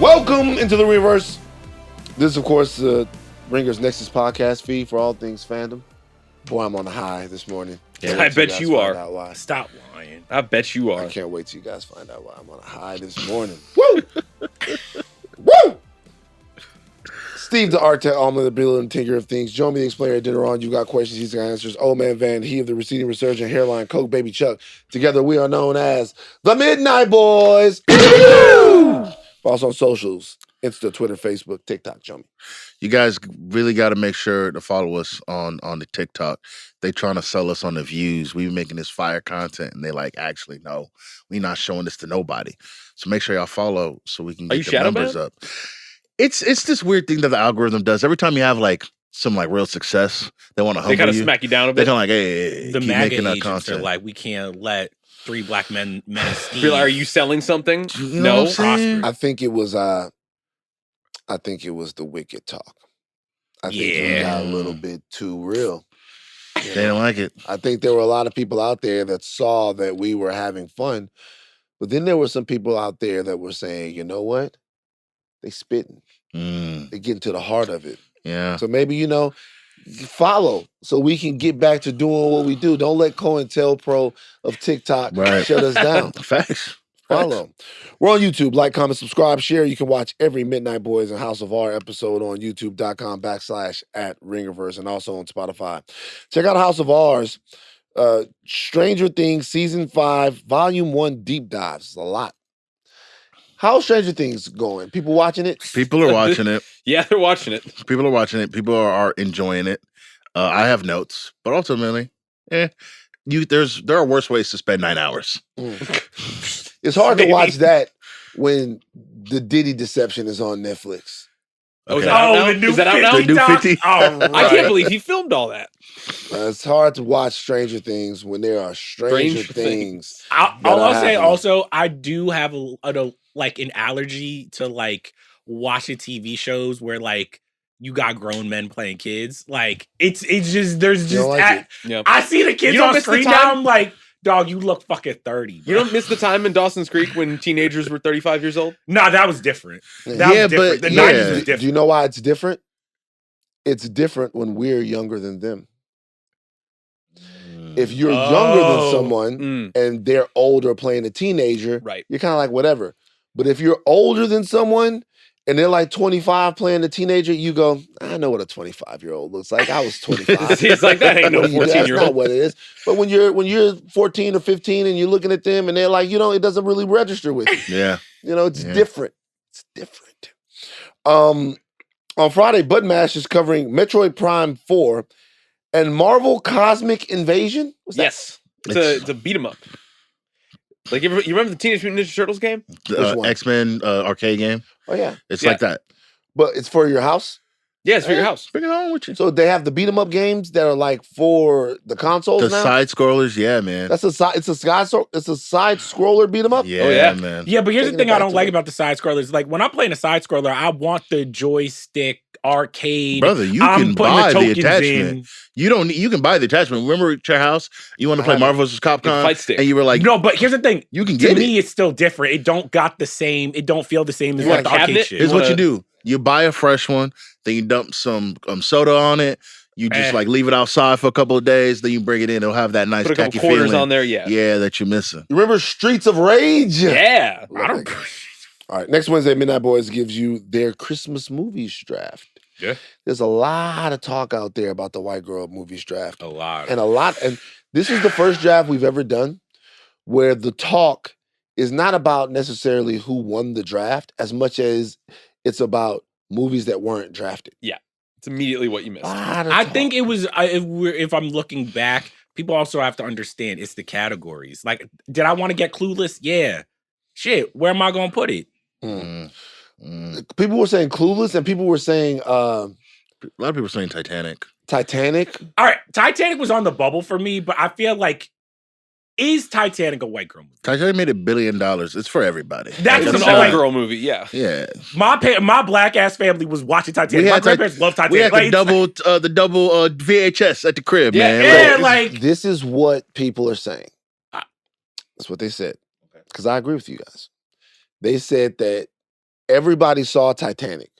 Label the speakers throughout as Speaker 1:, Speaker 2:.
Speaker 1: Welcome into the Reverse. This is, of course, Ringer's Nexus podcast feed for all things fandom. Boy, I'm on a high this morning.
Speaker 2: Yeah, I bet you are.
Speaker 1: Why.
Speaker 2: Stop lying. I bet you are.
Speaker 1: I can't wait till you guys find out why I'm on a high this morning. Woo! Woo! Steve, the architect, Ahlman, the brilliant and tinker of things. Jomi, the explainer, Adeniran. You got questions, he's got answers. Old Man Van, he of the receding resurgent hairline, Coke, Baby Chuck. Together, we are known as the Midnight Boys. Also on socials, Insta, Twitter, Facebook, TikTok, Jomi.
Speaker 3: You guys really got to make sure to follow us on the TikTok. They trying to sell us on the views. We making this fire content, and they like, actually, no, we not showing this to nobody. So make sure y'all follow so we can get the numbers up. It's this weird thing that the algorithm does. Every time you have like some like real success, they want to humble you.
Speaker 2: They kind of smack you down a bit.
Speaker 3: They're kind of like, hey,
Speaker 4: the
Speaker 3: keep
Speaker 4: MAGA
Speaker 3: making that
Speaker 4: agents
Speaker 3: content.
Speaker 4: are like, we can't let 3 black men Steve.
Speaker 2: Feel like, are you selling something?
Speaker 3: You know what I'm saying?
Speaker 1: I think it was the wicked talk. I think it got a little bit too real.
Speaker 3: They didn't like it.
Speaker 1: I think there were a lot of people out there that saw that we were having fun, but then there were some people out there that were saying, you know what? They spitting. They getting to the heart of it.
Speaker 3: Yeah.
Speaker 1: So maybe, follow so we can get back to doing what we do. Don't let COINTELPRO of TikTok shut us down.
Speaker 3: Facts.
Speaker 1: Follow. We're on YouTube. Like, comment, subscribe, share. You can watch every Midnight Boys and House of R episode on youtube.com/@Ringerverse and also on Spotify. Check out House of R's Stranger Things Season 5, Volume 1 Deep Dives. It's a lot. How's Stranger Things going? People watching it?
Speaker 3: People are watching it.
Speaker 2: Yeah, they're watching it.
Speaker 3: People are watching it. People are enjoying it. I have notes, but ultimately, there are worse ways to spend 9 hours.
Speaker 1: It's hard to watch that when the Diddy Deception is on Netflix.
Speaker 2: Okay. Is that out now?
Speaker 3: The new 50?
Speaker 2: Right. I can't believe he filmed all that.
Speaker 1: It's hard to watch Stranger Things when there are Stranger Things.
Speaker 4: I'll say also, I do have like an allergy to like watching TV shows where like you got grown men playing kids. Like it's just there's just I see the kids on screen now. I'm like, dog, you look fucking 30. Bro.
Speaker 2: You don't miss the time in Dawson's Creek when teenagers were 35 years old?
Speaker 4: No, that was different.
Speaker 1: That
Speaker 4: was different. The 90s was different.
Speaker 1: Do you know why it's different? It's different when we're younger than them. If you're younger than someone and they're older playing a teenager, you're kind of like whatever. But if you're older than someone and they're like 25 playing a teenager, you go, I know what a 25-year-old looks like. I was 25.
Speaker 2: It's like that ain't no 14-year-old.
Speaker 1: That's not what it is. But when you're 14 or 15 and you're looking at them and they're like, it doesn't really register with you.
Speaker 3: Yeah.
Speaker 1: It's different. It's different. On Friday, Button Mash is covering Metroid Prime 4 and Marvel Cosmic Invasion. What's that?
Speaker 2: Yes. It's a beat 'em up. Like you remember the Teenage Mutant Ninja Turtles game?
Speaker 3: X-Men arcade game.
Speaker 1: Oh yeah.
Speaker 3: It's like that.
Speaker 1: But it's for your house?
Speaker 2: Yeah, it's for your house.
Speaker 3: Bring it on with you.
Speaker 1: So they have the beat 'em up games that are like for the consoles
Speaker 3: The
Speaker 1: now?
Speaker 3: side scrollers, yeah, man.
Speaker 1: It's a side scroller beat 'em up?
Speaker 3: Yeah, man.
Speaker 4: Yeah, but here's the thing I don't like about the side scrollers. Like when I'm playing a side scroller, I want the joystick arcade.
Speaker 3: Brother, you can buy the attachment. You can buy the attachment. Remember at your house, you want to play Marvel vs. Capcom,
Speaker 2: fight stick.
Speaker 3: and you were like,
Speaker 4: no, but here's the thing.
Speaker 3: You can get
Speaker 4: to me, it's still different. It don't feel the same as like the arcade shit.
Speaker 3: Here's what you do. You buy a fresh one, then you dump some soda on it. You just like leave it outside for a couple of days, then you bring it in. It'll have that nice
Speaker 2: put a couple
Speaker 3: tacky
Speaker 2: quarters
Speaker 3: feeling
Speaker 2: on there,
Speaker 3: yeah, that you're missing.
Speaker 1: You remember Streets of Rage?
Speaker 2: Yeah.
Speaker 1: All right, next Wednesday, Midnight Boys gives you their Christmas movies draft.
Speaker 2: Yeah.
Speaker 1: There's a lot of talk out there about the White Girl movies draft.
Speaker 4: A lot.
Speaker 1: And this is the first draft we've ever done where the talk is not about necessarily who won the draft as much as it's about movies that weren't drafted.
Speaker 2: Yeah. It's immediately what you missed.
Speaker 4: I think it was, if I'm looking back, people also have to understand it's the categories. Like, did I want to get Clueless? Yeah. Shit, where am I going to put it?
Speaker 1: People were saying Clueless and people were saying...
Speaker 3: a lot of people were saying Titanic.
Speaker 4: All right, Titanic was on the bubble for me, but I feel like, is Titanic a white girl movie?
Speaker 3: Titanic made $1 billion. It's for everybody.
Speaker 4: That's
Speaker 2: an all-girl movie, yeah.
Speaker 3: Yeah.
Speaker 4: My black-ass family was watching Titanic. My grandparents loved Titanic.
Speaker 3: We had the double VHS at the crib, man.
Speaker 4: Yeah, like...
Speaker 1: This is what people are saying. That's what they said. Because I agree with you guys. They said that everybody saw Titanic,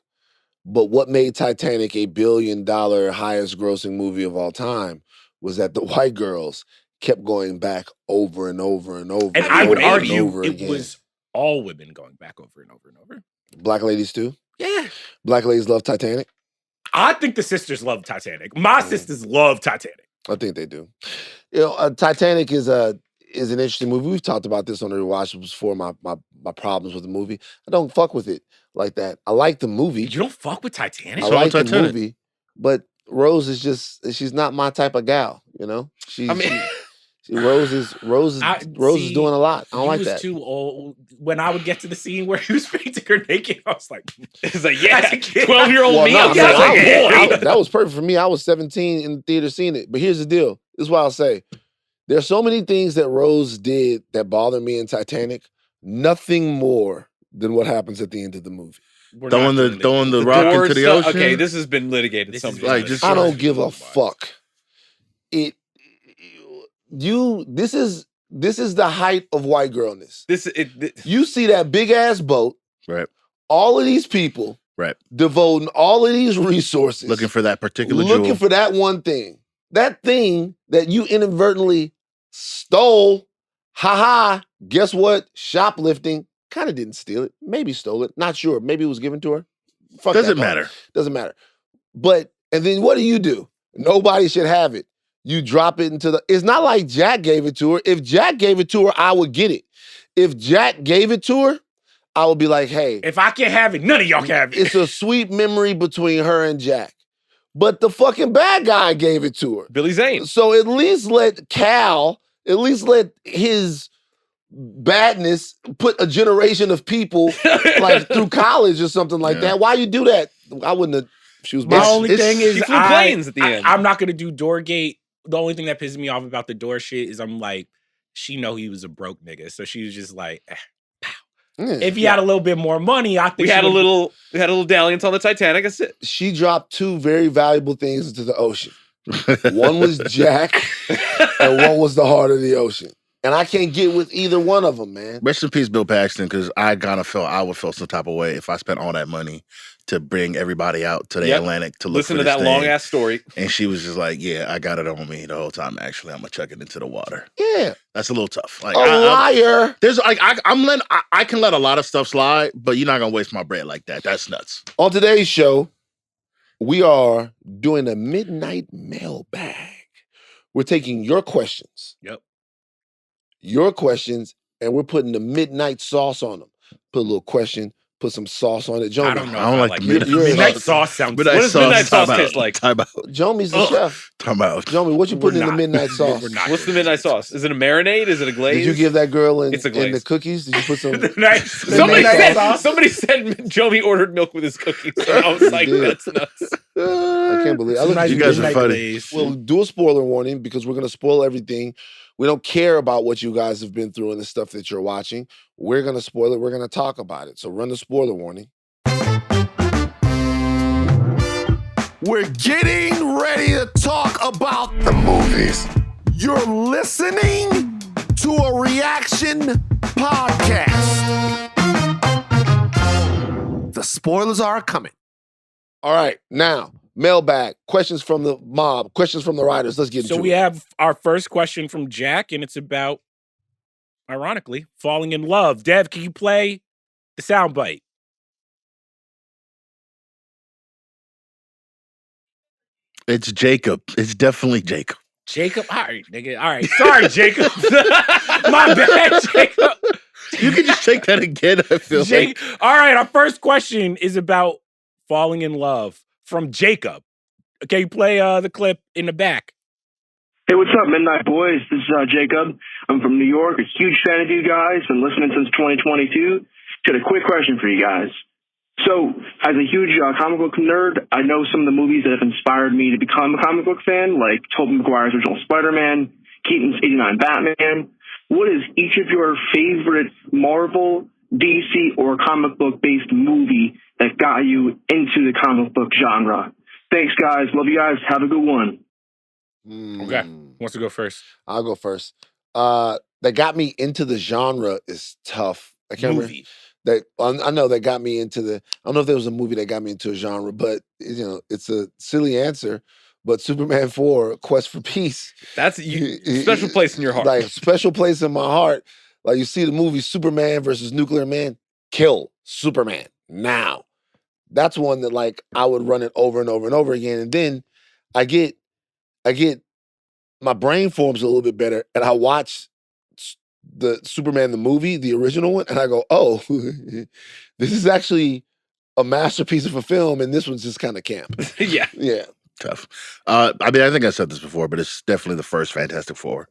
Speaker 1: but what made Titanic a $1 billion highest grossing movie of all time was that the white girls kept going back over and over and over.
Speaker 4: And I would
Speaker 1: over and
Speaker 4: argue
Speaker 1: over
Speaker 4: it
Speaker 1: again.
Speaker 4: was all women going back over and over and over.
Speaker 1: Black ladies too.
Speaker 4: Yeah.
Speaker 1: Black ladies love Titanic.
Speaker 4: I think the sisters love Titanic. My sisters love Titanic.
Speaker 1: I think they do. You know, Titanic is an interesting movie. We've talked about this on the rewatch before. My problems with the movie. I don't fuck with it like that. I like the movie.
Speaker 4: You don't fuck with Titanic?
Speaker 1: I like the movie, but Rose is she's not my type of gal. You know, Rose is doing a lot. I don't like that.
Speaker 4: Too old. When I would get to the scene where he was painting her naked, I was like,
Speaker 2: it's like, yeah, 12-year-old me.
Speaker 1: That was perfect for me. I was 17 in the theater seeing it. But here's the deal. This is what I'll say. There's so many things that Rose did that bother me in Titanic. Nothing more than what happens at the end of the movie.
Speaker 3: Throwing the rock into the ocean.
Speaker 2: Okay, this has been litigated.
Speaker 1: I don't give a fuck. This is the height of white girlness. You see that big ass boat,
Speaker 3: right?
Speaker 1: All of these people,
Speaker 3: right, devoting
Speaker 1: all of these resources,
Speaker 3: looking for that particular jewel.
Speaker 1: For that one thing, that thing that you inadvertently stole. Haha! Guess what? Shoplifting. Kind of didn't steal it. Maybe stole it. Not sure. Maybe it was given to her. Fuck
Speaker 3: Doesn't matter.
Speaker 1: Doesn't matter. But and then what do? Nobody should have it. You drop it into the... It's not like Jack gave it to her. If Jack gave it to her, I would get it. If Jack gave it to her, I would be like, hey...
Speaker 4: If I can't have it, none of y'all can have it.
Speaker 1: It's a sweet memory between her and Jack. But the fucking bad guy gave it to her.
Speaker 2: Billy Zane.
Speaker 1: So at least let his badness put a generation of people like through college or something like that. Why you do that? I wouldn't have...
Speaker 4: My only thing is,
Speaker 2: she flew planes at the end.
Speaker 4: I'm not going to do Doorgate. The only thing that pisses me off about the door shit is I'm like, she know he was a broke nigga. So she was just like, pow. If he had a little bit more money, I think
Speaker 2: we had a little dalliance on the Titanic. That's it.
Speaker 1: She dropped two very valuable things into the ocean. One was Jack, and one was the heart of the ocean. And I can't get with either one of them, man.
Speaker 3: Rest in peace, Bill Paxton, because I would feel some type of way if I spent all that money to bring everybody out to the Atlantic to look
Speaker 2: listen
Speaker 3: for
Speaker 2: to that long ass story.
Speaker 3: And she was just like, "Yeah, I got it on me the whole time. Actually, I'm gonna chuck it into the water."
Speaker 1: Yeah,
Speaker 3: that's a little tough. Like
Speaker 1: liar.
Speaker 3: There's like I can let a lot of stuff slide, but you're not gonna waste my bread like that. That's nuts.
Speaker 1: On today's show, we are doing a midnight mailbag. We're taking your questions.
Speaker 4: Yep.
Speaker 1: Your questions, and we're putting the midnight sauce on them. Put a little question, put some sauce on it. Jomi,
Speaker 4: I don't know.
Speaker 3: I don't like the
Speaker 4: midnight sauce. Sounds.
Speaker 2: What does midnight sauce taste like?
Speaker 1: Jomi's the chef.
Speaker 3: Time out.
Speaker 1: Jomi, what you putting in the midnight sauce?
Speaker 2: What's the midnight sauce? Is it a marinade? Is it a glaze?
Speaker 1: Did you give that girl in
Speaker 2: it's a glaze.
Speaker 1: In the cookies? Did you put some?
Speaker 2: Somebody said Jomi ordered milk with his cookies. So I was like, that's nuts.
Speaker 1: I can't believe it.
Speaker 3: You guys are funny.
Speaker 1: We'll do a spoiler warning because we're going to spoil everything. We don't care about what you guys have been through and the stuff that you're watching. We're going to spoil it. We're going to talk about it. So run the spoiler warning. We're getting ready to talk about the movies. You're listening to a reaction podcast. The spoilers are coming. All right, now, mailbag, questions from the mob, questions from the writers. Let's get into it.
Speaker 4: So we have our first question from Jack, and it's about, ironically, falling in love. Dev, can you play the soundbite?
Speaker 3: It's Jacob. It's definitely Jacob.
Speaker 4: Jacob? All right, nigga. All right. Sorry, Jacob. My bad, Jacob.
Speaker 3: You can just take that again, I feel like.
Speaker 4: All right, our first question is about falling in love from Jacob. Okay, you play the clip in the back.
Speaker 5: Hey, what's up, Midnight Boys? This is Jacob. I'm from New York. A huge fan of you guys. Been listening since 2022. Got a quick question for you guys. So, as a huge comic book nerd, I know some of the movies that have inspired me to become a comic book fan, like Tobey Maguire's original Spider-Man, Keaton's 89 Batman. What is each of your favorite Marvel, DC, or comic book-based movie that got you into the comic book genre? Thanks, guys. Love you guys. Have a good one.
Speaker 4: Okay. Who wants to go first?
Speaker 1: I'll go first. That got me into the genre is tough. I can't remember. that I know that got me into the. I don't know if there was a movie that got me into a genre, but it's a silly answer. But Superman 4, Quest for Peace.
Speaker 2: That's special place in your heart.
Speaker 1: Like special place in my heart. Like you see the movie Superman versus Nuclear Man, kill Superman now. That's one that like I would run it over and over and over again, and then I get my brain forms a little bit better, and I watch the Superman the movie, the original one, and I go, oh, this is actually a masterpiece of a film, and this one's just kind of camp.
Speaker 2: Yeah.
Speaker 3: Tough. I mean, I think I said this before, but it's definitely the first Fantastic Four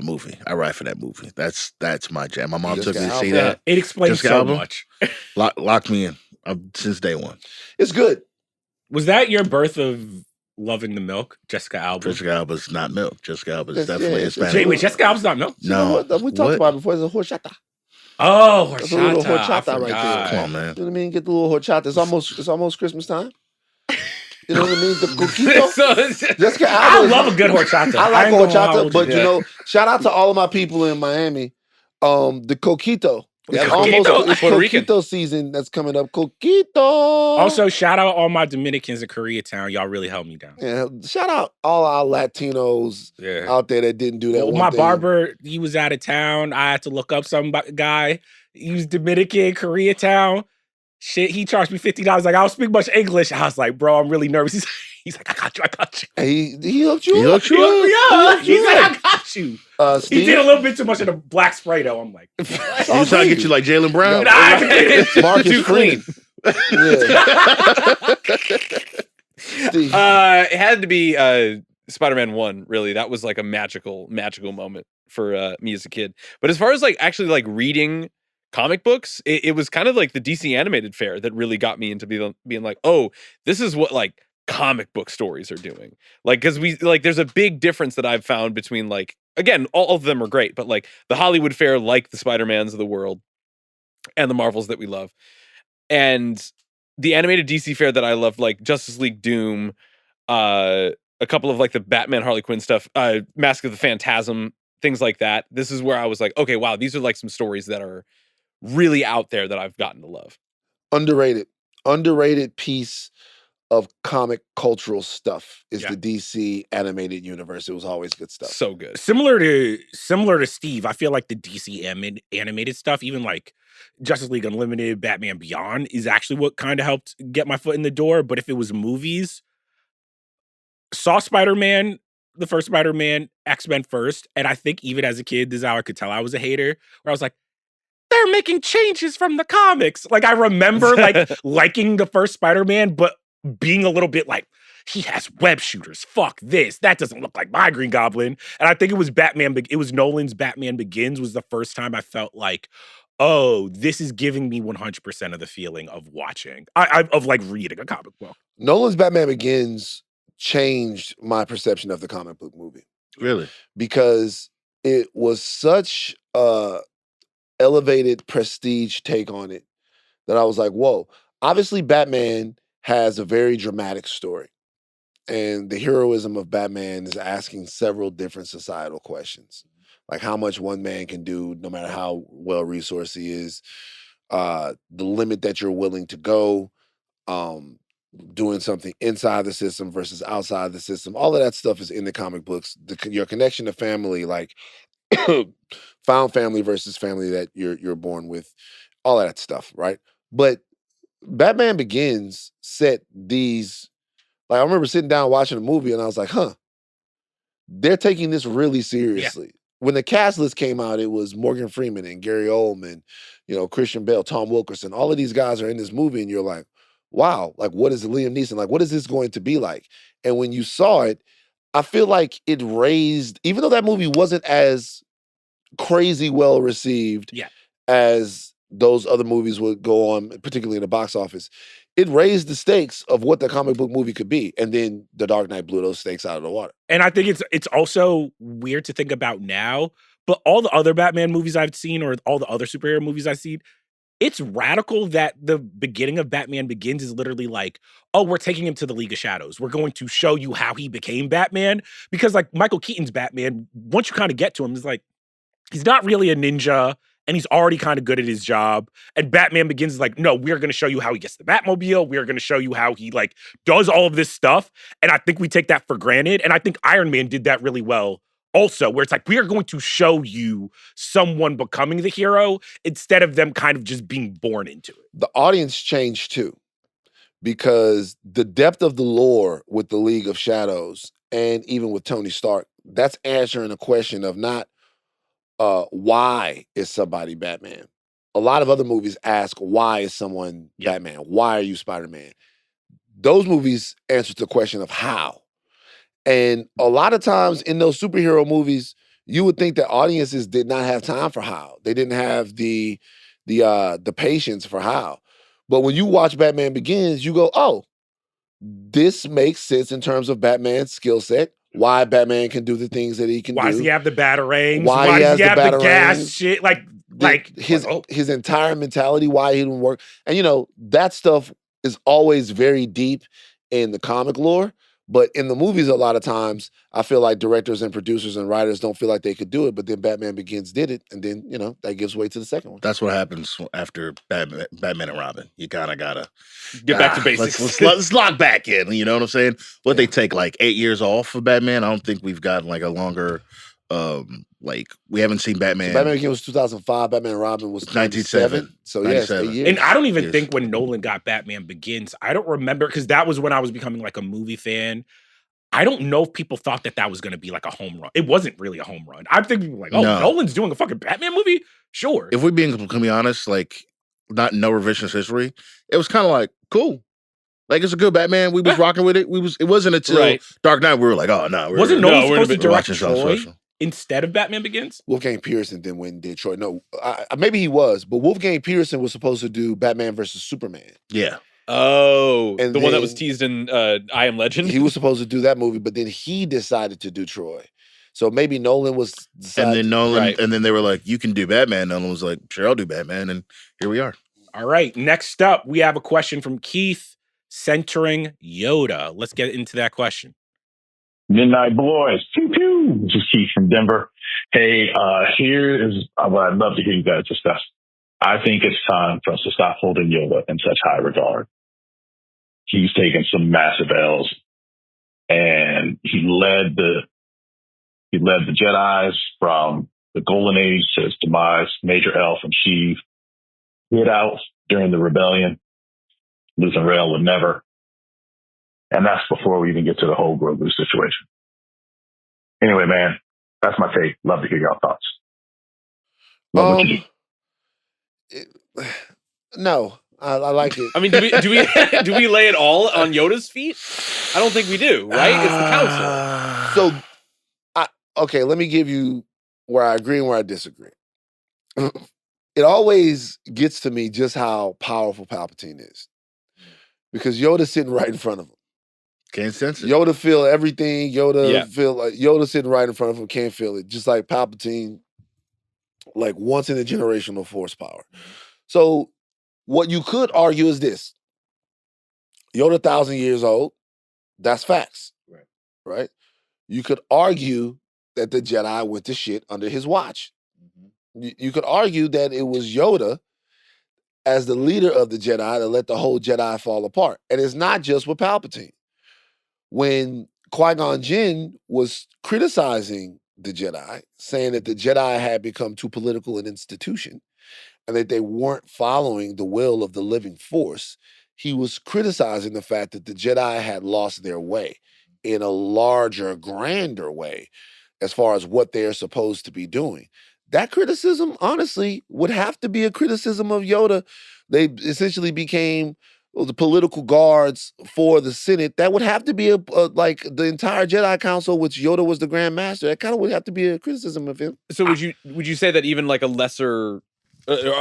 Speaker 3: movie. I ride for that movie. That's my jam. My mom took me to see that.
Speaker 4: It explains
Speaker 3: Jessica
Speaker 4: so
Speaker 3: Alba
Speaker 4: much.
Speaker 3: Locked me in since day one.
Speaker 1: It's good.
Speaker 4: Was that your birth of loving the milk, Jessica Alba?
Speaker 3: Jessica Alba's not milk. Jessica Alba's
Speaker 1: That's-
Speaker 3: definitely
Speaker 1: yeah,
Speaker 3: Hispanic.
Speaker 4: Wait, Jessica Alba's not milk?
Speaker 3: No.
Speaker 1: We talked about it before. It's a horchata.
Speaker 4: Oh,
Speaker 1: That's a little
Speaker 4: horchata. I
Speaker 1: horchata right
Speaker 4: forgot.
Speaker 1: there.
Speaker 3: Come on, man.
Speaker 1: You know what I mean? Get the little horchata. It's almost Christmas time. You know what I mean? The coquito. Jessica
Speaker 4: I
Speaker 1: Alba.
Speaker 4: love a good horchata.
Speaker 1: I like
Speaker 4: ain't gonna lie,
Speaker 1: horchata, but
Speaker 2: you.
Speaker 1: shout out to all of my people in Miami. The coquito.
Speaker 2: Yeah,
Speaker 1: It's
Speaker 2: coquito.
Speaker 1: almost it's
Speaker 2: Puerto Rican.
Speaker 1: coquito season that's coming up. Coquito.
Speaker 4: Also, shout out all my Dominicans in Koreatown. Y'all really helped me down.
Speaker 1: Yeah, shout out all our Latinos out there that didn't do that.
Speaker 4: Well,
Speaker 1: one
Speaker 4: my
Speaker 1: thing.
Speaker 4: barber, he was out of town. I had to look up some guy. He was Dominican, Koreatown. Shit, he charged me $50. Like, I don't speak much English. I was like, bro, I'm really nervous. He's like, I got you.
Speaker 1: He hooked you
Speaker 3: He
Speaker 1: up.
Speaker 3: hooked you
Speaker 4: He hooked me up.
Speaker 1: He
Speaker 4: He's
Speaker 1: hooked you
Speaker 4: like, I got you.
Speaker 1: Steve,
Speaker 4: He did a little bit too much of the black spray, though. I'm like,
Speaker 3: He was trying to get you like Jalen Brown.
Speaker 1: No. Marcus
Speaker 2: Too clean.
Speaker 1: Yeah. Steve.
Speaker 2: It had to be Spider-Man 1, really. That was like a magical moment for me as a kid. But as far as like actually like reading comic books, it was kind of like the DC animated fair that really got me into being like, oh, this is what like comic book stories are doing. Like, because there's a big difference that I've found between like, again, all of them are great, but like the Hollywood fair, like the Spider-Mans of the world and the Marvels that we love, and the animated DC fair that I love, like Justice League Doom, a couple of like the Batman Harley Quinn stuff, Mask of the Phantasm, things like that. This is where I was like, okay, wow, these are like some stories that are really out there that I've gotten to love.
Speaker 1: Underrated piece of comic cultural stuff is
Speaker 4: Yeah.
Speaker 1: the DC animated universe. It was always good stuff.
Speaker 2: So good.
Speaker 4: similar to Steve, I feel like the DC animated stuff, even like Justice League Unlimited, Batman Beyond, is actually what kind of helped get my foot in the door. But if it was movies, saw Spider-Man, the first Spider-Man, X-Men first, and I think even as a kid, this is how I could tell I was a hater, where I was like, they're making changes from the comics. Like, I remember like liking the first Spider-Man, but being a little bit like, he has web shooters. Fuck this. That doesn't look like my Green Goblin. And I think it was it was Nolan's Batman Begins was the first time I felt like, oh, this is giving me 100% of the feeling of watching, of like reading a comic book.
Speaker 1: Nolan's Batman Begins changed my perception of the comic book movie
Speaker 3: Really?
Speaker 1: because it was such a elevated prestige take on it that I was like, whoa. Obviously, Batman has a very dramatic story. And the heroism of Batman is asking several different societal questions. Like how much one man can do, no matter how well-resourced he is, the limit that you're willing to go, doing something inside the system versus outside the system. All of that stuff is in the comic books. Your connection to family, like found family versus family that you're born with, all of that stuff, right? But Batman Begins set these, like I remember sitting down watching a movie and I was like, they're taking this really seriously. When the cast list came out, it was Morgan Freeman and Gary Oldman, Christian Bale, Tom Wilkerson. All of these guys are in this movie and you're like, wow, like what is Liam Neeson? Like, what is this going to be like? And when you saw it, I feel like it raised, even though that movie wasn't as crazy well received as those other movies would go on, particularly in the box office, it raised the stakes of what the comic book movie could be. And then The Dark Knight blew those stakes out of the water.
Speaker 4: And I think it's also weird to think about now, but all the other Batman movies I've seen or all the other superhero movies I've seen, it's radical that the beginning of Batman Begins is literally like, oh, we're taking him to the League of Shadows. We're going to show you how he became Batman. Because like Michael Keaton's Batman, once you kind of get to him, it's like, he's not really a ninja and he's already kind of good at his job. And Batman Begins is like, no, we're going to show you how he gets the Batmobile. We're going to show you how he like does all of this stuff. And I think we take that for granted. And I think Iron Man did that really well also, where it's like, we are going to show you someone becoming the hero instead of them kind of just being born into it.
Speaker 1: The audience changed too, because the depth of the lore with the League of Shadows and even with Tony Stark, that's answering a question of not why is somebody Batman? A lot of other movies ask, why is someone Batman? Why are you Spider-Man? Those movies answer the question of how. And a lot of times in those superhero movies, you would think that audiences did not have time for how. They didn't have the patience for how. But when you watch Batman Begins, you go, oh, this makes sense in terms of Batman's skill set. Why Batman can do the things that he can do.
Speaker 4: Why does he have the batarangs?
Speaker 1: Why he has
Speaker 4: does he
Speaker 1: the
Speaker 4: have the gas
Speaker 1: batarangs?
Speaker 4: shit?
Speaker 1: His entire mentality, why he didn't work. And that stuff is always very deep in the comic lore. But in the movies, a lot of times, I feel like directors and producers and writers don't feel like they could do it. But then Batman Begins did it. And then, that gives way to the second one.
Speaker 3: That's what happens after Batman and Robin. You kind of got to
Speaker 2: get back to basics.
Speaker 3: Let's lock back in. You know what I'm saying? They take like 8 years off of Batman. I don't think we've gotten like a longer, we haven't seen Batman.
Speaker 1: So Batman Begins was 2005. Batman and Robin was 97. So yes, 8 years.
Speaker 4: And I don't even think when Nolan got Batman Begins, I don't remember, because that was when I was becoming like a movie fan. I don't know if people thought that was going to be like a home run. It wasn't really a home run. I'm thinking like, Nolan's doing a fucking Batman movie? Sure.
Speaker 3: If we're being completely honest, no revisionist history, it was kind of like, cool. Like, it's a good Batman. We was rocking with it. It wasn't until Dark Knight we were like, oh, no.
Speaker 4: Wasn't Nolan supposed to direct Troy instead of Batman Begins?
Speaker 1: Wolfgang Peterson then went and did Troy. No, maybe he was, but Wolfgang Peterson was supposed to do Batman versus Superman.
Speaker 3: Yeah.
Speaker 2: Oh, and the one that was teased in I Am Legend?
Speaker 1: He was supposed to do that movie, but then he decided to do Troy. So maybe Nolan was decided.
Speaker 3: And then they were like, you can do Batman. Nolan was like, sure, I'll do Batman. And here we are.
Speaker 4: All right. Next up, we have a question from Keith centering Yoda. Let's get into that question.
Speaker 6: Midnight Boys. Pew, pew. This is Keith from Denver. Hey, here is what I'd love to hear you guys discuss. I think it's time for us to stop holding Yoda in such high regard. He's taken some massive L's, and he led the Jedis from the Golden Age to his demise. Major L from Sheev hid out during the rebellion. Luthen Rail would never. And that's before we even get to the whole Grogu situation. Anyway, man, that's my take. Love to hear y'all thoughts.
Speaker 1: No, I like it.
Speaker 2: I mean, do we lay it all on Yoda's feet? I don't think we do, right? It's the council.
Speaker 1: Okay, let me give you where I agree and where I disagree. It always gets to me just how powerful Palpatine is, because Yoda's sitting right in front of him.
Speaker 3: Can't sense it.
Speaker 1: Yoda feel everything. Yoda sitting right in front of him, can't feel it. Just like Palpatine, like once in a generational force power. So what you could argue is this: Yoda 1,000 years old. That's facts, right? You could argue that the Jedi went to shit under his watch. You could argue that it was Yoda as the leader of the Jedi that let the whole Jedi fall apart. And it's not just with Palpatine. When Qui-Gon Jinn was criticizing the Jedi, saying that the Jedi had become too political an institution and that they weren't following the will of the living force, he was criticizing the fact that the Jedi had lost their way in a larger, grander way as far as what they're supposed to be doing. That criticism, honestly, would have to be a criticism of Yoda. They essentially became the political guards for the Senate. That would have to be like the entire Jedi Council, which Yoda was the Grand Master. That kind of would have to be a criticism of him.
Speaker 2: So would you say that even like a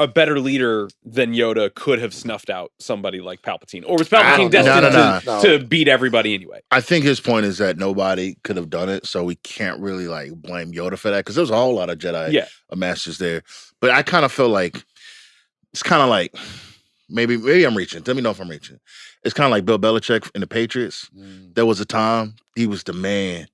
Speaker 2: better leader than Yoda could have snuffed out somebody like Palpatine? Or was Palpatine destined to beat everybody anyway?
Speaker 3: I think his point is that nobody could have done it, so we can't really like blame Yoda for that, because there was a whole lot of Jedi masters there. But I kind of feel like it's kind of like maybe I'm reaching. Let me know if I'm reaching. It's kind of like Bill Belichick in the Patriots. There was a time he was the man,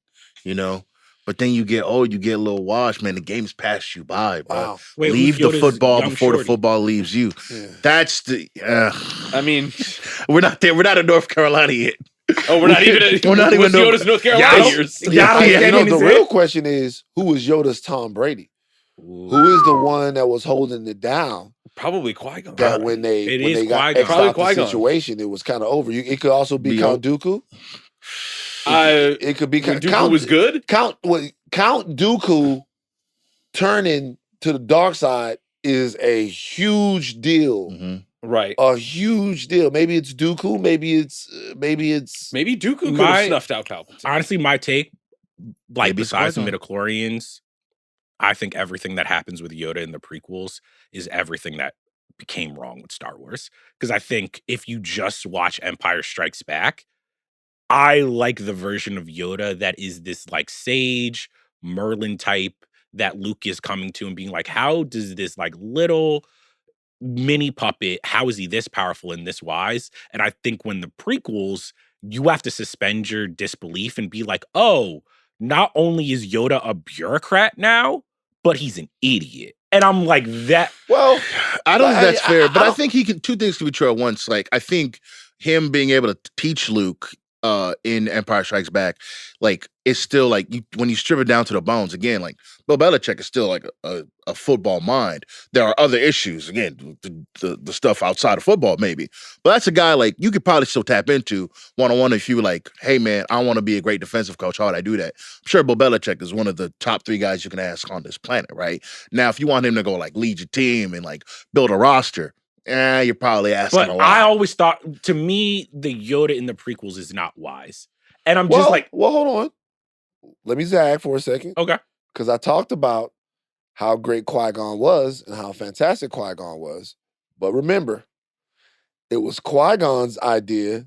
Speaker 3: But then you get old, you get a little washed, man. The game's passed you by, bro.
Speaker 1: Wow.
Speaker 4: Wait,
Speaker 3: Leave
Speaker 4: who's
Speaker 3: the
Speaker 4: Yoda's
Speaker 3: football
Speaker 4: young
Speaker 3: before the
Speaker 4: shorty?
Speaker 3: football leaves you.
Speaker 1: Yeah.
Speaker 3: That's the.
Speaker 2: I mean,
Speaker 3: We're not there. We're not in North Carolina yet.
Speaker 2: we're not even.
Speaker 3: We're not even
Speaker 2: what's Yoda's North Carolina
Speaker 4: Yaddle.
Speaker 2: years?
Speaker 4: Yaddle
Speaker 1: You
Speaker 4: getting
Speaker 1: know,
Speaker 4: his
Speaker 1: the
Speaker 4: hit.
Speaker 1: real question is, who is Yoda's Tom Brady? Who is the one that was holding it down?
Speaker 2: Probably Qui-Gon.
Speaker 1: That when they
Speaker 4: It
Speaker 1: when
Speaker 4: is
Speaker 1: they got
Speaker 4: Qui-Gon.
Speaker 1: X'd out
Speaker 2: Probably
Speaker 1: the
Speaker 2: Qui-Gon.
Speaker 1: situation, it was kind of over. It could also be Count Dooku. It could be
Speaker 2: when Dooku
Speaker 1: Count
Speaker 2: was good.
Speaker 1: Count Dooku turning to the dark side is a huge deal.
Speaker 3: Mhm.
Speaker 2: Right.
Speaker 1: A huge deal. Maybe it's Dooku. Maybe it's
Speaker 2: Maybe Dooku could
Speaker 4: My-
Speaker 2: have snuffed out Palpatine.
Speaker 4: Honestly, my take, like
Speaker 3: Maybe it's
Speaker 4: besides the
Speaker 3: Qui-Gon.
Speaker 4: midichlorians, I think everything that happens with Yoda in the prequels is everything that became wrong with Star Wars. Because I think if you just watch Empire Strikes Back, I like the version of Yoda that is this like sage Merlin type that Luke is coming to and being like, how does this like little mini puppet, how is he this powerful and this wise? And I think when the prequels, you have to suspend your disbelief and be like, oh, not only is Yoda a bureaucrat now, but he's an idiot. And I'm like, that.
Speaker 1: well.
Speaker 3: I don't think that's fair, but I
Speaker 1: don't-
Speaker 3: think he can. Two things can be true at once. Like I think him being able to teach Luke in Empire Strikes Back, like it's still like when you strip it down to the bones. Again, like Bill Belichick is still like a football mind. There are other issues. Again, the stuff outside of football, maybe. But that's a guy like you could probably still tap into one-on-one if you were like, hey man, I want to be a great defensive coach. How would I do that? I'm sure Bill Belichick is one of the top 3 guys you can ask on this planet, right? Now, if you want him to go like lead your team and like build a roster, you're probably asking
Speaker 4: But
Speaker 3: a lot.
Speaker 4: I always thought, to me, the Yoda in the prequels is not wise. And I'm just like,
Speaker 1: well, hold on. Let me zag for a second.
Speaker 4: okay.
Speaker 1: Because I talked about how great Qui-Gon was and how fantastic Qui-Gon was. But remember, it was Qui-Gon's idea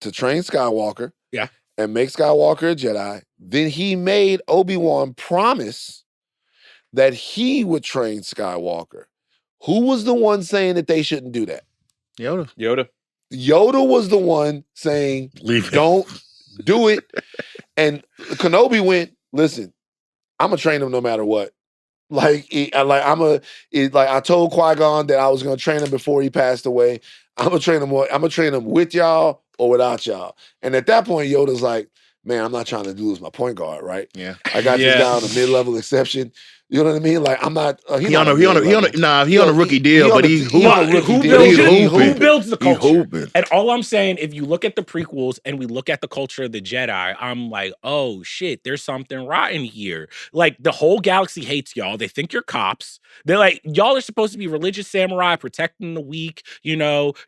Speaker 1: to train Skywalker and make Skywalker a Jedi. Then he made Obi-Wan promise that he would train Skywalker. Who was the one saying that they shouldn't do that?
Speaker 3: Yoda.
Speaker 1: Yoda was the one saying,
Speaker 3: Leave it.
Speaker 1: don't do it. And Kenobi went, listen, I'm gonna train him no matter what. I told Qui-Gon that I was gonna train him before he passed away. I'm gonna train him with y'all or without y'all. And at that point, Yoda's like, man, I'm not trying to lose my point guard, right?
Speaker 3: Yeah.
Speaker 1: I got this guy on a mid-level exception. You know what I mean? Like I'm not.
Speaker 3: He on a rookie deal, but he
Speaker 4: Who builds the culture?
Speaker 3: hooping.
Speaker 4: And all I'm saying, if you look at the prequels and we look at the culture of the Jedi, I'm like, oh shit, there's something rotten here. Like the whole galaxy hates y'all. They think you're cops. They're like, y'all are supposed to be religious samurai, protecting the weak,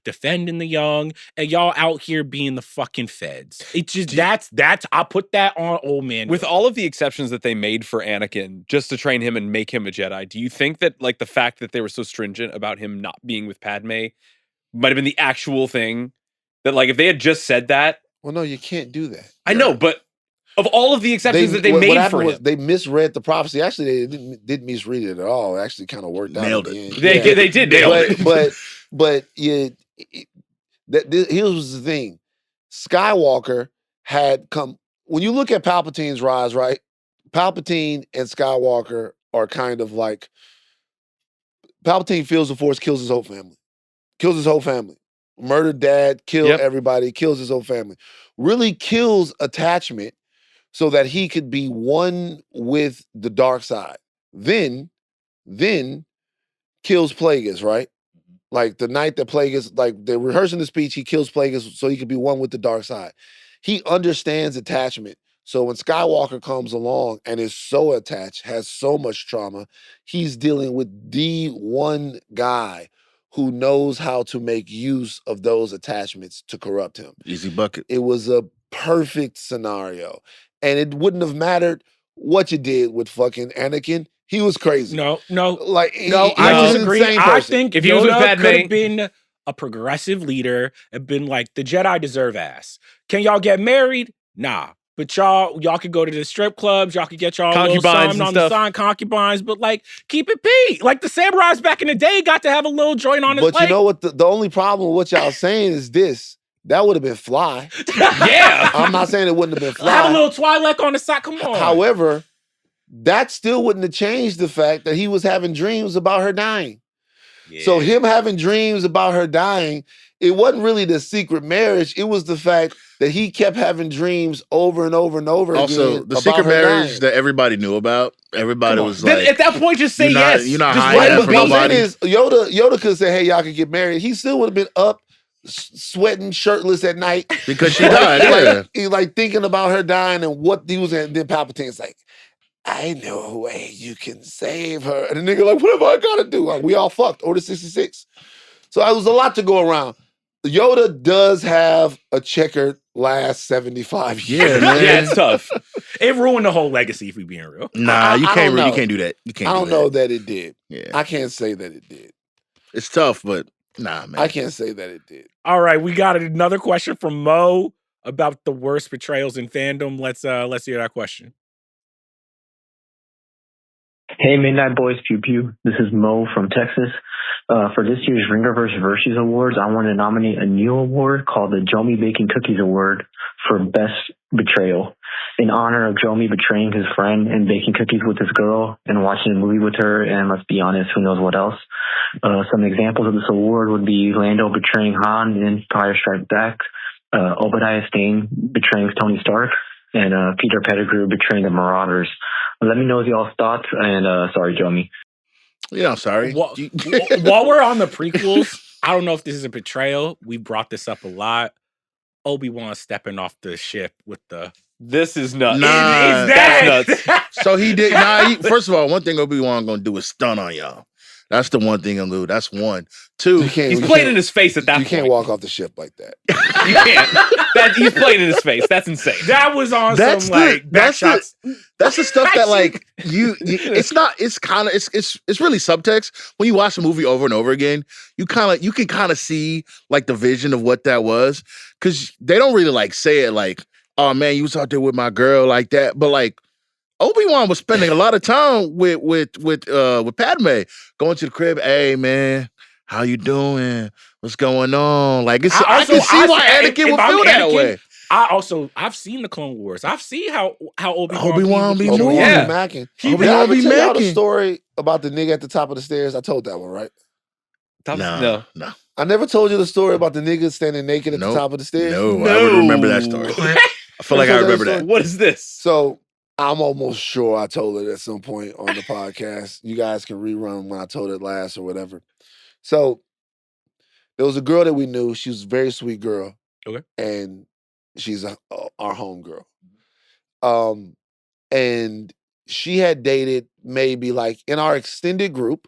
Speaker 4: defending the young, and y'all out here being the fucking feds. It's just that's I put that on old man.
Speaker 2: With all of the exceptions that they made for Anakin just to train him and make him a Jedi, do you think that like the fact that they were so stringent about him not being with Padme might have been the actual thing? That like if they had just said that,
Speaker 1: well, no, you can't do that.
Speaker 2: I know, but of all of the exceptions that they made for him,
Speaker 1: they misread the prophecy. Actually, they didn't misread it at all. It actually kind of worked out.
Speaker 3: Nailed
Speaker 1: at the
Speaker 3: it.
Speaker 1: end.
Speaker 2: They did nail it.
Speaker 1: But here's the thing: Skywalker had come. When you look at Palpatine's rise, right? Palpatine and Skywalker are kind of like Palpatine feels the Force, kills his whole family. Murdered dad, killed everybody, kills his whole family. Really kills attachment so that he could be one with the dark side. Then kills Plagueis, right? Like the night that Plagueis, like they're rehearsing the speech, he kills Plagueis so he could be one with the dark side. He understands attachment. So when Skywalker comes along and is so attached, has so much trauma, he's dealing with the one guy who knows how to make use of those attachments to corrupt him.
Speaker 3: Easy bucket.
Speaker 1: It was a perfect scenario. And it wouldn't have mattered what you did with fucking Anakin. He was crazy.
Speaker 4: No.
Speaker 1: I
Speaker 4: disagree. I think
Speaker 2: if he was with
Speaker 4: Yoda
Speaker 2: Padme,
Speaker 4: could have been a progressive leader and been like, the Jedi deserve ass. Can y'all get married? Nah. But y'all could go to the strip clubs. Y'all could get y'all a little
Speaker 2: Concubines
Speaker 4: something
Speaker 2: and
Speaker 4: on the
Speaker 2: stuff.
Speaker 4: sign, concubines. But like, keep it P. Like the samurais back in the day got to have a little joint on his
Speaker 1: But
Speaker 4: leg.
Speaker 1: you know what? The only problem with what y'all saying is this. That would have been fly.
Speaker 2: Yeah.
Speaker 1: I'm not saying it wouldn't have been fly.
Speaker 4: Have a little Twi'lek on the side. Come on.
Speaker 1: However, that still wouldn't have changed the fact that he was having dreams about her dying.
Speaker 4: Yeah.
Speaker 1: So him having dreams about her dying, it wasn't really the secret marriage. It was the fact that he kept having dreams over and over and over
Speaker 3: Also,
Speaker 1: again
Speaker 3: the
Speaker 1: about
Speaker 3: secret
Speaker 1: her
Speaker 3: marriage
Speaker 1: dying.
Speaker 3: that everybody knew about, everybody
Speaker 4: Come on.
Speaker 3: was
Speaker 2: Then
Speaker 3: like,
Speaker 2: at that point, just say
Speaker 3: you're not-
Speaker 2: yes.
Speaker 3: you're not
Speaker 2: Just
Speaker 3: hiding
Speaker 2: let
Speaker 3: that
Speaker 2: it
Speaker 3: from
Speaker 2: be.
Speaker 1: But
Speaker 3: nobody.
Speaker 1: is Yoda could say, "Hey, y'all could get married." He still would have been up, sweating, shirtless at night
Speaker 3: because she died. Yeah.
Speaker 1: he like thinking about her dying and what he was. And then Palpatine's like, "I know a way you can save her." And the nigga like, "What have I got to do?" Like, we all fucked. Order 66. So it was a lot to go around. Yoda does have a checkered last 75 years.
Speaker 3: Yeah, man.
Speaker 2: Yeah, it's tough.
Speaker 4: It ruined the whole legacy, if we being real.
Speaker 3: Nah, you
Speaker 1: I
Speaker 3: can't.
Speaker 1: don't know.
Speaker 3: You can't do that. You can't.
Speaker 1: I don't
Speaker 3: do
Speaker 1: know
Speaker 3: that.
Speaker 1: that it did.
Speaker 3: Yeah,
Speaker 1: I can't say that it did.
Speaker 3: it's tough, but nah, man.
Speaker 1: I can't say that it did.
Speaker 4: All right, we got another question from Mo about the worst betrayals in fandom. Let's hear that question.
Speaker 7: Hey, Midnight Boys, pew pew. This is Mo from Texas. For this year's Ringerverse Virtues Awards, I want to nominate a new award called the Jomi Baking Cookies Award for Best Betrayal, in honor of Jomi betraying his friend and baking cookies with this girl and watching a movie with her, and let's be honest, who knows what else. Some examples of this award would be Lando betraying Han in Empire Strikes Back, Obadiah Stane betraying Tony Stark, and Peter Pettigrew betraying the Marauders. Let me know y'all's thoughts, and sorry, Jomi.
Speaker 3: Yeah, I'm sorry.
Speaker 4: While we're on the prequels, I don't know if this is a betrayal. We brought this up a lot. Obi-Wan stepping off the ship with the...
Speaker 2: This is nuts.
Speaker 3: Nah,
Speaker 2: That's nuts.
Speaker 3: So he did. First of all, one thing Obi-Wan gonna do is stun on y'all. That's the one thing gonna do. That's one. Two.
Speaker 2: He's playing in his face at that point.
Speaker 1: You can't walk off the ship like that.
Speaker 2: You can't. He's playing in his face. That's insane.
Speaker 4: That was on
Speaker 3: That's
Speaker 4: some like back shots.
Speaker 3: That's the stuff that like you it's not. It's kind of it's really subtext. When you watch a movie over and over again, you can kind of see like the vision of what that was, because they don't really like say it like, "Oh man, you was out there with my girl," like that. But like, Obi-Wan was spending a lot of time with Padme, going to the crib. "Hey man, how you doing? What's going on?" Like I can see why Anakin would feel that way.
Speaker 4: I've seen the Clone Wars. I've seen how
Speaker 3: Obi-Wan be moving.
Speaker 2: Yeah.
Speaker 1: Macking.
Speaker 3: Obi-Wan be
Speaker 1: tell y'all the
Speaker 3: macking.
Speaker 1: story about the nigga at the top of the stairs. I told that one, right?
Speaker 2: No.
Speaker 1: I never told you the story about the nigga standing naked at the top of the stairs.
Speaker 3: No, I would remember that story. I feel like I remember that.
Speaker 2: What is this?
Speaker 1: So I'm almost sure I told it at some point on the podcast. You guys can rerun when I told it last or whatever. So there was a girl that we knew. She was a very sweet girl.
Speaker 4: Okay.
Speaker 1: And she's our home girl. And she had dated maybe like in our extended group,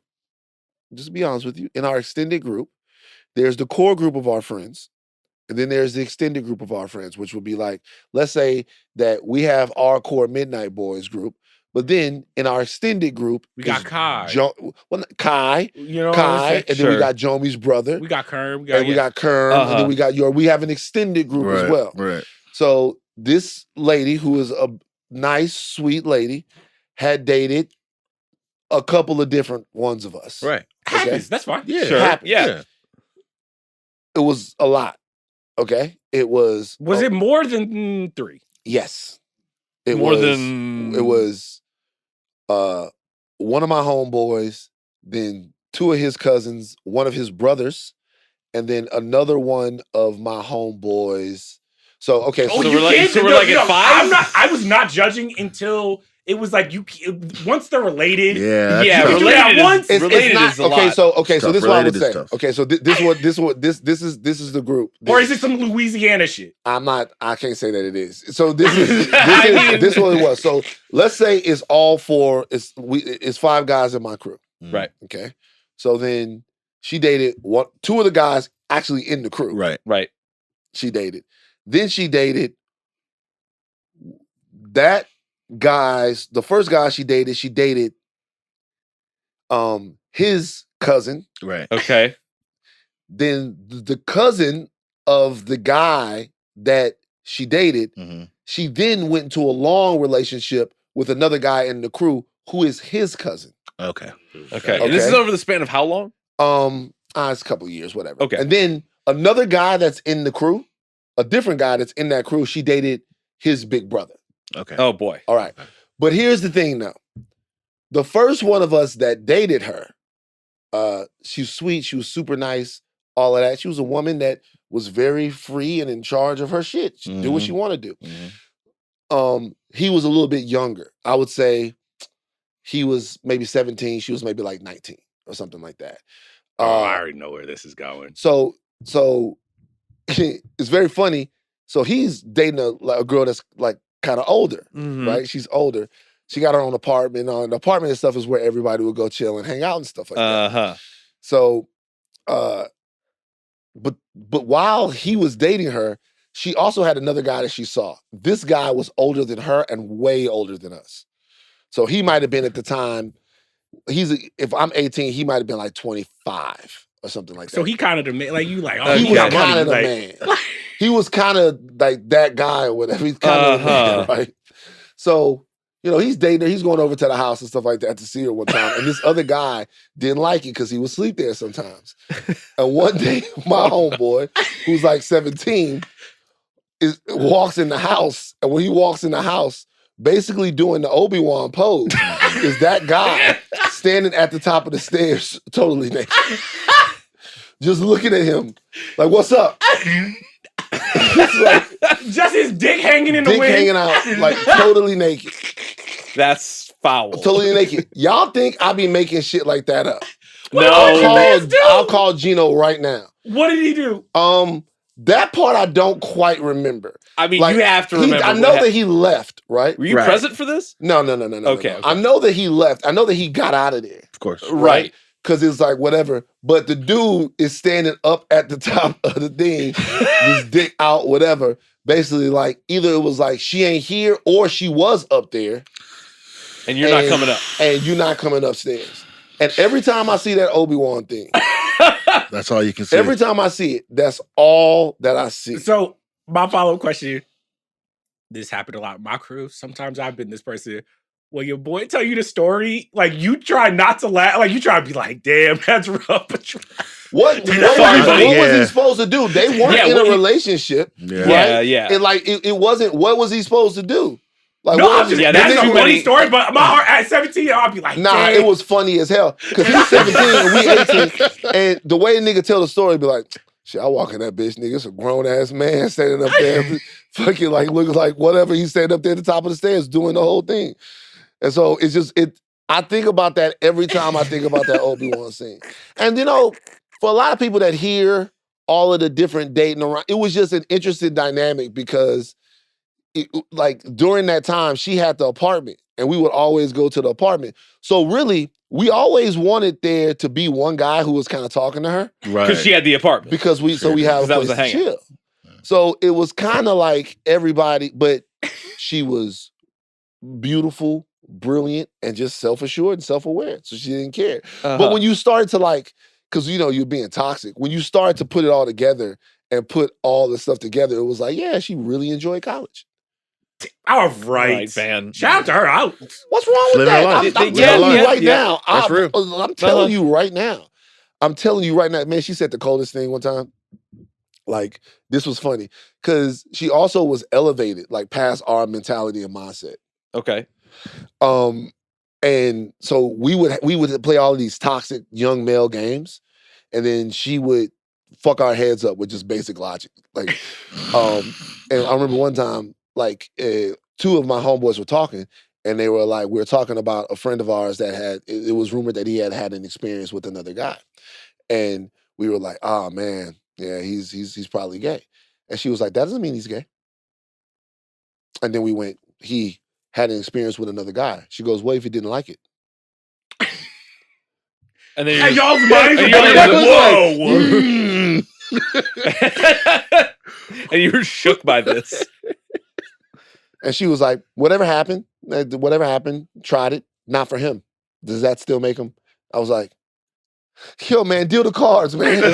Speaker 1: just to be honest with you, in our extended group, there's the core group of our friends. And then there's the extended group of our friends, which would be like, let's say that we have our core Midnight Boys group, but then in our extended group,
Speaker 4: we got Kai.
Speaker 1: Kai,
Speaker 4: you know,
Speaker 1: Kai, and then we got Jomi's brother.
Speaker 4: We got Kern.
Speaker 1: We got Kern, and then we got we have an extended group as well.
Speaker 3: Right.
Speaker 1: So this lady, who is a nice, sweet lady, had dated a couple of different ones of us.
Speaker 4: Right.
Speaker 1: Okay?
Speaker 4: Happens. That's fine.
Speaker 3: Yeah.
Speaker 2: Sure.
Speaker 1: Happens.
Speaker 2: Yeah.
Speaker 1: It was a lot. Okay. It was.
Speaker 4: Was it more than 3?
Speaker 1: Yes. It
Speaker 2: More
Speaker 1: was,
Speaker 2: than-
Speaker 1: It was one of my homeboys, then 2 of his cousins, one of his brothers, and then another one of my homeboys. So okay,
Speaker 2: So we're like at 5?
Speaker 4: I was not judging until it was like once they're related.
Speaker 3: Yeah.
Speaker 2: Yeah,
Speaker 3: tough.
Speaker 2: related is a lot.
Speaker 1: So this is what I would
Speaker 3: Related is
Speaker 1: say.
Speaker 3: tough.
Speaker 1: Okay, so this is the group.
Speaker 4: Or is it some Louisiana shit?
Speaker 1: I can't say that it is. So this is this is what it was. So let's say it's all 4. It's 5 guys in my crew.
Speaker 2: Right.
Speaker 1: Okay. So then she dated 2 of the guys actually in the crew.
Speaker 3: Right.
Speaker 1: She dated. Then she dated that guy's, the first guy she dated his cousin.
Speaker 3: Right.
Speaker 2: Okay.
Speaker 1: Then the cousin of the guy that she dated,
Speaker 3: Mhm.
Speaker 1: she then went into a long relationship with another guy in the crew who is his cousin.
Speaker 3: Okay.
Speaker 2: Okay. And this is over the span of how long?
Speaker 1: It's a couple of years, whatever.
Speaker 2: Okay.
Speaker 1: And then another guy that's in the crew, a different guy that's in that crew, she dated his big brother.
Speaker 3: Okay.
Speaker 2: Oh boy.
Speaker 1: All right. But here's the thing now. the first one of us that dated her, she was sweet, she was super nice, all of that. She was a woman that was very free and in charge of her shit. She do what she wanted to do. He was a little bit younger. I would say he was maybe 17, she was maybe like 19 or something like that.
Speaker 4: I already know where this is going.
Speaker 1: So it's very funny. So he's dating a girl that's like kind of older, right? She's older. She got her own apartment. The apartment and stuff is where everybody would go chill and hang out and stuff like that. So, but while he was dating her, she also had another guy that she saw. This guy was older than her and way older than us. So he might have been at the time. If I'm 18, he might have been like 25 or something like that.
Speaker 4: So he kind of the man, like you like.
Speaker 1: Oh, he was kind of the man. He was kind of like that guy or whatever. He's kind of the man, right? So, he's dating her. He's going over to the house and stuff like that to see her one time. And this other guy didn't like it because he would sleep there sometimes. And one day, my homeboy, who's like 17, walks in the house. And when he walks in the house, basically doing the Obi-Wan pose, is that guy standing at the top of the stairs, totally naked. Just looking at him, like, what's up? Like,
Speaker 4: just his dick hanging in the wind.
Speaker 1: Dick hanging out, like, totally naked.
Speaker 2: That's foul.
Speaker 1: Totally naked. Y'all think I be making shit like that up?
Speaker 4: No.
Speaker 1: I'll call Gino right now.
Speaker 4: What did he do?
Speaker 1: That part I don't quite remember.
Speaker 2: I mean, you have to remember.
Speaker 1: I know that he left, right?
Speaker 2: Were you present for this?
Speaker 1: No.
Speaker 2: Okay.
Speaker 1: I know that he left. I know that he got out of there.
Speaker 3: Of course.
Speaker 1: Right. Because it's like, whatever. But the dude is standing up at the top of the thing, his dick out, whatever. Basically, like, either it was like, she ain't here, or she was up there.
Speaker 2: And you're not coming up.
Speaker 1: And you're not coming upstairs. And every time I see that Obi-Wan thing,
Speaker 3: that's all you can see.
Speaker 1: Every time I see it, that's all that I see.
Speaker 4: So my follow-up question, this happened a lot in my crew. Sometimes I've been this person. When your boy tell you the story, like, you try not to laugh, like, you try to be like, damn, that's rough.
Speaker 1: What was he supposed to do? They weren't in a relationship. Right? And like, it wasn't, what was he supposed to do? Like,
Speaker 4: no, that's a funny story, but my heart at 17, I'll be like,
Speaker 1: nah, it was funny as hell. Because he's 17 and we 18. And the way a nigga tell the story, be like, shit, I walk in that bitch, nigga. It's a grown-ass man standing up there, fucking like, looking like whatever. He's standing up there at the top of the stairs doing the whole thing. And so it's just, I think about that every time I think about that Obi-Wan scene. And for a lot of people that hear all of the different dating around, it was just an interesting dynamic because like during that time, she had the apartment and we would always go to the apartment. So really, we always wanted there to be one guy who was kind of talking to her.
Speaker 2: Right. Because she had the apartment.
Speaker 1: Because we have a place to chill. So it was kind of like everybody, but she was beautiful, brilliant, and just self-assured and self-aware. So she didn't care. But when you started to like, because you're being toxic, when you started to put it all together and put all the stuff together, it was like, yeah, she really enjoyed college.
Speaker 4: All right, man. Shout out to her.
Speaker 1: What's wrong with that? I'm telling you right now. I'm telling you right now. I'm telling you right now. Man, she said the coldest thing one time. Like, this was funny. Because she also was elevated, like, past our mentality and mindset.
Speaker 2: Okay.
Speaker 1: And so we would play all of these toxic young male games. And then she would fuck our heads up with just basic logic. Like, and I remember one time, like, two of my homeboys were talking, and they were like, we were talking about a friend of ours that it was rumored that he had an experience with another guy. And we were like, oh man, yeah, he's probably gay. And she was like, that doesn't mean he's gay. And then we went, he had an experience with another guy. She goes, what if he didn't like it?
Speaker 2: And then
Speaker 4: y'all's minds whoa.
Speaker 2: And you were shook by this.
Speaker 1: And she was like, whatever happened, tried it, not for him. Does that still make him? I was like, yo, man, deal the cards, man. Deal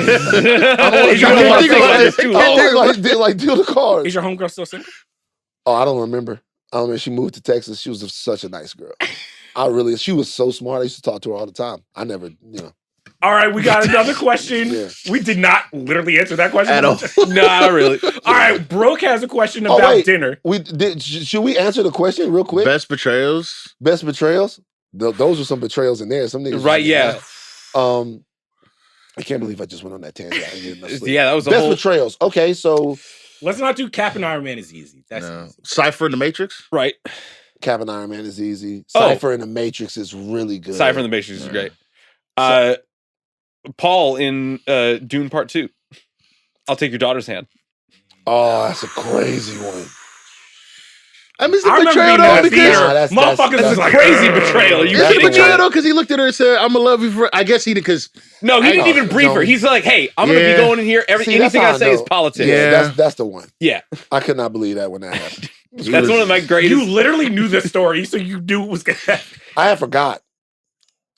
Speaker 1: the cards.
Speaker 4: Is your homegirl still single?
Speaker 1: Oh, I don't remember. She moved to Texas. She was such a nice girl. She was so smart. I used to talk to her all the time. I never,
Speaker 4: All right, we got another question. Yeah. We did not literally answer that question.
Speaker 2: At all. No, not really.
Speaker 4: All right, Brooke has a question about dinner.
Speaker 1: Should we answer the question real quick?
Speaker 3: Best betrayals?
Speaker 1: Best betrayals? those were some betrayals in there. Some niggas,
Speaker 2: Right? Yeah.
Speaker 1: I can't believe I just went on that tangent. I didn't get enough sleep.
Speaker 2: Yeah, that was a
Speaker 1: Best
Speaker 2: whole
Speaker 1: betrayals. Okay, so
Speaker 4: Let's not do Cap and Iron Man is easy. That's easy.
Speaker 3: Cypher in the Matrix.
Speaker 2: right.
Speaker 1: Cap and Iron Man is easy.
Speaker 2: Oh.
Speaker 1: Cypher in the Matrix is really good.
Speaker 2: Cypher in the Matrix is great. Paul in Dune Part 2. I'll take your daughter's hand.
Speaker 1: Oh, that's a crazy one.
Speaker 3: I mean, it's
Speaker 4: I
Speaker 3: a
Speaker 4: remember
Speaker 3: betrayal
Speaker 4: being in
Speaker 3: though
Speaker 4: the
Speaker 3: because
Speaker 4: theater. Motherfuckers
Speaker 2: That's
Speaker 4: was
Speaker 2: a
Speaker 4: like,
Speaker 2: crazy betrayal. You
Speaker 3: it's a
Speaker 2: kidding me?
Speaker 3: betrayal though because he looked at her and said, "I'm gonna love you for." I guess he did because
Speaker 2: No, he didn't
Speaker 1: know.
Speaker 2: even brief her.
Speaker 1: No.
Speaker 2: He's like, "Hey, I'm gonna be going in here.
Speaker 1: See, that's
Speaker 2: Anything
Speaker 1: how
Speaker 2: I
Speaker 1: I
Speaker 2: say is
Speaker 1: know.
Speaker 2: politics."
Speaker 3: Yeah.
Speaker 1: That's the one.
Speaker 2: Yeah.
Speaker 1: I could not believe that when that happened.
Speaker 2: That's one of my greatest.
Speaker 4: you literally knew the story, so you knew it was gonna happen.
Speaker 1: I had forgot.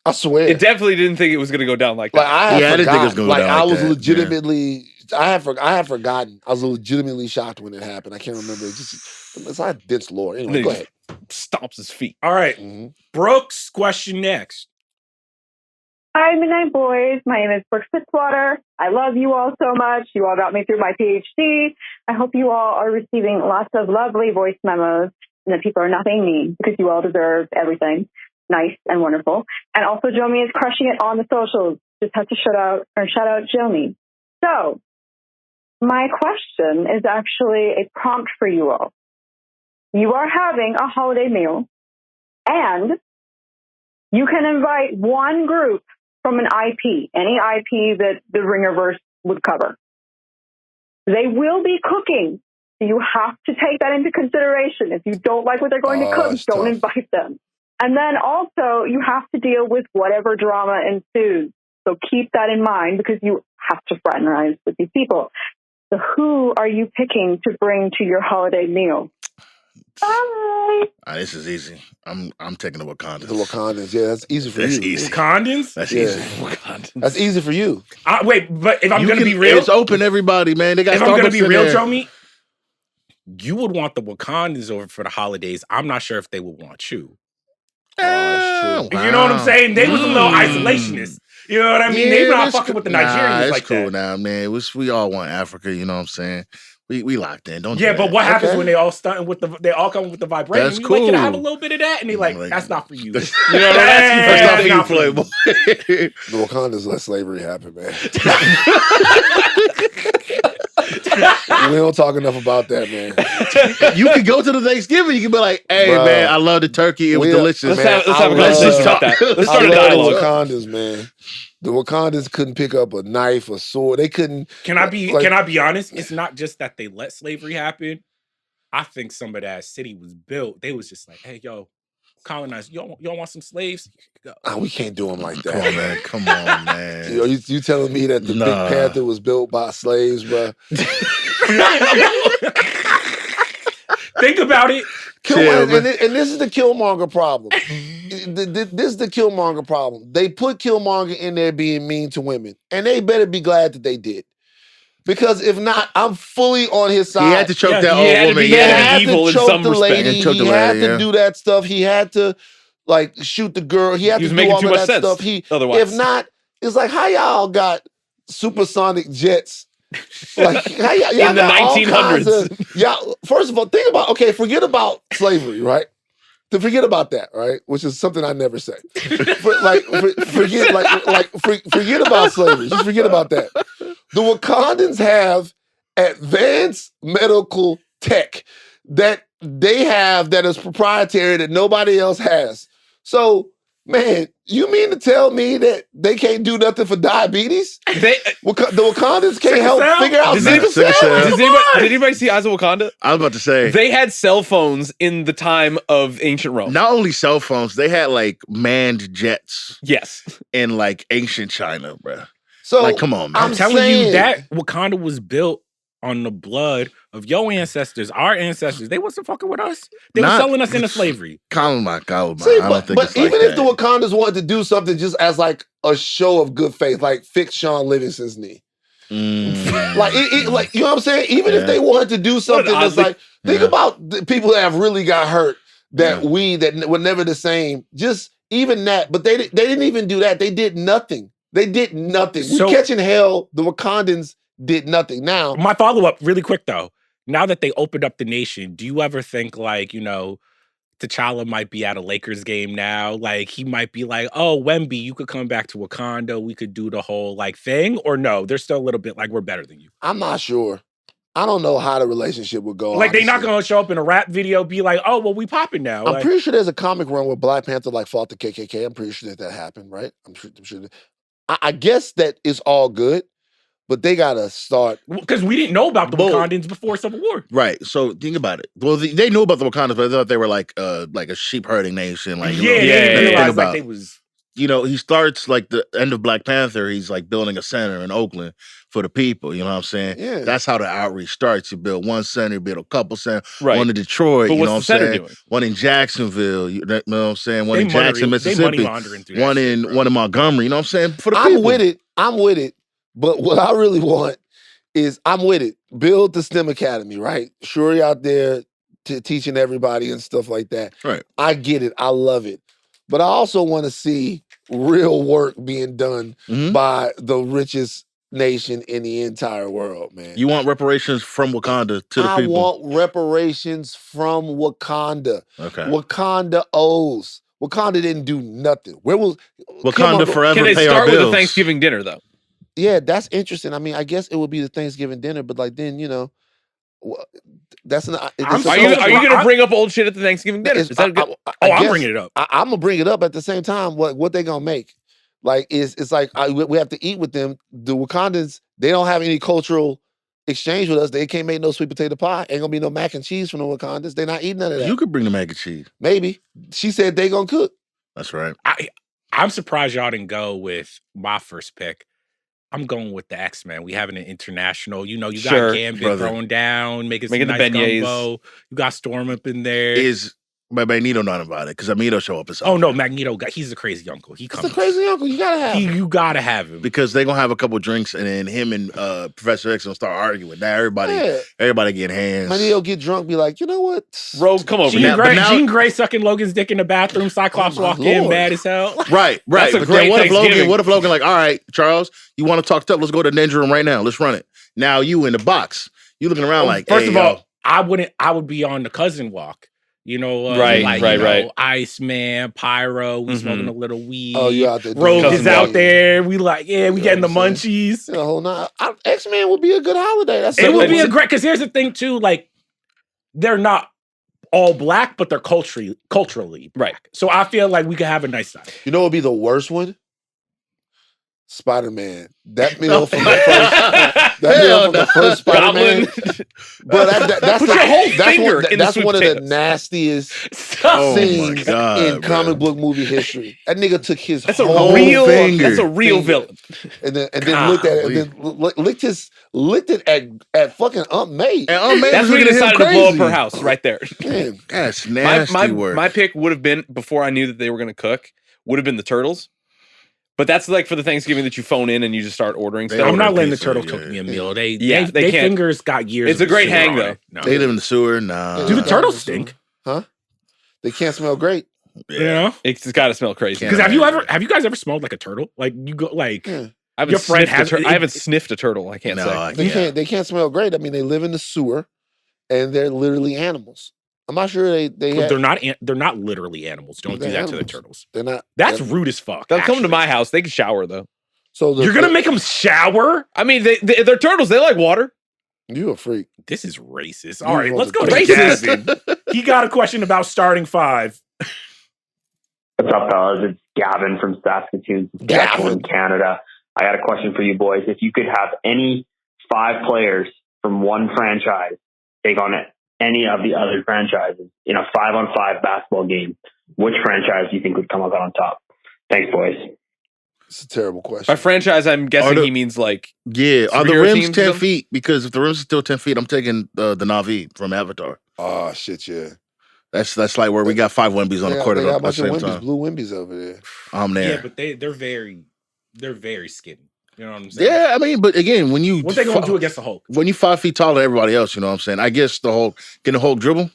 Speaker 1: I swear.
Speaker 2: It definitely didn't think it was gonna go down like that.
Speaker 1: Like I had
Speaker 3: Yeah, I didn't think it was
Speaker 1: forgotten.
Speaker 3: gonna go down
Speaker 1: I
Speaker 3: like
Speaker 1: was
Speaker 3: that,
Speaker 1: legitimately. I had forgotten. I was legitimately shocked when it happened. I can't remember. It's like dense lore.
Speaker 2: And
Speaker 1: Anyway,
Speaker 2: then
Speaker 1: go
Speaker 2: he
Speaker 1: ahead.
Speaker 2: stomps his feet.
Speaker 4: All right, Brooks, question next.
Speaker 8: Hi, Midnight Boys. My name is Brooke Fitzwater. I love you all so much. You all got me through my PhD. I hope you all are receiving lots of lovely voice memos and that people are nothing mean because you all deserve everything nice and wonderful. And also, Jomi is crushing it on the socials. Just have to shout out Jomi. So, my question is actually a prompt for you all. You are having a holiday meal, and you can invite one group from an IP, any IP that the Ringerverse would cover. They will be cooking. So you have to take that into consideration. If you don't like what they're going to cook,
Speaker 1: that's
Speaker 8: don't
Speaker 1: tough.
Speaker 8: invite them. And then also, you have to deal with whatever drama ensues. So keep that in mind because you have to fraternize with these people. So who are you picking to bring to your holiday meal? Bye.
Speaker 3: This is easy. I'm taking the Wakandans.
Speaker 1: The Wakandans. Yeah, that's easy for
Speaker 3: That's
Speaker 1: you.
Speaker 3: easy.
Speaker 4: Wakandans?
Speaker 3: That's
Speaker 1: Yeah.
Speaker 3: easy.
Speaker 1: That's easy for you.
Speaker 4: Wait, but if I'm
Speaker 3: You
Speaker 4: going to
Speaker 3: can-
Speaker 4: be real,
Speaker 3: it's open to everybody, man. They got
Speaker 4: if I'm going to
Speaker 3: Starbucks
Speaker 4: be
Speaker 3: in
Speaker 4: real,
Speaker 3: there.
Speaker 4: Jomi, you would want the Wakandans over for the holidays. I'm not sure if they would want you.
Speaker 1: that's true.
Speaker 4: You know what I'm saying? They was a little
Speaker 3: Mm.
Speaker 4: isolationist. You know what I mean? They not fucking with the Nigerians
Speaker 3: it's
Speaker 4: like
Speaker 3: cool
Speaker 4: that.
Speaker 3: now, man. We all want Africa. You know what I'm saying? We locked in. Don't.
Speaker 4: Yeah,
Speaker 3: do
Speaker 4: but
Speaker 3: that.
Speaker 4: what happens
Speaker 1: Okay.
Speaker 4: when they all stunting with they all come with the vibranium?
Speaker 3: That's
Speaker 4: You like, can I have a
Speaker 3: cool.
Speaker 4: little bit of that? And they like, that's not for you.
Speaker 3: You know
Speaker 2: what I'm
Speaker 3: That's
Speaker 2: asking
Speaker 3: not
Speaker 2: for
Speaker 3: for you, Playboy.
Speaker 1: The Wakandans let slavery happen, man. We don't talk enough about that, man.
Speaker 3: You can go to the Thanksgiving. You can be like, "Hey,
Speaker 1: Bruh.
Speaker 3: man, I love the turkey. It was delicious."
Speaker 2: Let's
Speaker 3: man.
Speaker 2: have a
Speaker 3: Let's
Speaker 2: conversation
Speaker 3: just
Speaker 2: about
Speaker 3: talk.
Speaker 2: that. Let's
Speaker 1: I
Speaker 2: start a
Speaker 1: love
Speaker 2: dialogue.
Speaker 1: the Wakandans, man. The Wakandans couldn't pick up a knife, a sword. They couldn't.
Speaker 4: Can I be
Speaker 1: like-
Speaker 4: can I be honest? It's not just that they let slavery happen. I think some of that city was built. They was just like, hey, yo, colonize. Y'all want some slaves? Go.
Speaker 1: We can't do them like that.
Speaker 3: Come on, man. Come on, man.
Speaker 1: You telling me that the
Speaker 3: Nah.
Speaker 1: Big Panther was built by slaves, bro?
Speaker 4: Think about it.
Speaker 3: Yeah, man.
Speaker 1: And this is the Killmonger problem. This is the Killmonger problem. They put Killmonger in there being mean to women, and they better be glad that they did. Because if not, I'm fully on his side.
Speaker 3: He had to choke
Speaker 4: Yeah,
Speaker 3: that
Speaker 2: he
Speaker 3: old
Speaker 2: had to
Speaker 3: woman.
Speaker 2: be-
Speaker 1: He
Speaker 2: Yeah,
Speaker 1: had
Speaker 2: evil
Speaker 1: to
Speaker 2: in
Speaker 1: choke
Speaker 2: some
Speaker 1: the
Speaker 2: respect.
Speaker 1: lady.
Speaker 3: And choke the
Speaker 1: He had
Speaker 3: lady,
Speaker 1: to
Speaker 3: yeah.
Speaker 1: do that stuff. He had to like shoot the girl. He had
Speaker 2: He was
Speaker 1: to do
Speaker 2: making
Speaker 1: all
Speaker 2: too
Speaker 1: of
Speaker 2: much
Speaker 1: that
Speaker 2: sense
Speaker 1: stuff.
Speaker 2: otherwise.
Speaker 1: If not, it's like how y'all got supersonic jets. Like how y'all
Speaker 2: In the
Speaker 1: got all
Speaker 2: 1900s.
Speaker 1: kinds of- y'all, first of all, think about forget about slavery, right? To forget about that, right? Which is something I never say. Forget about slavery. Just forget about that. The Wakandans have advanced medical tech that they have that is proprietary that nobody else has. So, man, you mean to tell me that they can't do nothing for diabetes?
Speaker 2: The
Speaker 1: Wakandans can't help
Speaker 4: cell?
Speaker 1: figure out
Speaker 2: Does
Speaker 1: sickle
Speaker 3: sickle
Speaker 1: cell?
Speaker 3: cell.
Speaker 2: Did anybody see Eyes of Wakanda?
Speaker 3: I was about to say.
Speaker 2: They had cell phones in the time of ancient Rome.
Speaker 3: Not only cell phones, they had like manned jets
Speaker 2: Yes.
Speaker 3: in like ancient China, bro.
Speaker 1: So,
Speaker 3: Like, come on, man.
Speaker 4: I'm telling
Speaker 1: saying-
Speaker 4: you that Wakanda was built on the blood of your ancestors, our ancestors. They wasn't fucking with us. They were
Speaker 3: Not-
Speaker 4: selling us into slavery.
Speaker 3: Calm.
Speaker 1: See,
Speaker 3: I don't think
Speaker 1: but
Speaker 3: it's like
Speaker 1: even if
Speaker 3: that.
Speaker 1: the Wakandas wanted to do something just as like a show of good faith, like fix Sean Livingston's knee. Like, like you know what I'm saying? Even if
Speaker 3: Yeah.
Speaker 1: they wanted to do something that's
Speaker 2: oddly-
Speaker 1: like, think
Speaker 3: Yeah.
Speaker 1: about the people that have really got hurt that
Speaker 3: Yeah.
Speaker 1: that were never the same. Just even that, but they didn't even do that. They did nothing. They did nothing.
Speaker 4: So-
Speaker 1: We catching hell. The Wakandans did nothing. Now,
Speaker 4: My follow-up, really quick though. Now that they opened up the nation, do you ever think like, T'Challa might be at a Lakers game now. Like, he might be like, oh, Wemby, you could come back to Wakanda. We could do the whole, like, thing. Or no, they're still a little bit like, we're better than you.
Speaker 1: I'm not sure. I don't know how the relationship would go.
Speaker 4: Like, they're not
Speaker 1: honestly.
Speaker 4: going to show up in a rap video, be like, oh, well, we popping now.
Speaker 1: I'm
Speaker 4: Like,
Speaker 1: pretty sure there's a comic run where Black Panther like fought the KKK. I'm pretty sure that happened, right? I'm sure. I guess that is all good, but they gotta start.
Speaker 4: because we didn't know about the Wakandans before Civil War.
Speaker 3: Right. So think about it. Well, they knew about the Wakandas, but I thought they were like a sheep herding nation. Like,
Speaker 4: Yeah, they didn't realize like they was.
Speaker 3: You know, he starts like the end of Black Panther. He's like building a center in Oakland for the people. You know what I'm saying?
Speaker 1: Yeah.
Speaker 3: That's how the outreach starts. You build one center, you build a couple centers.
Speaker 2: Right.
Speaker 3: One in Detroit.
Speaker 2: But
Speaker 3: you
Speaker 2: what's
Speaker 3: know what
Speaker 2: the
Speaker 3: I'm
Speaker 2: center
Speaker 3: saying?
Speaker 2: doing?
Speaker 3: One in Jacksonville. You know what I'm saying? One
Speaker 4: They
Speaker 3: in Jackson,
Speaker 4: money- they
Speaker 3: Mississippi.
Speaker 4: money laundering through that
Speaker 3: One
Speaker 4: shit,
Speaker 3: in
Speaker 4: bro.
Speaker 3: one in Montgomery. You know what I'm saying? For the people.
Speaker 1: I'm with it. But what I really want is I'm with it. Build the STEM Academy, right? Shuri out there teaching everybody and stuff like that.
Speaker 3: Right.
Speaker 1: I get it. I love it. But I also want to see real work being done by the richest nation in the entire world, man.
Speaker 3: You want reparations from Wakanda to the
Speaker 1: I
Speaker 3: people.
Speaker 1: want reparations from Wakanda.
Speaker 3: Okay.
Speaker 1: Wakanda owes. Wakanda didn't do nothing. Where was
Speaker 3: Wakanda forever
Speaker 2: Can they
Speaker 3: pay our
Speaker 2: start with
Speaker 3: bills.
Speaker 2: a Thanksgiving dinner though?
Speaker 1: Yeah, that's interesting. I mean, I guess it would be the Thanksgiving dinner, but like then, that's not.
Speaker 2: Are you going to bring up old shit at the Thanksgiving dinner? Is that good?
Speaker 4: I'm bringing it up.
Speaker 1: I'm gonna bring it up at the same time. What they gonna make? Like it's like we have to eat with them. The Wakandans, they don't have any cultural exchange with us. They can't make no sweet potato pie. Ain't gonna be no mac and cheese from the Wakandans. They're not eating none of that.
Speaker 3: You could bring the mac and cheese.
Speaker 1: Maybe she said they gonna cook.
Speaker 3: That's right.
Speaker 4: I'm surprised y'all didn't go with my first pick. I'm going with the X-Men. We having an international. You know, you got
Speaker 2: Sure,
Speaker 4: Gambit
Speaker 3: brother.
Speaker 4: throwing down, making
Speaker 2: Making
Speaker 4: some
Speaker 2: the
Speaker 4: nice
Speaker 2: beignets.
Speaker 4: gumbo. You got Storm up in there.
Speaker 3: Is but Magneto not invited? Because Magneto show up as
Speaker 4: Oh no, Magneto. He's a crazy uncle. He
Speaker 1: It's
Speaker 4: comes.
Speaker 1: the crazy uncle. You gotta have. him.
Speaker 4: You gotta have him.
Speaker 3: because they're gonna have a couple drinks and then him and Professor X gonna start arguing. Now everybody getting hands.
Speaker 1: Magneto get drunk, be like, you know what?
Speaker 2: Rogue, come over
Speaker 4: Jean
Speaker 2: here.
Speaker 4: Grey,
Speaker 3: now-
Speaker 4: Jean Grey sucking Logan's dick in the bathroom. Cyclops
Speaker 1: Oh, my
Speaker 4: walk in
Speaker 1: Lord.
Speaker 4: mad as hell.
Speaker 3: Right.
Speaker 2: That's a
Speaker 3: But
Speaker 2: great
Speaker 3: then
Speaker 2: Thanksgiving.
Speaker 3: what if Logan like, all right, Charles, you want to talk tough? Let's go to the ninja room right now. Let's run it. Now you in the box. You looking around like,
Speaker 4: First
Speaker 3: hey,
Speaker 4: of all, I would be on the cousin walk. You know,
Speaker 2: Right,
Speaker 4: like,
Speaker 2: right,
Speaker 4: you know,
Speaker 2: right.
Speaker 4: Iceman, Pyro, we smoking a little weed.
Speaker 1: Oh, you out there? doing
Speaker 4: Rogue
Speaker 1: cousin
Speaker 4: is out
Speaker 1: walk.
Speaker 4: there. We like, we
Speaker 1: You know
Speaker 4: getting the
Speaker 1: what I'm
Speaker 4: munchies.
Speaker 1: You know, whole night. X-Men would be a good holiday. That's
Speaker 4: It would
Speaker 1: something-
Speaker 4: be a great, because here's the thing too, like, they're not all black, but they're culturally black.
Speaker 2: Right.
Speaker 4: So I feel like we could have a nice time.
Speaker 1: You know what would be the worst one? Spider-Man. That meal from the first. That meal from the first Spider-Man.
Speaker 2: Goblin.
Speaker 1: But that's
Speaker 2: Put
Speaker 1: the-
Speaker 2: your whole
Speaker 1: that's
Speaker 2: finger
Speaker 1: one,
Speaker 2: in the
Speaker 1: that's
Speaker 2: sweet
Speaker 1: one of the
Speaker 2: potatoes.
Speaker 1: nastiest
Speaker 3: Oh my
Speaker 1: scenes
Speaker 3: God,
Speaker 1: in
Speaker 3: bro.
Speaker 1: comic book movie history. That nigga took his
Speaker 2: That's a
Speaker 1: whole
Speaker 2: real.
Speaker 3: finger.
Speaker 2: That's a real
Speaker 1: finger.
Speaker 2: villain.
Speaker 1: and then looked at it and then licked it at fucking Aunt May.
Speaker 3: And Aunt May
Speaker 2: That's
Speaker 3: was
Speaker 2: when he
Speaker 3: looking at him
Speaker 2: decided to blow up
Speaker 3: crazy.
Speaker 2: her house right there.
Speaker 1: Man,
Speaker 3: That's nasty work.
Speaker 2: My pick would have been, before I knew that they were going to cook, would have been the turtles. But that's like for the Thanksgiving that you phone in and you just start ordering
Speaker 3: They
Speaker 2: stuff.
Speaker 4: I'm not
Speaker 3: order
Speaker 4: letting the
Speaker 3: pizza,
Speaker 4: turtles
Speaker 3: yeah.
Speaker 4: cook me a meal. They
Speaker 2: Yeah, they can't.
Speaker 4: fingers got years.
Speaker 2: It's
Speaker 4: of
Speaker 2: a great
Speaker 4: sewer
Speaker 2: hang,
Speaker 4: on
Speaker 2: though.
Speaker 4: it. No.
Speaker 3: They live in the sewer. Nah.
Speaker 4: Do the turtles
Speaker 1: Yeah.
Speaker 4: stink?
Speaker 1: huh? They can't smell great.
Speaker 4: You know?
Speaker 2: It's got to smell crazy.
Speaker 4: Because have you guys ever smelled like a turtle? Like you go like
Speaker 1: Yeah.
Speaker 2: I haven't
Speaker 4: your friend
Speaker 2: sniffed a
Speaker 4: has-
Speaker 2: tur-
Speaker 4: it-
Speaker 2: I haven't sniffed a turtle. I can't
Speaker 3: No,
Speaker 2: say.
Speaker 3: I
Speaker 1: They
Speaker 3: can't.
Speaker 1: can't smell great. I mean, they live in the sewer, and they're literally animals. I'm not sure they
Speaker 4: they're not literally animals. Don't do
Speaker 1: They're
Speaker 4: that to the
Speaker 1: animals.
Speaker 4: turtles.
Speaker 1: They're not.
Speaker 4: That's
Speaker 1: they're-
Speaker 4: rude as fuck.
Speaker 2: They'll come to
Speaker 4: actually.
Speaker 2: my house. They can shower though.
Speaker 1: So
Speaker 4: You're gonna make them shower?
Speaker 2: I mean, they're turtles. They like water.
Speaker 1: you a freak.
Speaker 4: This is racist. All right,
Speaker 1: You
Speaker 4: let's go to
Speaker 2: racist.
Speaker 4: Gavin. He got a question about starting five.
Speaker 9: What's up, fellas? It's Gavin from Saskatoon, Saskatchewan, Canada. I got a question for you boys. If you could have any 5 players from one franchise take on any of the other franchises in a 5-on-5 basketball game, which franchise do you think would come up on top? Thanks, boys.
Speaker 1: It's a terrible question.
Speaker 2: By franchise, I'm guessing
Speaker 3: Are the-
Speaker 2: he means like
Speaker 3: Yeah. Are the
Speaker 2: Superhero
Speaker 3: rims
Speaker 2: teams
Speaker 3: 10
Speaker 2: or something?
Speaker 3: feet? Because if the rims are still 10 feet, I'm taking the Na'vi from Avatar.
Speaker 1: Oh shit, yeah.
Speaker 3: That's like where we got 5 Wimbies on the court
Speaker 1: They
Speaker 3: at
Speaker 1: got a
Speaker 3: the
Speaker 1: bunch of
Speaker 3: same
Speaker 1: Wimbies,
Speaker 3: time.
Speaker 1: blue Wimbies over there.
Speaker 3: I'm there.
Speaker 4: Yeah, but they're very skinny. You know what I'm saying?
Speaker 3: Yeah, I mean, but again, when you
Speaker 4: What they gonna do against the Hulk?
Speaker 3: when you 5 feet taller than everybody else, you know what I'm saying? I guess the Hulk can the Hulk dribble?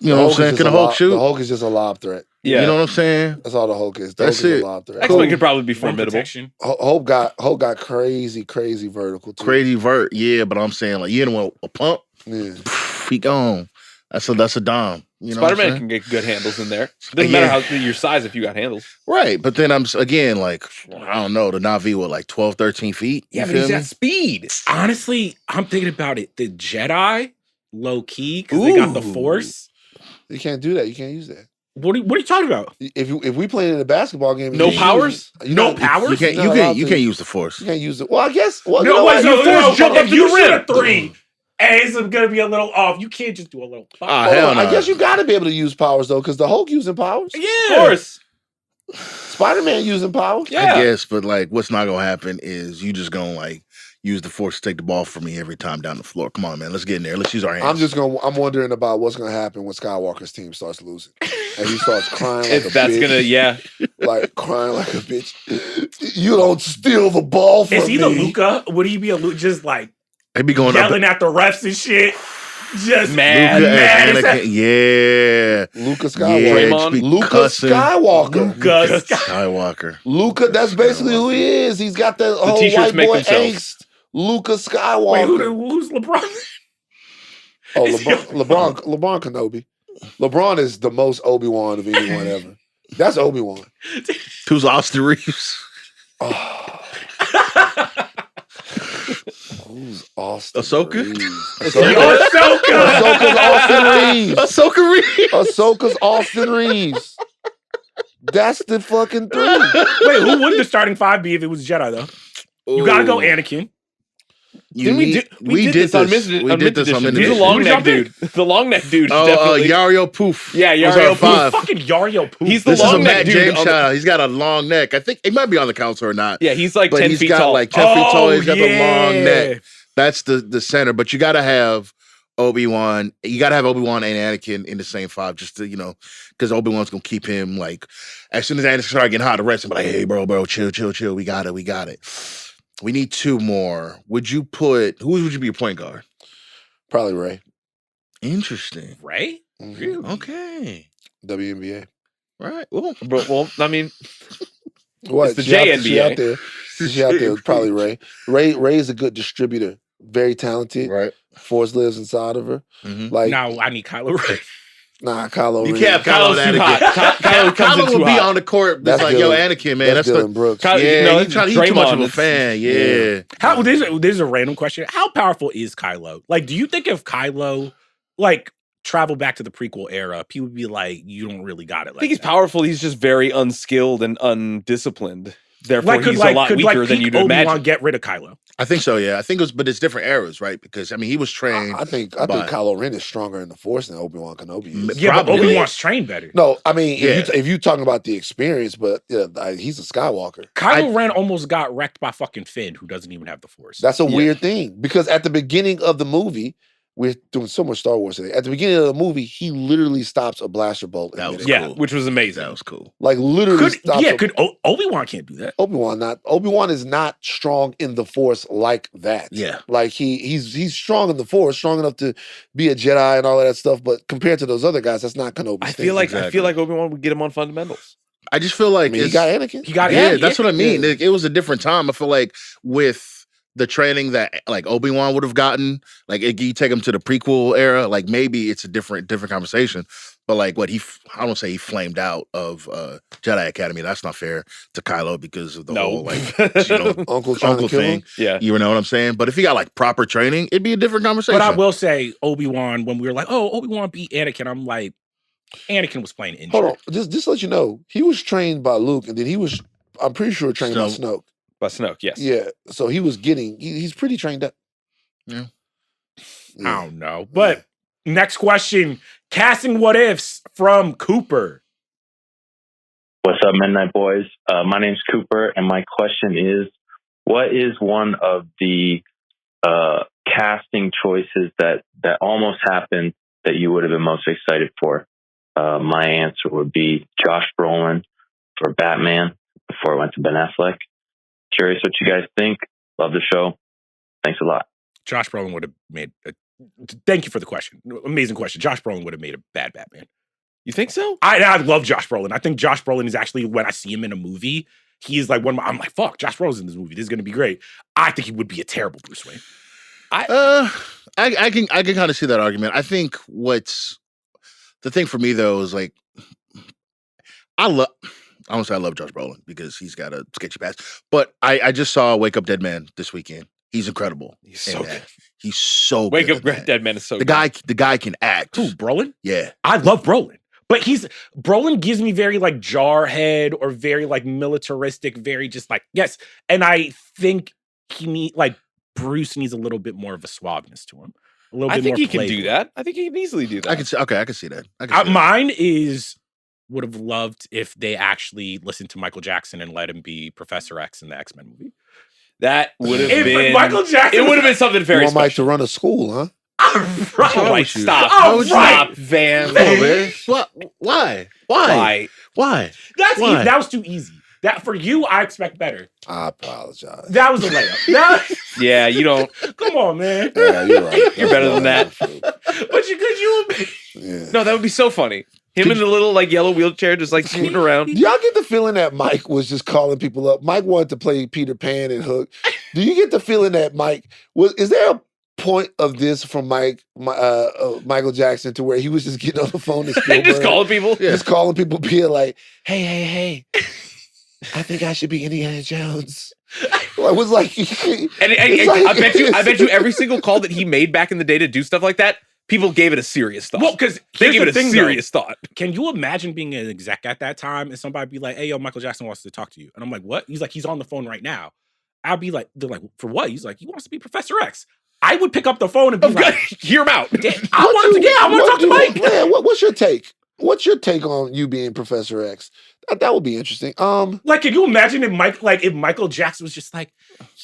Speaker 3: You know what I'm saying? Can the Hulk shoot?
Speaker 1: The Hulk is just a lob threat.
Speaker 2: yeah.
Speaker 3: You know what I'm saying?
Speaker 1: That's all the Hulk is. The
Speaker 3: That's
Speaker 1: Hulk is
Speaker 3: it.
Speaker 1: a lob threat.
Speaker 2: X-Men could probably be
Speaker 4: Rim
Speaker 2: formidable.
Speaker 4: protection.
Speaker 1: Hulk got crazy vertical too.
Speaker 3: Crazy vert, yeah, but I'm saying like you know a pump,
Speaker 1: Yeah.
Speaker 3: he gone. That's a dime. You know what I'm
Speaker 2: Spider-Man
Speaker 3: saying?
Speaker 2: can get good handles in there. Doesn't matter how your size if you got handles.
Speaker 3: Right, but then I'm again like I don't know the Na'vi what like 12, 13 feet.
Speaker 4: Yeah,
Speaker 3: You
Speaker 4: but
Speaker 3: feel
Speaker 4: he's
Speaker 3: me?
Speaker 4: at speed. Honestly, I'm thinking about it. The Jedi, low key, because they got the Force.
Speaker 1: You can't do that. You can't use that.
Speaker 4: What are you talking about?
Speaker 1: If we played in a basketball game,
Speaker 2: No powers?
Speaker 4: No powers?
Speaker 3: You can't use the Force.
Speaker 1: You can't use it. Well, I guess. Well,
Speaker 4: No,
Speaker 1: you know
Speaker 4: wait,
Speaker 1: what?
Speaker 4: no,
Speaker 1: You
Speaker 4: no,
Speaker 1: force jump
Speaker 4: if
Speaker 1: up to
Speaker 4: you
Speaker 1: the
Speaker 4: shoot
Speaker 1: rim.
Speaker 4: a three, and it's gonna be a little off. You can't just do a little.
Speaker 3: Hell no.
Speaker 1: I guess you got to be able to use powers though, because the Hulk using powers.
Speaker 4: Yeah,
Speaker 2: Of course.
Speaker 1: Spider-Man using powers.
Speaker 2: Yeah.
Speaker 3: I guess, but like, what's not gonna happen is you just gonna like use the Force to take the ball from me every time down the floor. Come on, man, let's get in there. Let's use our hands.
Speaker 1: I'm wondering about what's gonna happen when Skywalker's team starts losing, and he starts crying like
Speaker 2: If
Speaker 1: a
Speaker 2: that's
Speaker 1: bitch. Like crying like a bitch. You don't steal the ball from me.
Speaker 4: Is he the Luca? Would he be a Luca? Just like
Speaker 3: He'd be going
Speaker 4: yelling
Speaker 3: up
Speaker 4: at the refs and shit. Just
Speaker 2: mad.
Speaker 3: Luka
Speaker 4: mad.
Speaker 3: and
Speaker 4: Is that-
Speaker 3: Anakin. Yeah.
Speaker 1: Luka
Speaker 3: Yeah,
Speaker 1: Skywalker.
Speaker 3: just be
Speaker 1: Luka
Speaker 3: cussing.
Speaker 1: Skywalker.
Speaker 4: Luka
Speaker 3: Skywalker.
Speaker 1: Luka, that's basically who he is. He's got that whole
Speaker 2: t-shirts
Speaker 1: white
Speaker 2: make
Speaker 1: boy
Speaker 2: themselves.
Speaker 1: angst. Luka Skywalker.
Speaker 4: Wait, who's LeBron?
Speaker 1: Oh,
Speaker 4: Is he
Speaker 1: LeBron Kenobi. LeBron is the most Obi-Wan of anyone ever. That's Obi-Wan.
Speaker 3: Who's Austin Reeves?
Speaker 1: Who's Austin
Speaker 3: Ahsoka?
Speaker 1: Reeves?
Speaker 4: Ahsoka.
Speaker 1: Ahsoka's Austin Reeves.
Speaker 3: Ahsoka Reeves.
Speaker 1: Ahsoka's Austin Reeves. That's the fucking three.
Speaker 4: Wait, who would the starting five be if it was Jedi though? You gotta go Anakin.
Speaker 2: Didn't we did this on Mid
Speaker 3: We did this on Mid
Speaker 2: He's a
Speaker 3: Edition.
Speaker 2: long
Speaker 4: Who's
Speaker 2: neck
Speaker 4: up there?
Speaker 2: dude. The long neck dude.
Speaker 3: Oh,
Speaker 2: Definitely.
Speaker 3: Yario Poof.
Speaker 2: Yeah,
Speaker 3: Was our
Speaker 2: Yario
Speaker 3: five.
Speaker 2: Poof.
Speaker 4: Fucking Yario Poof.
Speaker 2: He's the
Speaker 3: This is a
Speaker 2: long neck
Speaker 3: Matt
Speaker 2: dude.
Speaker 3: James
Speaker 2: on the-
Speaker 3: shout out. He's got a long neck. I think he might be on the council or not.
Speaker 2: Yeah, he's like
Speaker 3: But
Speaker 2: 10
Speaker 3: he's
Speaker 2: feet
Speaker 3: got
Speaker 2: tall.
Speaker 3: like 10 feet tall. He's got the
Speaker 4: yeah.
Speaker 3: long neck. That's the center. But you got to have Obi-Wan. You got to have Obi-Wan and Anakin in the same five just to, because Obi-Wan's going to keep him like, as soon as Anakin starts getting hot, the rest of them like, hey, bro, chill. We got it. We need two more. Who would you be your point guard?
Speaker 1: Probably Ray.
Speaker 3: Interesting.
Speaker 4: Ray?
Speaker 1: Mhm.
Speaker 4: Really?
Speaker 3: Okay.
Speaker 1: WNBA.
Speaker 3: Right. Well,
Speaker 2: Well, I mean,
Speaker 1: What?
Speaker 2: It's the
Speaker 1: She out
Speaker 2: JNBA.
Speaker 1: there. She out there. Probably Ray. Ray is a good distributor. Very talented.
Speaker 3: right.
Speaker 1: Force lives inside of her.
Speaker 3: Mhm.
Speaker 1: Like,
Speaker 4: No, I need Kylo Ren.
Speaker 1: Kylo
Speaker 3: You
Speaker 1: Ren.
Speaker 3: can't have Kylo
Speaker 2: Kylo's
Speaker 3: and
Speaker 2: too hot.
Speaker 3: Anakin.
Speaker 2: Kylo comes in
Speaker 3: Kylo
Speaker 2: too
Speaker 3: will be
Speaker 2: hot.
Speaker 3: on the court.
Speaker 1: That's
Speaker 3: That's like, yo,
Speaker 1: Dylan-
Speaker 3: Anakin, man.
Speaker 1: That's
Speaker 3: That's
Speaker 1: Dylan Brooks.
Speaker 2: Kylo-
Speaker 3: yeah.
Speaker 2: no,
Speaker 3: He's too much of a
Speaker 2: Draymond,
Speaker 3: fan.
Speaker 1: yeah.
Speaker 3: Yeah.
Speaker 4: There's a random question. How powerful is Kylo? Like, do you think if Kylo like traveled back to the prequel era, people would be like, you don't really got it.
Speaker 2: I think he's powerful. He's just very unskilled and undisciplined. Therefore,
Speaker 4: Like,
Speaker 2: he's a lot weaker than
Speaker 4: peak
Speaker 2: you'd
Speaker 4: Obi-Wan
Speaker 2: imagine.
Speaker 4: get rid of Kylo?
Speaker 3: I think so, yeah. I think but it's different eras, right? Because, I mean, he was trained.
Speaker 1: I think
Speaker 3: by-
Speaker 1: Kylo Ren is stronger in the Force than Obi-Wan Kenobi is.
Speaker 4: Yeah, but
Speaker 3: Probably.
Speaker 4: Obi-Wan's trained better.
Speaker 1: No, I mean,
Speaker 3: Yeah.
Speaker 1: if you're talking about the experience, but he's a Skywalker.
Speaker 4: Kylo Ren almost got wrecked by fucking Finn, who doesn't even have the Force.
Speaker 1: That's a weird thing because at the beginning of the movie, we're doing so much Star Wars today. At the beginning of the movie, he literally stops a blaster bolt.
Speaker 3: That was
Speaker 2: Yeah,
Speaker 3: cool.
Speaker 2: which was amazing.
Speaker 3: That was cool.
Speaker 1: like literally stops.
Speaker 4: Obi-Wan can't do that.
Speaker 1: Obi-Wan is not strong in the Force like that.
Speaker 3: Yeah.
Speaker 1: Like he's strong in the Force, strong enough to be a Jedi and all of that stuff. But compared to those other guys, that's not Kenobi.
Speaker 2: I feel like Obi-Wan would get him on fundamentals.
Speaker 3: I just feel like
Speaker 1: he got Anakin.
Speaker 4: He got
Speaker 3: yeah,
Speaker 4: Anakin.
Speaker 3: that's what I mean.
Speaker 1: Yeah.
Speaker 3: It was a different time. I feel like with the training that like Obi-Wan would have gotten, like you take him to the prequel era, like maybe it's a different conversation. But like I don't say he flamed out of Jedi Academy. That's not fair to Kylo because of the whole like
Speaker 1: Uncle trying to kill him.
Speaker 2: Yeah.
Speaker 3: You know what I'm saying? But if he got like proper training, it'd be a different conversation.
Speaker 4: But I will say, Obi-Wan, when we were like, oh, Obi-Wan beat Anakin, I'm like, Anakin was playing injured.
Speaker 1: Hold on, just to let you know, he was trained by Luke, and then I'm pretty sure trained by Snoke.
Speaker 2: By Snoke, yes.
Speaker 1: Yeah, so he was he's pretty trained up.
Speaker 3: Yeah.
Speaker 4: I don't know. But next question, casting what ifs from Cooper.
Speaker 10: What's up, Midnight Boys? My name's Cooper, and my question is, what is one of the casting choices that almost happened that you would have been most excited for? My answer would be Josh Brolin for Batman before it went to Ben Affleck. Curious what you guys think. Love the show. Thanks a lot.
Speaker 4: Josh Brolin would have made thank you for the question. Amazing question. Josh Brolin would have made a bad Batman.
Speaker 2: You think so?
Speaker 4: I love Josh Brolin. I think Josh Brolin is actually, when I see him in a movie, he is like I'm like, fuck, Josh Brolin's in this movie. This is going to be great. I think he would be a terrible Bruce Wayne.
Speaker 3: I can kind of see that argument. I think The thing for me though is like, I don't say I love Josh Brolin because he's got a sketchy past, but I just saw Wake Up Dead Man this weekend. He's incredible.
Speaker 2: He's so good.
Speaker 3: He's so
Speaker 2: Wake
Speaker 3: good.
Speaker 2: Up Dead Man is so
Speaker 3: the
Speaker 2: good.
Speaker 3: The guy can act.
Speaker 4: Who, Brolin?
Speaker 3: Yeah.
Speaker 4: I love Brolin. But Brolin gives me very like jarhead or very like militaristic, very just like, yes. And I think Bruce needs a little bit more of a suaveness to him. A little bit
Speaker 2: I think
Speaker 4: more
Speaker 2: he can do that. I think he can easily do that.
Speaker 3: I can see that.
Speaker 4: Mine would have loved if they actually listened to Michael Jackson and let him be Professor X in the X-Men movie.
Speaker 2: That would have been
Speaker 4: Michael Jackson.
Speaker 2: It would have been something very
Speaker 1: you want Mike
Speaker 2: special.
Speaker 1: to run a school, huh?
Speaker 2: Oh, like, stop.
Speaker 4: Oh,
Speaker 2: Stop, Van.
Speaker 3: What? Why?
Speaker 4: That was too easy. That for you, I expect better.
Speaker 1: I apologize.
Speaker 4: That was a layup.
Speaker 2: Yeah, you don't.
Speaker 4: Come on, man.
Speaker 1: Yeah, you're right.
Speaker 2: You're better than that.
Speaker 4: But you
Speaker 1: Yeah.
Speaker 2: No, that would be so funny. Him in the little like yellow wheelchair, just like scooting around.
Speaker 1: Do y'all get the feeling that Mike was just calling people up? Mike wanted to play Peter Pan and Hook. Do you get the feeling that Mike is there a point of this from Michael Jackson to where he was just getting on the phone to Spielberg,
Speaker 2: just calling people,
Speaker 1: just calling people, being like, "Hey, I think I should be Indiana Jones." Well, it was like,
Speaker 2: I bet you every single call that he made back in the day to do stuff like that, people gave it a serious thought.
Speaker 4: Well, because
Speaker 2: they gave it a serious thought.
Speaker 4: Can you imagine being an exec at that time and somebody be like, "Hey, yo, Michael Jackson wants to talk to you," and I'm like, "What?" He's like, "He's on the phone right now." I'd be like, "They're like, for what?" He's like, "He wants to be Professor X." I would pick up the phone and be like,
Speaker 2: "Hear him out."
Speaker 4: I want to talk to Mike.
Speaker 1: Yeah, what's your take? What's your take on you being Professor X? That would be interesting.
Speaker 4: Like, can you imagine if Michael Jackson was just like,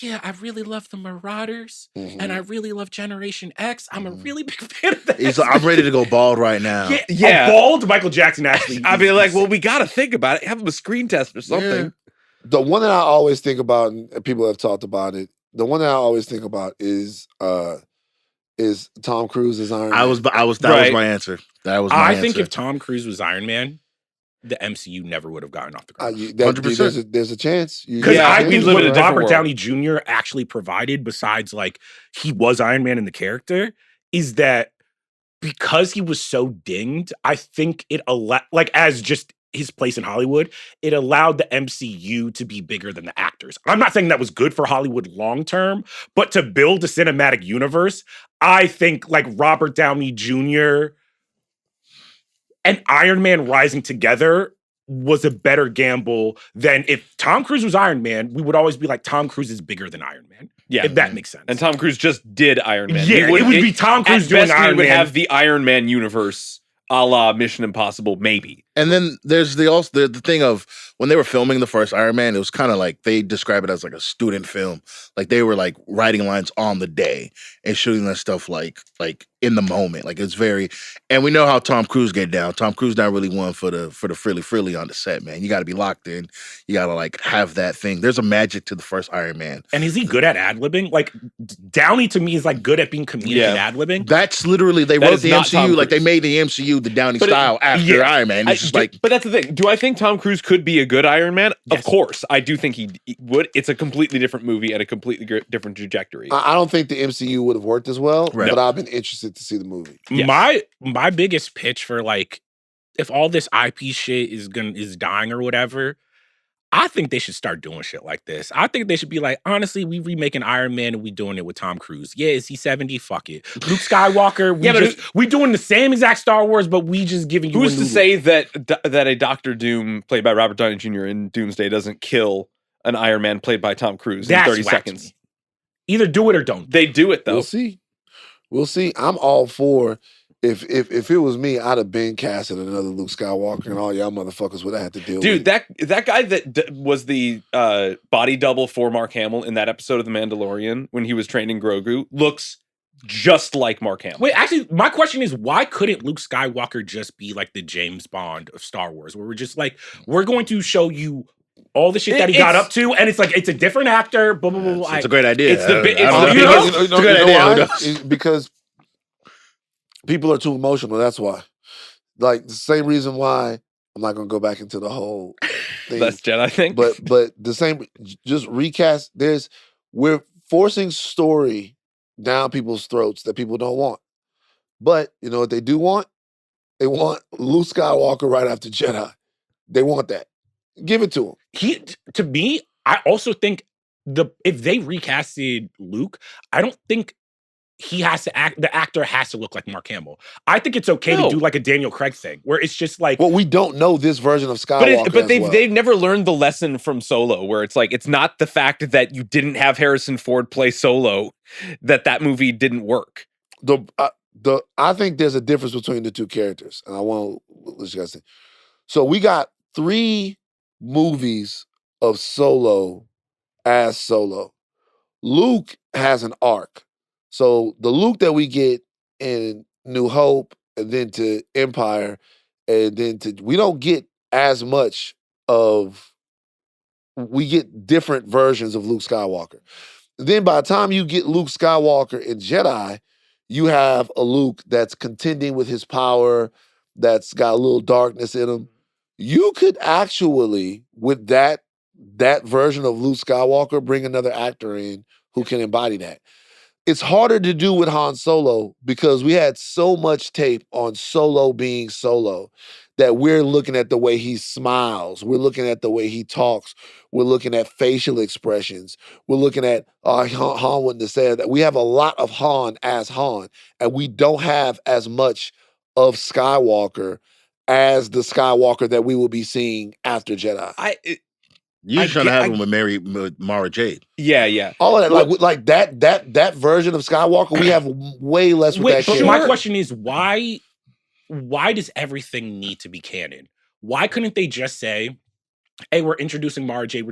Speaker 4: "Yeah, I really love the Marauders, and I really love Generation X. I'm a really big fan of that."
Speaker 3: He's like, "I'm ready to go bald right now."
Speaker 4: Yeah. Bald Michael Jackson actually.
Speaker 2: I'd be like, "Well, we got to think about it. Have him a screen test or something."
Speaker 1: Yeah. The one that I always think about, and people have talked about it. The one that I always think about is Tom Cruise as Iron Man.
Speaker 3: That was my answer.
Speaker 4: I think if Tom Cruise was Iron Man, the MCU never would have gotten off the ground.
Speaker 1: 100%. There's a chance.
Speaker 4: Because I think what Robert Downey Jr. actually provided, besides like he was Iron Man in the character, is that because he was so dinged, I think it as just his place in Hollywood, it allowed the MCU to be bigger than the actors. I'm not saying that was good for Hollywood long term, but to build a cinematic universe, I think like Robert Downey Jr. and Iron Man rising together was a better gamble than if Tom Cruise was Iron Man, we would always be like, Tom Cruise is bigger than Iron Man.
Speaker 2: Yeah.
Speaker 4: If that makes sense.
Speaker 2: And Tom Cruise just did Iron Man.
Speaker 4: Yeah, it would be Tom Cruise doing Iron Man.
Speaker 2: We would have the Iron Man universe a la Mission Impossible, maybe.
Speaker 3: And then there's the thing of when they were filming the first Iron Man, it was kind of like they describe it as like a student film. Like they were like writing lines on the day and shooting that stuff like in the moment. Like it's very, and we know how Tom Cruise get down. Tom Cruise not really one for the frilly on the set, man. You got to be locked in. You got to like have that thing. There's a magic to the first Iron Man.
Speaker 4: And is he good at ad-libbing? Like Downey to me is like good at being comedic at ad-libbing.
Speaker 3: That's literally, they wrote the MCU, like they made the MCU the Downey style after Iron Man. It's just like,
Speaker 2: but that's the thing. Do I think Tom Cruise could be a good Iron Man? Yes. Of course. I do think he would. It's a completely different movie and a completely different trajectory.
Speaker 1: I don't think the MCU would have worked as well, but I've been interested to see the movie.
Speaker 4: Yes. My biggest pitch for like, if all this IP shit is dying or whatever, I think they should start doing shit like this. I think they should be like, honestly, we remaking Iron Man and we doing it with Tom Cruise. Yeah, is he 70? Fuck it. Luke Skywalker, we doing the same exact Star Wars, but we just giving you
Speaker 2: Who's to say that a Dr. Doom played by Robert Downey Jr. in Doomsday doesn't kill an Iron Man played by Tom Cruise in 30 seconds?
Speaker 4: Either do it or don't.
Speaker 2: They do it though.
Speaker 1: We'll see. I'm all for. If it was me, I'd have been casting another Luke Skywalker, and all y'all motherfuckers would have had to deal with.
Speaker 2: Dude, that guy that was the body double for Mark Hamill in that episode of The Mandalorian when he was training Grogu looks just like Mark Hamill.
Speaker 4: Wait, actually, my question is, why couldn't Luke Skywalker just be like the James Bond of Star Wars, where we're just like, we're going to show you all the shit that he got up to, and it's like, it's a different actor, blah, blah, blah.
Speaker 3: It's a great idea.
Speaker 4: It's the
Speaker 3: it's a great idea.
Speaker 1: Because people are too emotional. That's why. Like the same reason why I'm not gonna go back into the whole thing.
Speaker 2: That's Jedi thing.
Speaker 1: But the same, just recast. We're forcing story down people's throats that people don't want. But you know what they do want? They want Luke Skywalker right after Jedi. They want that. Give it to him.
Speaker 4: To me, I also think if they recasted Luke, I don't think he has to act. The actor has to look like Mark Hamill. I think it's okay to do like a Daniel Craig thing, where it's just like.
Speaker 1: Well, we don't know this version of Skywalker.
Speaker 2: But they've never learned the lesson from Solo, where it's like it's not the fact that you didn't have Harrison Ford play Solo that movie didn't work.
Speaker 1: I think there's a difference between the two characters, and I want to let you guys think. So we got 3 movies of Solo as Solo. Luke has an arc. So the Luke that we get in New Hope and then to Empire and then we don't get as much we get different versions of Luke Skywalker. Then by the time you get Luke Skywalker in Jedi, you have a Luke that's contending with his power, that's got a little darkness in him. You could actually, with that version of Luke Skywalker, bring another actor in who can embody that. It's harder to do with Han Solo because we had so much tape on Solo being Solo that we're looking at the way he smiles. We're looking at the way he talks. We're looking at facial expressions. We're looking at Han wouldn't have said that. We have a lot of Han as Han, and we don't have as much of Skywalker as the Skywalker that we will be seeing after Jedi.
Speaker 3: You're trying to have him with Mara Jade.
Speaker 2: Yeah.
Speaker 1: All of that, like that version of Skywalker, we have way less with that character.
Speaker 4: My question is, why does everything need to be canon? Why couldn't they just say, hey, we're introducing Mara Jade.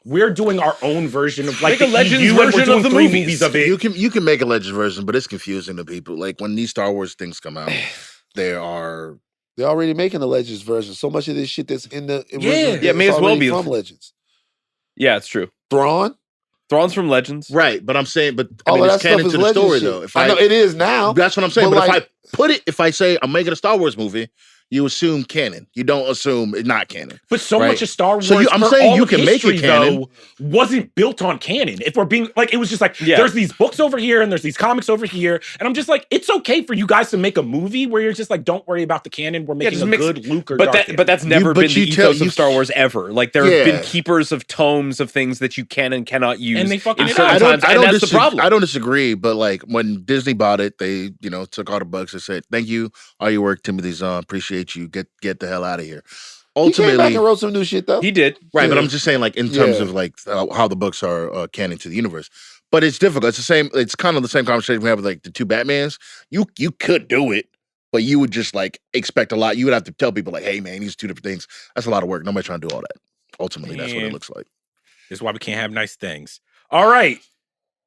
Speaker 4: We're doing our own version of like
Speaker 2: a Legends version of the movies
Speaker 3: of it. You can make a Legends version, but it's confusing to people. Like when these Star Wars things come out, they're
Speaker 1: already making the Legends version. So much of this shit that's in the original,
Speaker 2: yeah, may as well be
Speaker 1: from Legends.
Speaker 2: Yeah, it's true.
Speaker 1: Thrawn's
Speaker 2: from Legends,
Speaker 3: right? But I'm saying, it's canon to the story, though.
Speaker 1: I know it is now.
Speaker 3: That's what I'm saying. But if I say I'm making a Star Wars movie, you assume canon. You don't assume it's not canon.
Speaker 4: But so much of Star Wars,
Speaker 3: so I'm saying you can make it canon,
Speaker 4: though, wasn't built on canon. If we're being like, it was just like there's these books over here and there's these comics over here, and I'm just like, it's okay for you guys to make a movie where you're just like, don't worry about the canon. We're making a good Luke or Darth.
Speaker 2: But that's never been the ethos of Star Wars ever. Like there have been keepers of tomes of things that you can and cannot use,
Speaker 4: and they fucking
Speaker 2: times, and that's the problem.
Speaker 3: I don't disagree, but like when Disney bought it, they took all the bucks and said, "Thank you, all your work, Timothy Zahn. Appreciate you. Get the hell out of here." Ultimately,
Speaker 1: he came back and wrote some new shit though.
Speaker 2: He did,
Speaker 3: right? But I'm just saying, like in terms of like how the books are canon to the universe. But it's difficult. It's the same. It's kind of the same conversation we have with like the 2 Batmans. You could do it, but you would just like expect a lot. You would have to tell people like, "Hey, man, these 2 different things." That's a lot of work. Nobody's trying to do all that. Ultimately, that's what it looks like.
Speaker 4: This is why we can't have nice things. All right,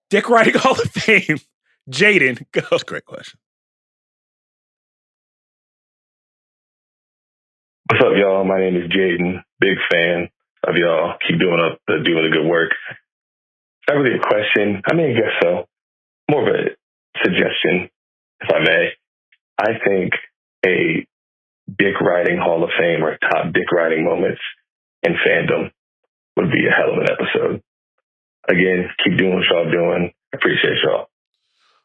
Speaker 4: Dick Writing Hall of Fame, Jaden, go.
Speaker 3: That's a great question.
Speaker 6: What's up, y'all? My name is Jaden. Big fan of y'all. Keep doing the good work. Not really a question. I mean, I guess so. More of a suggestion, if I may. I think a Dick Writing Hall of Fame or top Dick Writing moments in fandom would be a hell of an episode. Again, keep doing what y'all doing. Appreciate y'all.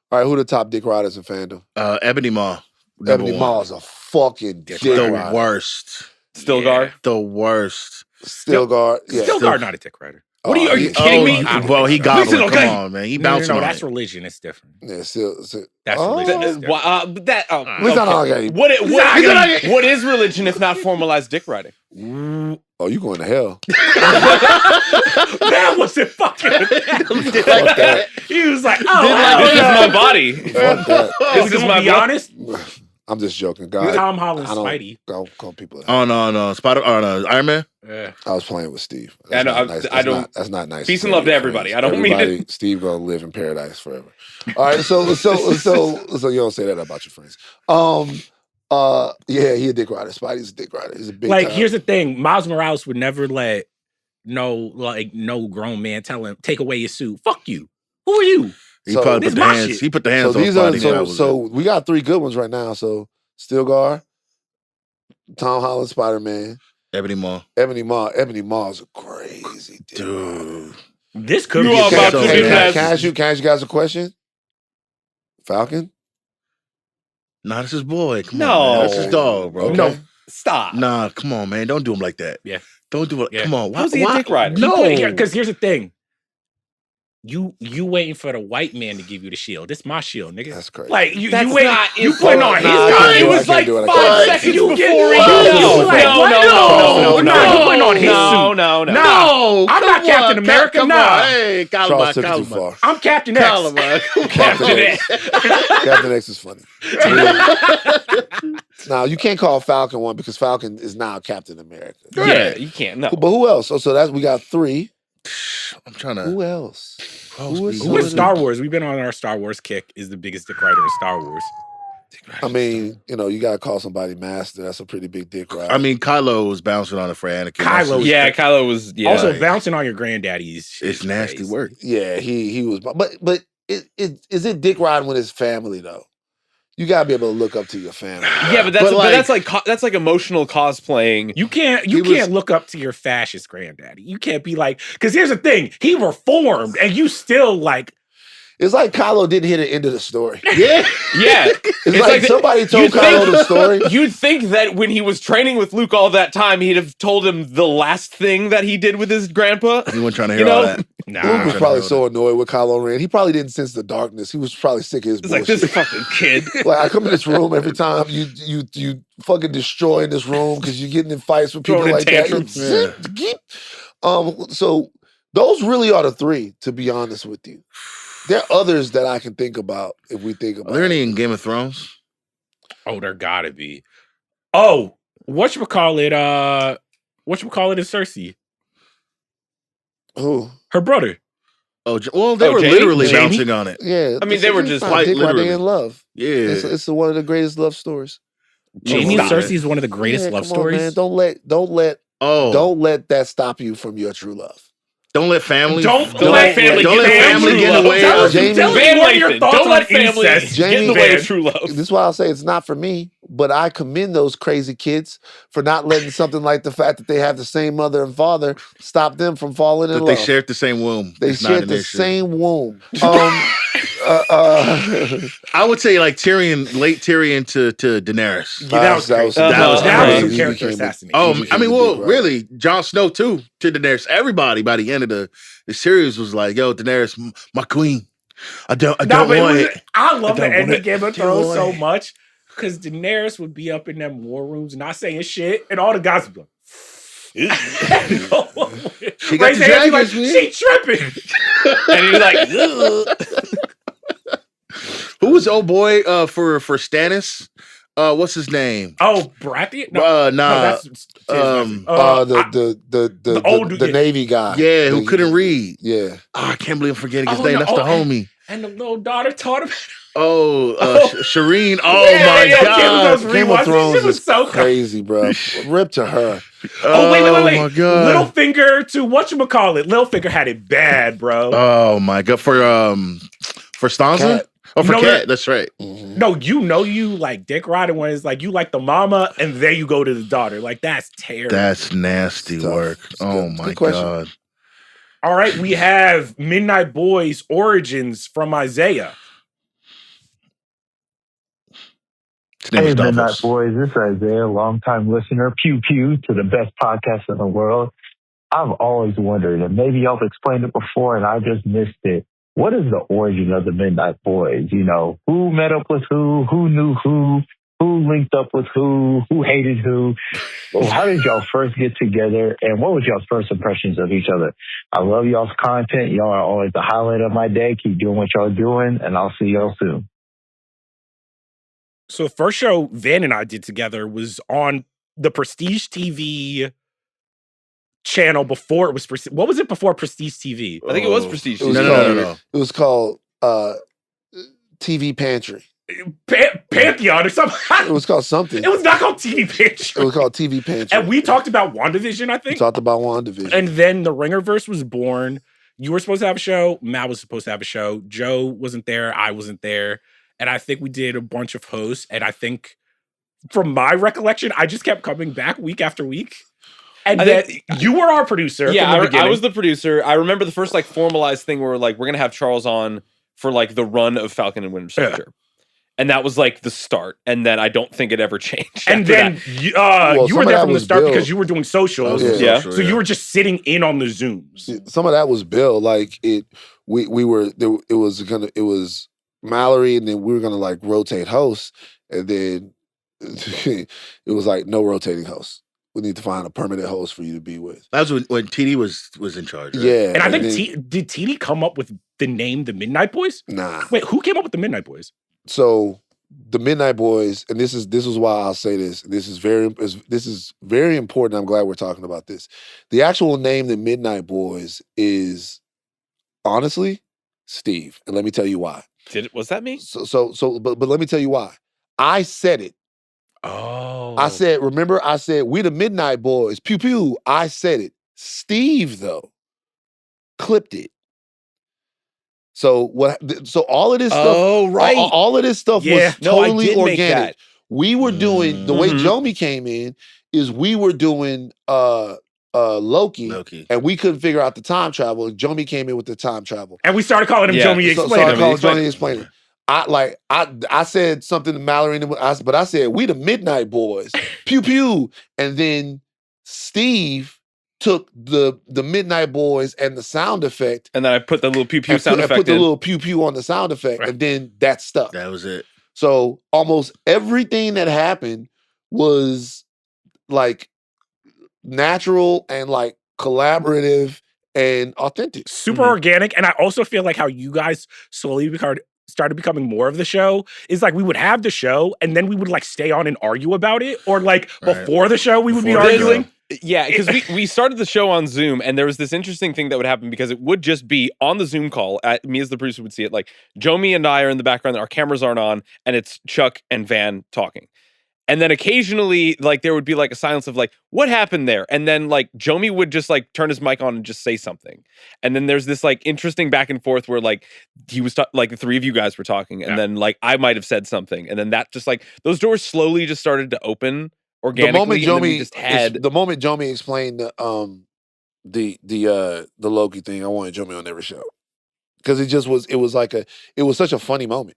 Speaker 1: All right, who the top Dick Writers in fandom?
Speaker 3: Ebony Maw.
Speaker 1: Ebony Maw is a fucking dick
Speaker 3: the worst.
Speaker 2: Stilgar?
Speaker 3: The worst.
Speaker 1: Stilgar. Yeah.
Speaker 4: Stilgar, not a dick writer.
Speaker 2: Are you kidding me?
Speaker 3: Well, he got it. Come on, man. He bouncing on
Speaker 4: that's
Speaker 3: it.
Speaker 4: religion. It's different.
Speaker 1: Yeah,
Speaker 4: That's religion. It's
Speaker 2: different. What is religion if not formalized dick writing?
Speaker 1: Oh, you going to hell?
Speaker 4: That wasn't fucking. He was like,
Speaker 2: this is my body.
Speaker 1: This
Speaker 4: is my honest.
Speaker 1: I'm just joking, guys.
Speaker 4: Tom Holland, Spidey.
Speaker 1: Don't call people.
Speaker 3: Oh no, Iron Man.
Speaker 1: Yeah. I was playing with Steve.
Speaker 2: I know. I don't.
Speaker 1: That's not nice.
Speaker 2: Peace and love to everybody. I don't mean it.
Speaker 1: Steve gonna live in paradise forever. All right, so you don't say that about your friends. Yeah, he a dick rider. Spidey's a dick rider. He's a big.
Speaker 4: Like, here's the thing: Miles Morales would never let no grown man tell him take away your suit. Fuck you. Who are you?
Speaker 3: He put the hands. He put the hands on Spidey.
Speaker 1: So we got 3 good ones right now. So Stilgar, Tom Holland, Spider-Man,
Speaker 3: Ebony Maw.
Speaker 1: Ebony Maw is a crazy
Speaker 3: dude.
Speaker 4: This could be
Speaker 2: about to be
Speaker 1: Can I ask you guys a question? Falcon?
Speaker 3: Nah, that's his boy. Come
Speaker 2: No.
Speaker 3: on, man. That's his dog, bro.
Speaker 1: Okay.
Speaker 4: No.
Speaker 2: Stop.
Speaker 3: Nah, come on, man. Don't do him like that.
Speaker 4: Yeah.
Speaker 3: Don't do it.
Speaker 4: Yeah.
Speaker 3: Come on.
Speaker 2: How's he a dick rider?
Speaker 3: No.
Speaker 4: Because here's the thing. You waiting for the white man to give you the shield. This my shield, nigga.
Speaker 1: That's crazy.
Speaker 4: Like you
Speaker 2: That's
Speaker 4: wait.
Speaker 2: not
Speaker 4: You
Speaker 2: his
Speaker 4: putting
Speaker 2: fault.
Speaker 4: on his
Speaker 1: Nah,
Speaker 4: guy.
Speaker 1: I
Speaker 2: It
Speaker 1: can't
Speaker 2: was
Speaker 1: do
Speaker 2: like
Speaker 1: it, I
Speaker 2: 5
Speaker 1: can't do it.
Speaker 2: seconds
Speaker 4: You
Speaker 2: before
Speaker 4: get-
Speaker 2: he
Speaker 4: No,
Speaker 2: no,
Speaker 4: like,
Speaker 2: no,
Speaker 4: what?
Speaker 2: no,
Speaker 4: No, you putting on his
Speaker 2: no,
Speaker 4: suit.
Speaker 2: no, no.
Speaker 4: Nah, I'm not
Speaker 3: come
Speaker 4: Captain
Speaker 3: on,
Speaker 4: America.
Speaker 3: come
Speaker 4: Nah.
Speaker 3: on. Hey,
Speaker 1: Charles
Speaker 3: Calma,
Speaker 1: took it too
Speaker 3: Calma.
Speaker 1: far.
Speaker 4: I'm Captain X.
Speaker 3: Calma.
Speaker 1: Captain X. Captain X is funny. Now you can't call Falcon one because Falcon is now Captain America.
Speaker 2: Yeah, you can't. No.
Speaker 1: But who else? So that's we got 3.
Speaker 3: I'm trying to.
Speaker 1: Who else? Who is
Speaker 4: Who is
Speaker 1: some
Speaker 4: Star
Speaker 1: of the-
Speaker 4: Wars? We've been on our Star Wars kick. Is the biggest dick rider in Star Wars.
Speaker 1: I mean, you gotta call somebody master. That's a pretty big dick ride.
Speaker 3: I mean, Kylo was bouncing on it for Anakin.
Speaker 4: Kylo was-
Speaker 2: Yeah, Kylo was. Yeah.
Speaker 4: Also, bouncing on your granddaddy's.
Speaker 3: It's nasty
Speaker 4: crazy.
Speaker 3: work.
Speaker 1: yeah, he was. But is it dick riding with his family though? You gotta be able to look up to your family.
Speaker 2: Yeah, but that's
Speaker 3: But,
Speaker 2: that's like emotional cosplaying.
Speaker 4: You can't
Speaker 3: He was-
Speaker 4: look up to your fascist granddaddy. You can't be like, because here's the thing, he reformed and you still like.
Speaker 1: It's like Kylo didn't hear the end of the story.
Speaker 3: Yeah.
Speaker 2: Yeah,
Speaker 1: It's like somebody told
Speaker 2: you'd
Speaker 1: Kylo
Speaker 2: think-
Speaker 1: the story.
Speaker 2: You'd think that when he was training with Luke all that time, he'd have told him the last thing that he did with his grandpa.
Speaker 3: He wasn't trying to
Speaker 2: You
Speaker 3: hear all
Speaker 2: know?
Speaker 3: that.
Speaker 1: Luke was probably so annoyed with Kylo Ren. He probably didn't sense the darkness. He was probably sick of his
Speaker 2: It's like
Speaker 1: bullshit.
Speaker 2: this fucking kid.
Speaker 1: Like I come in this room every time you fucking destroying this room because you're getting in fights with people
Speaker 2: Throwing
Speaker 1: like
Speaker 2: tantrums.
Speaker 1: that. So those really are the 3, to be honest with you. There are others that I can think about if we think about.
Speaker 3: Are there any in Game of Thrones?
Speaker 4: Oh, there gotta be. Oh, whatchamacallit is Cersei.
Speaker 1: Who?
Speaker 4: Her brother.
Speaker 3: Oh, well, they were
Speaker 2: Jamie?
Speaker 3: literally
Speaker 4: Jamie?
Speaker 3: bouncing on it.
Speaker 1: Yeah,
Speaker 2: I mean, they were just
Speaker 1: not
Speaker 3: quite
Speaker 1: dick riding,
Speaker 3: literally.
Speaker 1: they in love.
Speaker 3: Yeah.
Speaker 1: It's one of the greatest love stories.
Speaker 4: Jamie and
Speaker 3: stop
Speaker 4: Cersei is one of the greatest
Speaker 1: Yeah,
Speaker 4: love
Speaker 1: come on,
Speaker 4: stories.
Speaker 1: man. Don't let that stop you from your true love.
Speaker 3: Don't let family.
Speaker 4: Don't let family
Speaker 3: don't let family get in the way
Speaker 4: Tell
Speaker 3: of
Speaker 4: us
Speaker 1: Jamie.
Speaker 4: what are your
Speaker 2: Lathan,
Speaker 4: thoughts
Speaker 2: don't
Speaker 4: on
Speaker 2: let family
Speaker 4: incest?
Speaker 2: get in the
Speaker 1: Jamie
Speaker 2: way
Speaker 4: Van.
Speaker 2: of true love.
Speaker 1: This is why I'll say it's not for me, but I commend those crazy kids for not letting something like the fact that they have the same mother and father stop them from falling in
Speaker 3: that
Speaker 1: love.
Speaker 3: they shared the same womb.
Speaker 1: They
Speaker 3: It's not
Speaker 1: shared
Speaker 3: an
Speaker 1: the
Speaker 3: issue.
Speaker 1: same womb.
Speaker 3: I would say like Tyrion, late Tyrion to Daenerys.
Speaker 4: Yeah, that was crazy.
Speaker 3: That was
Speaker 4: That was
Speaker 3: crazy.
Speaker 4: some
Speaker 1: He
Speaker 4: character
Speaker 1: became a-
Speaker 4: assassination.
Speaker 3: Oh,
Speaker 1: He
Speaker 3: I
Speaker 1: became
Speaker 3: mean,
Speaker 1: a
Speaker 3: well,
Speaker 1: dick rider.
Speaker 3: really, Jon Snow too to Daenerys. Everybody by the end of the series was like, "Yo, Daenerys, my queen. I don't
Speaker 4: No, but
Speaker 3: want
Speaker 4: it
Speaker 3: it."
Speaker 4: was, I love the
Speaker 3: don't
Speaker 4: end
Speaker 3: want
Speaker 4: of Game of
Speaker 3: it.
Speaker 4: Thrones so
Speaker 3: Joy.
Speaker 4: much because Daenerys would be up in them war rooms not saying shit, and all the guys would be like,
Speaker 3: She got
Speaker 4: raise
Speaker 3: the
Speaker 4: their hands like,
Speaker 3: dragons, man.
Speaker 4: she tripping.
Speaker 2: And he's like,
Speaker 3: Who was old boy for Stannis? What's his name?
Speaker 4: Oh, Baratheon?
Speaker 3: Nah.
Speaker 4: that's
Speaker 3: um,
Speaker 1: The
Speaker 4: old dude,
Speaker 1: the Navy guy.
Speaker 3: yeah, who couldn't read.
Speaker 1: Yeah.
Speaker 3: Oh, I can't believe I'm forgetting his
Speaker 4: Oh,
Speaker 3: name.
Speaker 4: no,
Speaker 3: That's the
Speaker 4: oh,
Speaker 3: homie.
Speaker 4: and the little daughter taught him.
Speaker 3: Shireen. Oh
Speaker 4: Yeah,
Speaker 3: my
Speaker 4: yeah,
Speaker 3: god.
Speaker 4: Those
Speaker 1: Game of
Speaker 4: rewatches,
Speaker 1: Thrones
Speaker 4: shit was
Speaker 1: is
Speaker 4: so
Speaker 1: crazy, bro. Rip to her.
Speaker 4: Oh, wait.
Speaker 3: my god.
Speaker 4: Littlefinger to whatchamacallit. Littlefinger had it bad, bro.
Speaker 3: Oh my god. For Stanza?
Speaker 1: Cat.
Speaker 3: Oh, for
Speaker 4: No,
Speaker 3: Cat. That's right.
Speaker 1: Mhm.
Speaker 4: No, you like dick riding when it's like you like the mama and then you go to the daughter. Like that's terrible.
Speaker 3: That's nasty
Speaker 1: It's tough.
Speaker 3: work.
Speaker 1: It's
Speaker 3: Oh
Speaker 1: good.
Speaker 3: my
Speaker 1: Good question.
Speaker 3: god.
Speaker 4: All right, we have Midnight Boys Origins from Isaiah.
Speaker 3: His name
Speaker 7: Hey,
Speaker 3: is
Speaker 7: Midnight
Speaker 3: Davos.
Speaker 7: Boys, this is Isaiah, longtime listener, pew pew, to the best podcast in the world. I've always wondered, and maybe y'all have explained it before and I just missed it. What is the origin of the Midnight Boys? You know, who met up with who knew who linked up with who hated who? Well, how did y'all first get together, and what was y'all's first impressions of each other? I love y'all's content. Y'all are always the highlight of my day. Keep doing what y'all doing, and I'll see y'all soon.
Speaker 4: So the first show Van and I did together was on the Prestige TV channel before it was what was it before Prestige TV?
Speaker 2: I think it was Prestige.
Speaker 1: It was
Speaker 3: No,
Speaker 1: called,
Speaker 3: no.
Speaker 1: It was called TV Pantry.
Speaker 4: Pantheon or something.
Speaker 1: It was called something.
Speaker 4: It was not called TV
Speaker 1: It
Speaker 4: Pantry.
Speaker 1: was called TV Pantry.
Speaker 4: And we talked about WandaVision, I
Speaker 1: We
Speaker 4: think.
Speaker 1: talked about WandaVision.
Speaker 4: And then the Ringerverse was born. You were supposed to have a show. Matt was supposed to have a show. Joe wasn't there. I wasn't there. And I think we did a bunch of hosts. And I think from my recollection, I just kept coming back week after week. And
Speaker 2: I
Speaker 4: then
Speaker 2: think-
Speaker 4: you were our producer.
Speaker 2: Yeah,
Speaker 4: from the
Speaker 2: I
Speaker 4: beginning.
Speaker 2: was the producer. I remember the first like formalized thing where like we're gonna have Charles on for like the run of Falcon and Winter Soldier. And that was like the start. And then I don't think it ever changed.
Speaker 4: And
Speaker 2: after
Speaker 4: then
Speaker 2: that.
Speaker 4: you were there from the start
Speaker 1: Bill.
Speaker 4: because you were doing socials.
Speaker 2: Yeah.
Speaker 4: So you were just sitting in on the Zooms.
Speaker 1: Some of that was Bill. Like it was Mallory, and then we were gonna like rotate hosts, and then it was like no rotating hosts. We need to find a permanent host for you to be with.
Speaker 3: That was when TD was in charge. Right?
Speaker 1: Yeah.
Speaker 4: And I think did TD come up with the name the Midnight Boys?
Speaker 1: Nah.
Speaker 4: Wait, who came up with the Midnight Boys?
Speaker 1: So the Midnight Boys, and this is why I'll say this. This is very important. I'm glad we're talking about this. The actual name, the Midnight Boys, is honestly Steve, and let me tell you why.
Speaker 2: Was that me?
Speaker 1: But let me tell you why. I said it.
Speaker 4: Oh.
Speaker 1: I said we the Midnight Boys. Pew pew. I said it. Steve though clipped it. So what? So all of this stuff.
Speaker 2: Oh, right.
Speaker 1: All of this stuff was totally organic. We were doing the way Jomi came in is we were doing Loki, and we couldn't figure out the time travel. And Jomi came in with the time travel,
Speaker 4: and we started calling him Jomi Explainer.
Speaker 1: Started calling Jomi Explainer. I said something to Mallory, but I said we the Midnight Boys, pew pew, and then Steve took the Midnight Boys and the sound effect,
Speaker 2: and then I put the little pew pew sound effect.
Speaker 1: I put the little pew pew on the sound effect, and then that stuck.
Speaker 3: That was it.
Speaker 1: So almost everything that happened was like natural and like collaborative and authentic,
Speaker 4: super organic. And I also feel like how you guys slowly started becoming more of the show is like we would have the show and then we would like stay on and argue about it, or like before the show we would be arguing.
Speaker 2: Yeah, because we started the show on Zoom, and there was this interesting thing that would happen because it would just be on the Zoom call. Me as the producer would see it, like Jomi and I are in the background, our cameras aren't on, and it's Chuck and Van talking. And then occasionally, like there would be like a silence of like, what happened there? And then like Jomi would just like turn his mic on and just say something. And then there's this like interesting back and forth where like he was like the three of you guys were talking, and then like I might have said something, and then that just like those doors slowly just started to open organically.
Speaker 1: The moment Jomi explained the Loki thing, I wanted Jomi on every show. Because it was such a funny moment.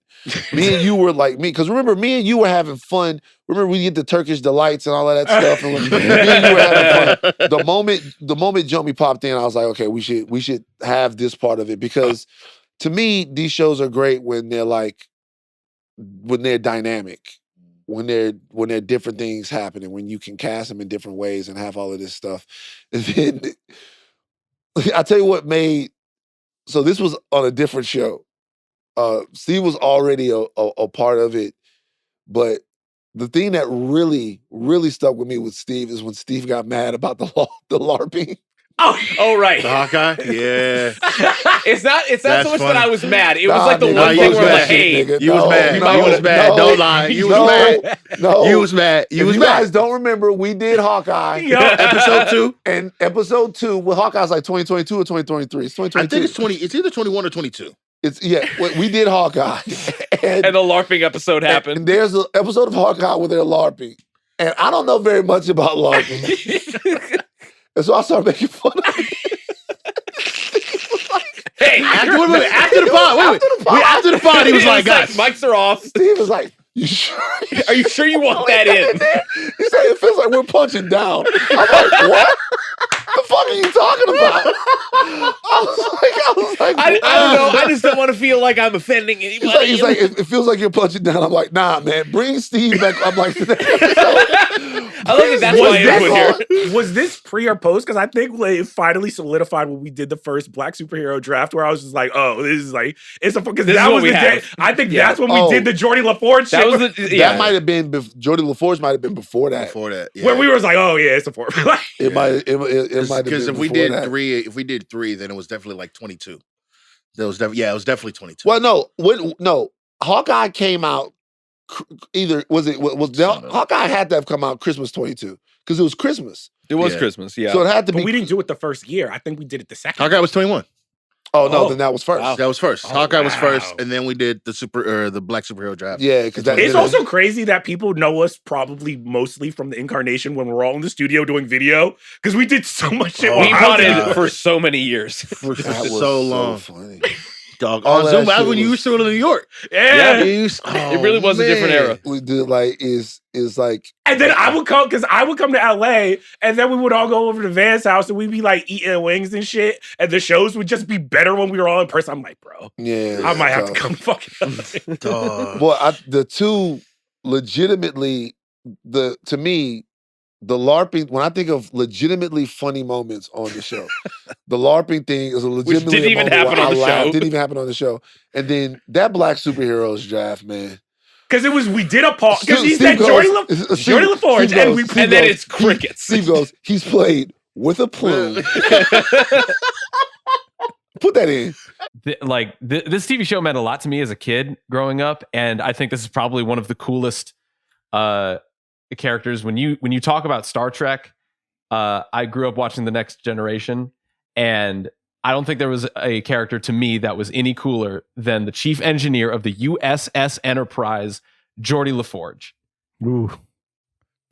Speaker 1: Me and you were like because remember, me and you were having fun. Remember, we did the Turkish delights and all of that stuff. And me and you were having fun. The moment Jomi popped in, I was like, okay, we should have this part of it. Because to me, these shows are great when they're dynamic. When there different things happening, when you can cast them in different ways and have all of this stuff. And then I tell you what made. So this was on a different show. Steve was already a part of it, but the thing that really, really stuck with me with Steve is when Steve got mad about the LARPing.
Speaker 2: Oh, right.
Speaker 3: The Hawkeye? Yeah.
Speaker 2: It's not so much
Speaker 3: funny.
Speaker 2: that I was mad. It was like the one thing where like, hey,
Speaker 3: you was mad. You was mad. Don't lie. You was mad.
Speaker 1: No.
Speaker 3: You was mad. You was
Speaker 1: mad. You guys don't remember, we did Hawkeye.
Speaker 3: Episode 2.
Speaker 1: And episode 2, well, Hawkeye's like 2022 or 2023. It's 2022.
Speaker 3: I think it's either 21 or 22.
Speaker 1: We did Hawkeye.
Speaker 2: And the LARPing episode happened.
Speaker 1: And there's an episode of Hawkeye where they're LARPing. And I don't know very much about LARPing. And so I started making fun of it.
Speaker 2: Hey,
Speaker 3: after the pod, he was like, guys,
Speaker 2: mics are off.
Speaker 1: Steve was like, you sure?
Speaker 2: Are you sure you want that in?
Speaker 1: He said, it feels like we're punching down. I'm like, what? The fuck are you talking about? I was like,
Speaker 2: I don't know. I just don't want to feel like I'm offending anybody.
Speaker 1: He's like, it feels like you're punching down. I'm like, nah, man, bring Steve back. I'm like,
Speaker 2: I love that's why I put here.
Speaker 4: Was this pre or post? Because I think it finally solidified when we did the first Black superhero draft, where I was just like, oh, this is like, it's a because that was the day. I think that's when we did the Jordy LaForge shit.
Speaker 1: That might have been Jordy LaForge might have been before that.
Speaker 3: Yeah.
Speaker 4: Where we was like, oh yeah, it's a 4.
Speaker 1: It might have been
Speaker 3: because if we did 3, then it was definitely like 22. It was definitely 22.
Speaker 1: Well, no, Hawkeye came out. Hawkeye had to have come out Christmas 22 because it was Christmas.
Speaker 2: It was Christmas, yeah.
Speaker 1: So it had to be.
Speaker 4: But we didn't do it the first year. I think we did it the second.
Speaker 3: Hawkeye was 21.
Speaker 1: Oh no, then that was first.
Speaker 3: Wow. That was first. Hawkeye was first, and then we did the Black superhero draft.
Speaker 1: Yeah, because
Speaker 4: it's also crazy that people know us probably mostly from the incarnation when we're all in the studio doing video because we did so much shit.
Speaker 2: We potted for so many years,
Speaker 3: for so long.
Speaker 1: So funny.
Speaker 3: Dog,
Speaker 1: All
Speaker 3: Zoom.
Speaker 1: that
Speaker 3: That's
Speaker 1: shit
Speaker 3: when you were
Speaker 1: was-
Speaker 3: still in New York.
Speaker 4: Yeah.
Speaker 2: It really was a different era.
Speaker 1: We did like is like
Speaker 4: And then I would come to LA, and then we would all go over to Van's house, and we'd be like eating wings and shit. And the shows would just be better when we were all in person. I'm like, bro, I might have to come to fucking LA.
Speaker 1: Well, the two legitimately to me. The LARPing, when I think of legitimately funny moments on the show, the LARPing thing is a legitimately
Speaker 2: didn't even
Speaker 1: moment
Speaker 2: happen
Speaker 1: where
Speaker 2: on
Speaker 1: I
Speaker 2: the
Speaker 1: laughed.
Speaker 2: show.
Speaker 1: Didn't even happen on the show. And then that Black Superheroes draft, man.
Speaker 4: Because we did a pause. Because he
Speaker 1: Steve
Speaker 4: said Jordy LaForge, and then it's crickets.
Speaker 1: Steve goes, he's played with a plume. Put that in.
Speaker 11: This TV show meant a lot to me as a kid growing up, and I think this is probably one of the coolest characters. When you talk about Star Trek, I grew up watching The Next Generation, and I don't think there was a character to me that was any cooler than the chief engineer of the USS Enterprise, Geordi LaForge.
Speaker 4: Ooh,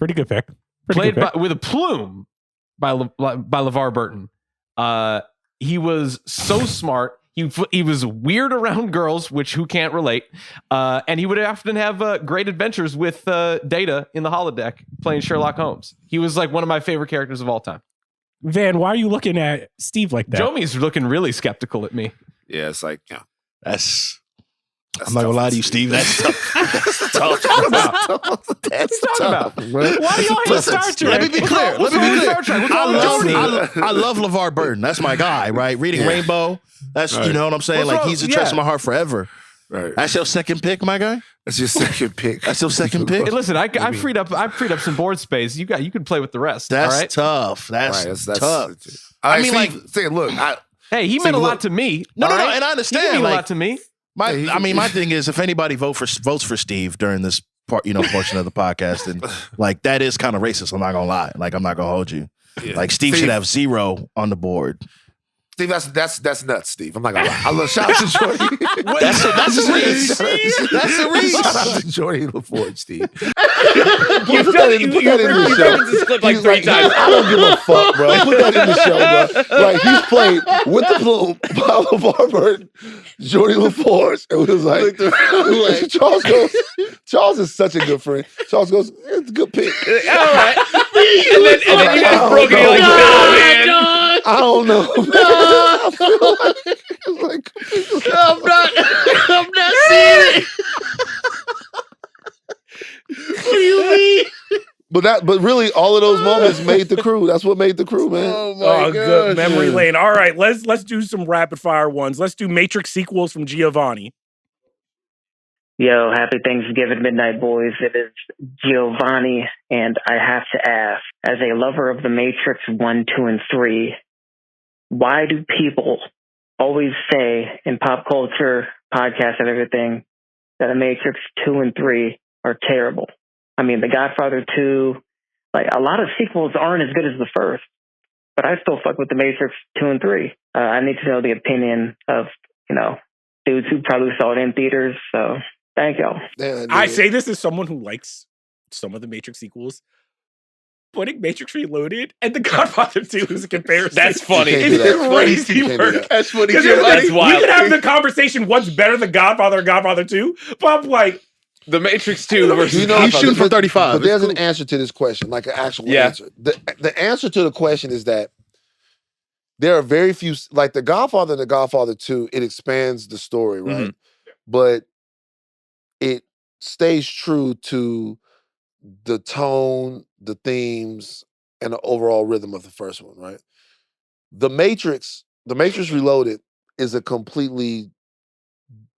Speaker 4: pretty good pick.
Speaker 11: With a plume by LeVar Burton. He was so smart. He was weird around girls, which who can't relate? And he would often have great adventures with Data in the holodeck playing Sherlock Holmes. He was like one of my favorite characters of all time.
Speaker 4: Van, why are you looking at Steve like that?
Speaker 11: Jomi's looking really skeptical at me.
Speaker 12: Yeah, it's like, yeah.
Speaker 3: That's I'm not gonna lie to you, Steve. That's tough. That's tough.
Speaker 11: That's tough. Why do y'all hate Star Trek?
Speaker 3: Let me be clear.
Speaker 11: What's wrong with Star Trek? What's wrong with Jordy?
Speaker 3: I love LeVar Burton. That's my guy, right? Reading Rainbow. That's you know what I'm saying.
Speaker 11: What's
Speaker 3: like
Speaker 11: wrong?
Speaker 3: he's a treasure in my heart forever.
Speaker 12: Right.
Speaker 3: That's your second pick, my guy.
Speaker 12: That's your second pick.
Speaker 3: That's your second pick.
Speaker 11: Hey, listen, I freed up some board space. You can play with the rest.
Speaker 3: That's
Speaker 11: all right?
Speaker 3: tough. That's tough.
Speaker 12: I
Speaker 3: mean,
Speaker 12: like, say, look.
Speaker 11: Hey, he meant a lot to me.
Speaker 3: No,
Speaker 11: all right?
Speaker 3: and I understand.
Speaker 11: He meant
Speaker 3: like,
Speaker 11: a lot to me.
Speaker 3: My thing is, if anybody votes for Steve during this part, portion of the podcast, and like that is kind of racist. I'm not gonna lie. Like I'm not gonna hold you.
Speaker 12: Yeah.
Speaker 3: Like Steve should have 0 on the board.
Speaker 12: Steve, that's nuts, Steve. I'm not gonna lie. I love shout out to Jordy.
Speaker 3: That's a reach. That's a reach.
Speaker 12: Shout out to Jordy LaForge, Steve.
Speaker 1: Put that in the show.
Speaker 2: Like 3 times.
Speaker 1: I don't give a fuck, bro. Put that in the show, bro. Like he's played with the plume by LeVar Burton, Geordi LaForge, and we was like, Charles goes. Charles is such a good friend. Charles goes, it's a good pick.
Speaker 2: All right. and then you guys broke it. You're like, no, man.
Speaker 1: I don't know. I feel like
Speaker 3: I'm not seeing it. What do you mean?
Speaker 1: But really, all of those moments made the crew. That's what made the crew, man.
Speaker 3: Oh my god!
Speaker 4: Good memory lane. All right, let's do some rapid fire ones. Let's do Matrix sequels from Giovanni.
Speaker 7: Yo, happy Thanksgiving, Midnight Boys. It is Giovanni, and I have to ask, as a lover of the Matrix 1, 2, and 3, why do people always say in pop culture, podcasts, and everything that the Matrix 2 and 3 are terrible? I mean, The Godfather 2, like a lot of sequels aren't as good as the first, but I still fuck with the Matrix 2 and 3. I need to know the opinion of, dudes who probably saw it in theaters, so thank y'all.
Speaker 4: I say this as someone who likes some of the Matrix sequels. Putting Matrix Reloaded and The Godfather 2 as a comparison.
Speaker 2: That's funny.
Speaker 4: It's crazy work.
Speaker 3: That's funny.
Speaker 4: That's wild. We could have the conversation, what's better, The Godfather or Godfather 2? But I'm like,
Speaker 2: The Matrix 2 versus
Speaker 3: he's shooting for 35.
Speaker 1: But there's an answer to this question, like an actual answer. The answer to the question is that there are very few, like The Godfather and The Godfather 2, it expands the story, right?
Speaker 2: Mm-hmm.
Speaker 1: But it stays true to the tone, the themes, and the overall rhythm of the first one, right? The Matrix Reloaded is a completely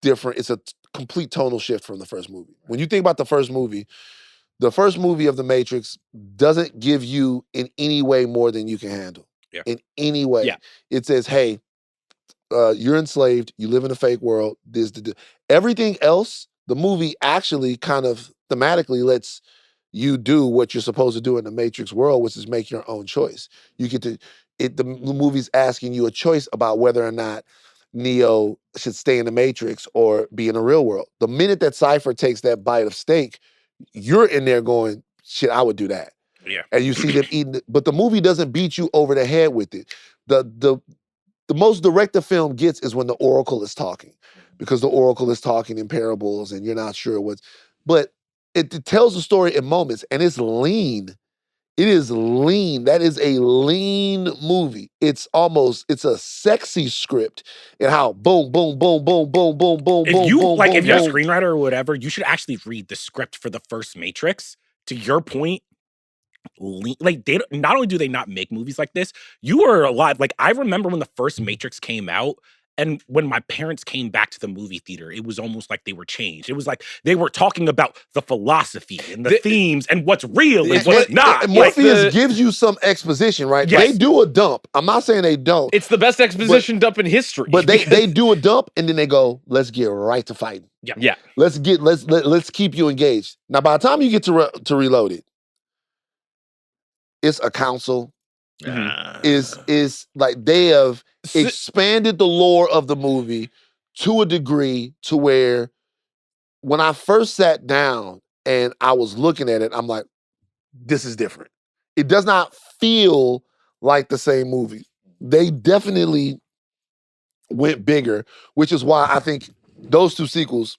Speaker 1: different, it's a complete tonal shift from the first movie. When you think about the first movie of The Matrix doesn't give you in any way more than you can handle.
Speaker 2: Yeah.
Speaker 1: In any way.
Speaker 2: Yeah.
Speaker 1: It says, hey, you're enslaved, you live in a fake world, everything else, the movie actually kind of thematically lets you do what you're supposed to do in the Matrix world, which is make your own choice. You get to, the movie's asking you a choice about whether or not Neo should stay in the Matrix or be in the real world. The minute that Cypher takes that bite of steak, you're in there going, shit, I would do that.
Speaker 2: Yeah.
Speaker 1: And you see them eating it, but the movie doesn't beat you over the head with it. The the most direct the film gets is when the oracle is talking, because the oracle is talking in parables and you're not sure what's, but it tells the story in moments and it's lean. It is lean. That is a lean movie. It's a sexy script and how boom, boom, boom, boom, boom, boom, boom,
Speaker 4: If
Speaker 1: boom,
Speaker 4: you
Speaker 1: boom,
Speaker 4: like,
Speaker 1: boom,
Speaker 4: if you're a
Speaker 1: boom.
Speaker 4: screenwriter or whatever, you should actually read the script for the first Matrix. To your point, like they not only do they not make movies like this, you are alive. Like I remember when the first Matrix came out, and when my parents came back to the movie theater, it was almost like they were changed. It was like they were talking about the philosophy and the themes and what's real and what's not.
Speaker 1: And Morpheus gives you some exposition, right?
Speaker 4: Yes.
Speaker 1: They do a dump. I'm not saying they don't.
Speaker 2: It's the best exposition dump in history.
Speaker 1: But they do a dump and then they go, let's get right to fighting.
Speaker 2: Yeah.
Speaker 1: Let's keep you engaged. Now, by the time you get to Reloaded, it's a council. Is like they have expanded the lore of the movie to a degree to where when I first sat down and I was looking at it, I'm like, this is different. It does not feel like the same movie. They definitely went bigger, which is why I think those two sequels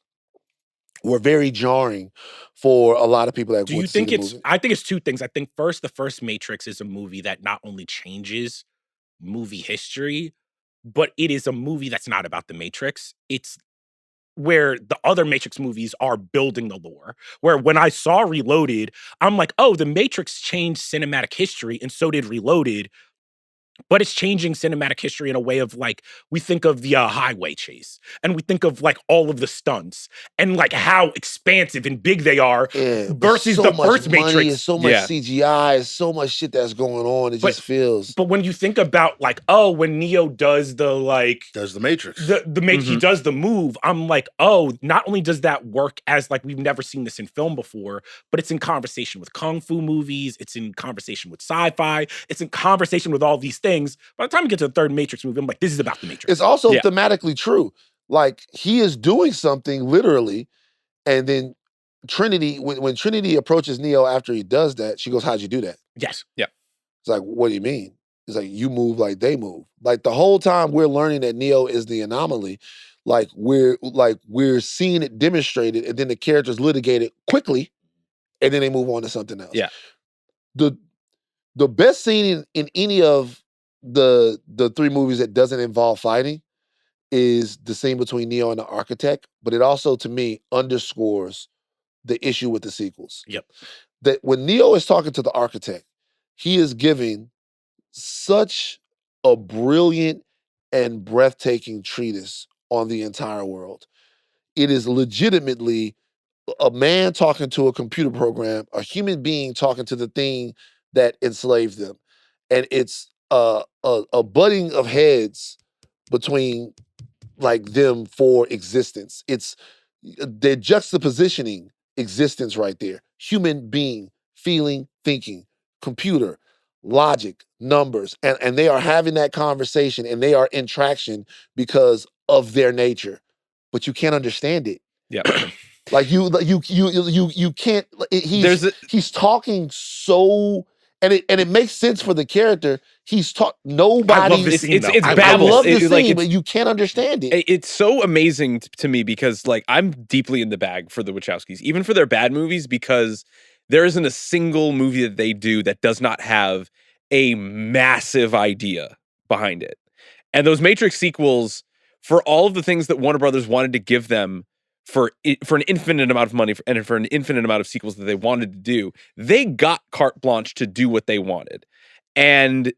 Speaker 1: were very jarring for a lot of people that
Speaker 4: Do you
Speaker 1: went to see
Speaker 4: think
Speaker 1: the
Speaker 4: it's?
Speaker 1: movie.
Speaker 4: I think it's two things. I think first, the first Matrix is a movie that not only changes movie history, but it is a movie that's not about the Matrix. It's where the other Matrix movies are building the lore. Where when I saw Reloaded, I'm like, oh, the Matrix changed cinematic history, and so did Reloaded. But it's changing cinematic history in a way of like, we think of the highway chase and we think of like all of the stunts and like how expansive and big they are versus
Speaker 1: so
Speaker 4: the
Speaker 1: much
Speaker 4: first
Speaker 1: money,
Speaker 4: Matrix.
Speaker 1: it's so much CGI, it's so much shit that's going on. It just feels.
Speaker 4: But when you think about like, oh, when Neo does the like,
Speaker 3: does the Matrix,
Speaker 4: he does the move, I'm like, oh, not only does that work as like we've never seen this in film before, but it's in conversation with kung fu movies, it's in conversation with sci-fi, it's in conversation with all these things. By the time you get to the third Matrix movie, I'm like, this is about the Matrix.
Speaker 1: It's also thematically true. Like he is doing something literally, and then Trinity, when Trinity approaches Neo after he does that, she goes, "How'd you do that?"
Speaker 4: Yes.
Speaker 2: Yeah.
Speaker 1: It's like, what do you mean? It's like you move like they move. Like the whole time we're learning that Neo is the anomaly. Like we're seeing it demonstrated, and then the characters litigate it quickly, and then they move on to something else.
Speaker 2: Yeah.
Speaker 1: The best scene in any of the three movies that doesn't involve fighting is the scene between Neo and the architect, but it also to me underscores the issue with the sequels.
Speaker 4: Yep.
Speaker 1: That when Neo is talking to the architect, he is giving such a brilliant and breathtaking treatise on the entire world. It is legitimately a man talking to a computer program, a human being talking to the thing that enslaved them. And it's a butting of heads between like them for existence. It's they're juxtapositioning existence right there. Human being, feeling, thinking, computer, logic, numbers, and they are having that conversation and they are in traction because of their nature, but you can't understand it.
Speaker 2: Yeah.
Speaker 1: Like you can't. He's talking so, and it makes sense for the character. He's nobody.
Speaker 4: I love this scene,
Speaker 2: it's
Speaker 4: though.
Speaker 2: babble.
Speaker 1: I love the
Speaker 2: like,
Speaker 1: scene, but you can't understand it.
Speaker 2: It's so amazing to me because like I'm deeply in the bag for the Wachowskis, even for their bad movies, because there isn't a single movie that they do that does not have a massive idea behind it. And those Matrix sequels, for all of the things that Warner Brothers wanted to give them for an infinite amount of money and for an infinite amount of sequels that they wanted to do, they got carte blanche to do what they wanted. And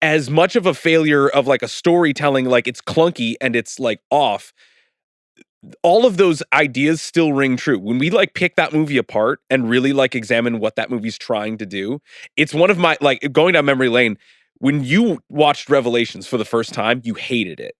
Speaker 2: as much of a failure of like a storytelling, like it's clunky and it's like off, all of those ideas still ring true. When we like pick that movie apart and really like examine what that movie's trying to do, it's one of my, like going down memory lane, when you watched Revelations for the first time, you hated it.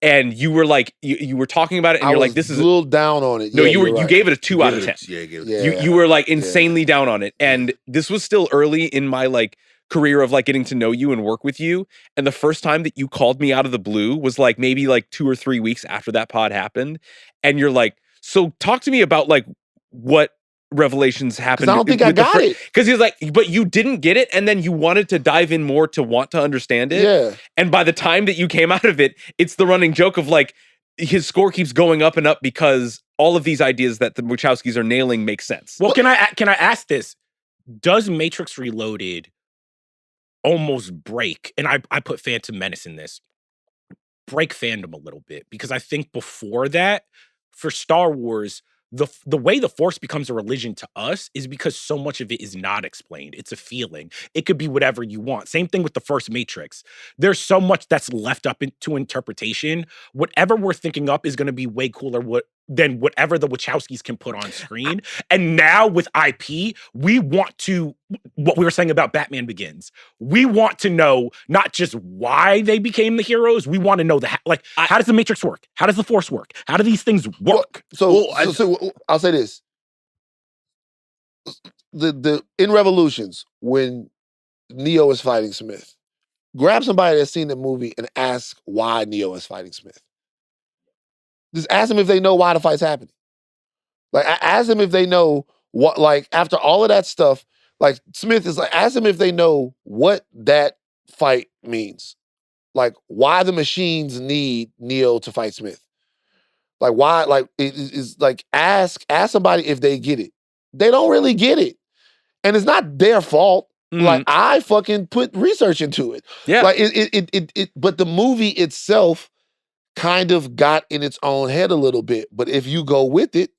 Speaker 2: And you were like, you were talking about it, and you're like, "This is
Speaker 1: a little down on it."
Speaker 2: No,
Speaker 1: Yeah,
Speaker 2: you gave it a 2 out of 10. You were like insanely down on it, and this was still early in my like career of like getting to know you and work with you. And the first time that you called me out of the blue was like maybe like 2 or 3 weeks after that pod happened, and you're like, "So talk to me about like what revelations happened.
Speaker 1: I don't think I got it.
Speaker 2: Because he's like, but you didn't get it, and then you wanted to dive in more to want to understand it.
Speaker 1: Yeah.
Speaker 2: And by the time that you came out of it, it's the running joke of like, his score keeps going up and up because all of these ideas that the Wachowskis are nailing make sense.
Speaker 4: Well, can I ask this? Does Matrix Reloaded almost break, and I put Phantom Menace in this, break fandom a little bit? Because I think before that, for Star Wars, the way the Force becomes a religion to us is because so much of it is not explained. It's a feeling. It could be whatever you want. Same thing with the first Matrix. There's so much that's left up to interpretation. Whatever we're thinking up is going to be way cooler than whatever the Wachowskis can put on screen. And now with IP, we want to, what we were saying about Batman Begins, we want to know not just why they became the heroes, we want to know how does the Matrix work? How does the Force work? How do these things work?
Speaker 1: So I'll say this. In Revolutions, when Neo is fighting Smith, grab somebody that's seen the movie and ask why Neo is fighting Smith. Just ask them if they know why the fight's happening. Like, ask them if they know what, like, after all of that stuff, like, Smith is like, ask them if they know what that fight means. Like, why the machines need Neo to fight Smith. Like, why, like, it is like, ask somebody if they get it. They don't really get it. And it's not their fault. Like, I fucking put research into it.
Speaker 2: Yeah.
Speaker 1: Like, but the movie itself kind of got in its own head a little bit. But if you go with it,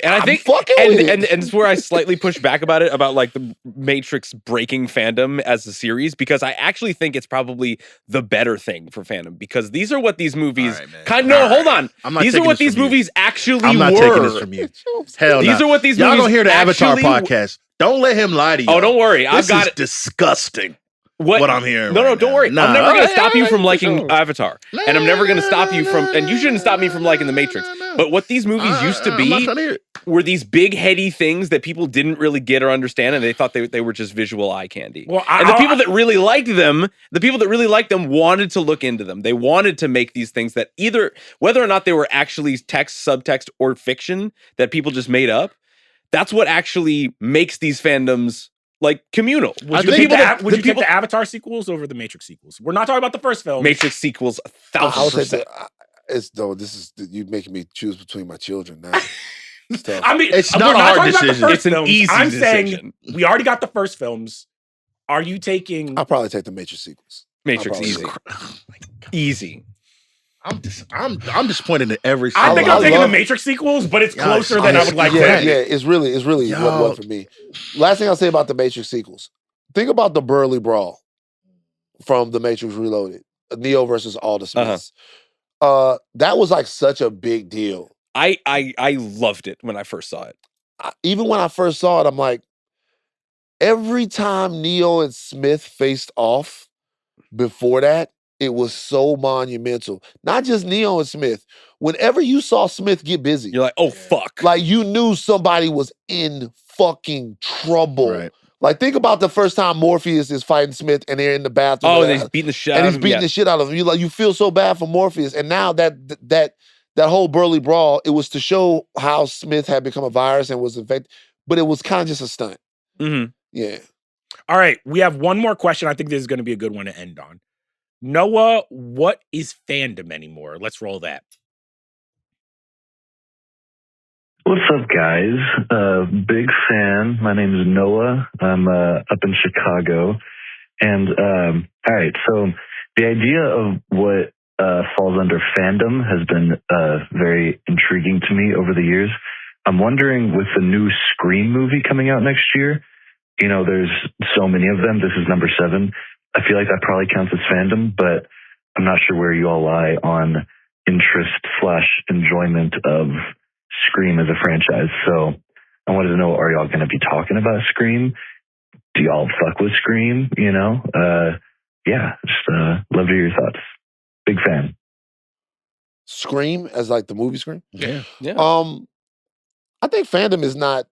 Speaker 2: and I think, and it's where I slightly push back about it, about like the Matrix breaking fandom as a series, because I actually think it's probably the better thing for fandom, because these are what these movies hold on. These are what these movies actually
Speaker 3: I'm not
Speaker 2: were.
Speaker 3: taking this from you. Hell
Speaker 2: These
Speaker 3: no.
Speaker 2: are what these
Speaker 3: Y'all
Speaker 2: movies
Speaker 3: gonna hear the Avatar
Speaker 2: actually
Speaker 3: podcast. Don't let him lie to you.
Speaker 2: Oh, don't worry. I've got it.
Speaker 3: Disgusting. What I'm hearing.
Speaker 2: No, don't worry.
Speaker 3: Nah.
Speaker 2: I'm never going to stop you from liking Avatar. And I'm never going to stop you from, and you shouldn't stop me from liking The Matrix. But what these movies used to be were these big, heady things that people didn't really get or understand, and they thought they were just visual eye candy. Well, and the people that really liked them, wanted to look into them. They wanted to make these things that either, whether or not they were actually text, subtext, or fiction that people just made up, that's what actually makes these fandoms like communal.
Speaker 4: Would you take the Avatar sequels over the Matrix sequels? We're not talking about the first film.
Speaker 2: Matrix sequels, 1,000%.
Speaker 1: You're making me choose between my children now.
Speaker 4: I mean,
Speaker 3: it's not a hard decision.
Speaker 2: It's an easy
Speaker 4: I'm
Speaker 2: decision.
Speaker 4: saying we already got the first films. Are you taking?
Speaker 1: I'll probably take the Matrix sequels.
Speaker 2: Matrix easy.
Speaker 3: I'm disappointed in every.
Speaker 4: I think I'm taking the Matrix sequels, but it's closer than I would like.
Speaker 1: Yeah, it's really what for me. Last thing I'll say about the Matrix sequels: think about the Burly Brawl from the Matrix Reloaded, Neo versus all the Smiths. That was like such a big deal.
Speaker 2: I loved it when I first saw it.
Speaker 1: Even when I first saw it, I'm like, every time Neo and Smith faced off before that, it was so monumental. Not just Neo and Smith. Whenever you saw Smith get busy,
Speaker 2: you're like, oh, fuck.
Speaker 1: Like, you knew somebody was in fucking trouble.
Speaker 3: Right.
Speaker 1: Like, think about the first time Morpheus is fighting Smith and they're in the bathroom.
Speaker 2: Oh, and he's beating the shit out of him.
Speaker 1: And he's beating the shit out of him. You feel so bad for Morpheus. And now that whole Burly Brawl, it was to show how Smith had become a virus and was infected, but it was kind of just a stunt.
Speaker 2: Mm-hmm.
Speaker 1: Yeah.
Speaker 4: All right. We have one more question. I think this is going to be a good one to end on. Noah, what is fandom anymore? Let's roll that.
Speaker 7: What's up, guys? Big fan. My name is Noah. I'm up in Chicago. And, all right, so the idea of what falls under fandom has been very intriguing to me over the years. I'm wondering, with the new Scream movie coming out next year, you know, there's so many of them. This is number 7. I feel like that probably counts as fandom, but I'm not sure where you all lie on interest/enjoyment of Scream as a franchise. So I wanted to know, are y'all going to be talking about Scream? Do y'all fuck with Scream? You know? Yeah, just love to hear your thoughts. Big fan.
Speaker 1: Scream as like the movie Scream?
Speaker 2: Yeah.
Speaker 1: I think fandom is not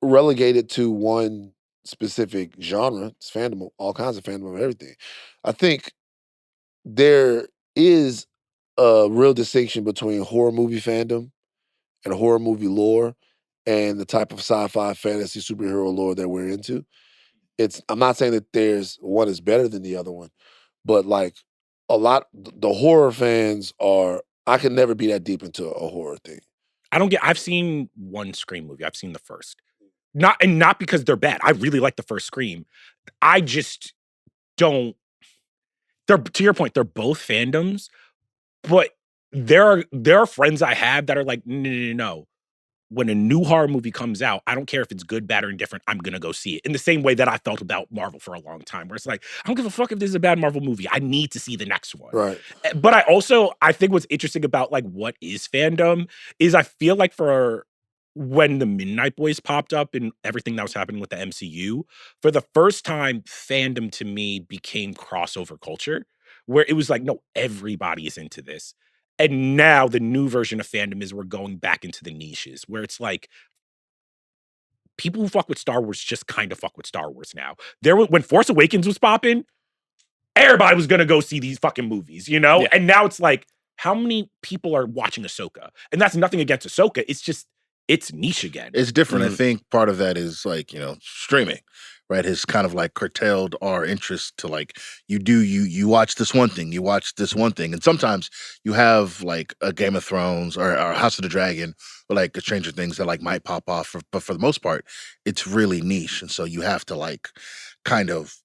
Speaker 1: relegated to one specific genre. It's fandom, all kinds of fandom of everything. I think there is a real distinction between horror movie fandom and horror movie lore and the type of sci-fi fantasy superhero lore that we're into. I'm not saying that there's one is better than the other one, but like the horror fans are. I can never be that deep into a horror thing.
Speaker 4: I've seen one Scream movie. I've seen the first. Not because they're bad. I really like the first Scream. I just don't. They're, to your point, they're both fandoms, but there are friends I have that are like, no. When a new horror movie comes out, I don't care if it's good, bad, or indifferent, I'm gonna go see it. In the same way that I felt about Marvel for a long time, where it's like, I don't give a fuck if this is a bad Marvel movie. I need to see the next one.
Speaker 1: Right.
Speaker 4: But I think what's interesting about like what is fandom is I feel like for when the Midnight Boys popped up and everything that was happening with the MCU, for the first time, fandom to me became crossover culture, where it was like, no, everybody is into this. And now the new version of fandom is we're going back into the niches where it's like people who fuck with Star Wars just kind of fuck with Star Wars now. When Force Awakens was popping, everybody was gonna go see these fucking movies, you know? Yeah. And now it's like, how many people are watching Ahsoka? And that's nothing against Ahsoka. It's just, it's niche again.
Speaker 3: It's different. I think part of that is like, streaming, right? Has kind of like curtailed our interest to like, you watch this one thing, you watch this one thing. And sometimes you have like a Game of Thrones or House of the Dragon or like a Stranger Things that like might pop off. But for the most part, it's really niche. And so you have to like kind of,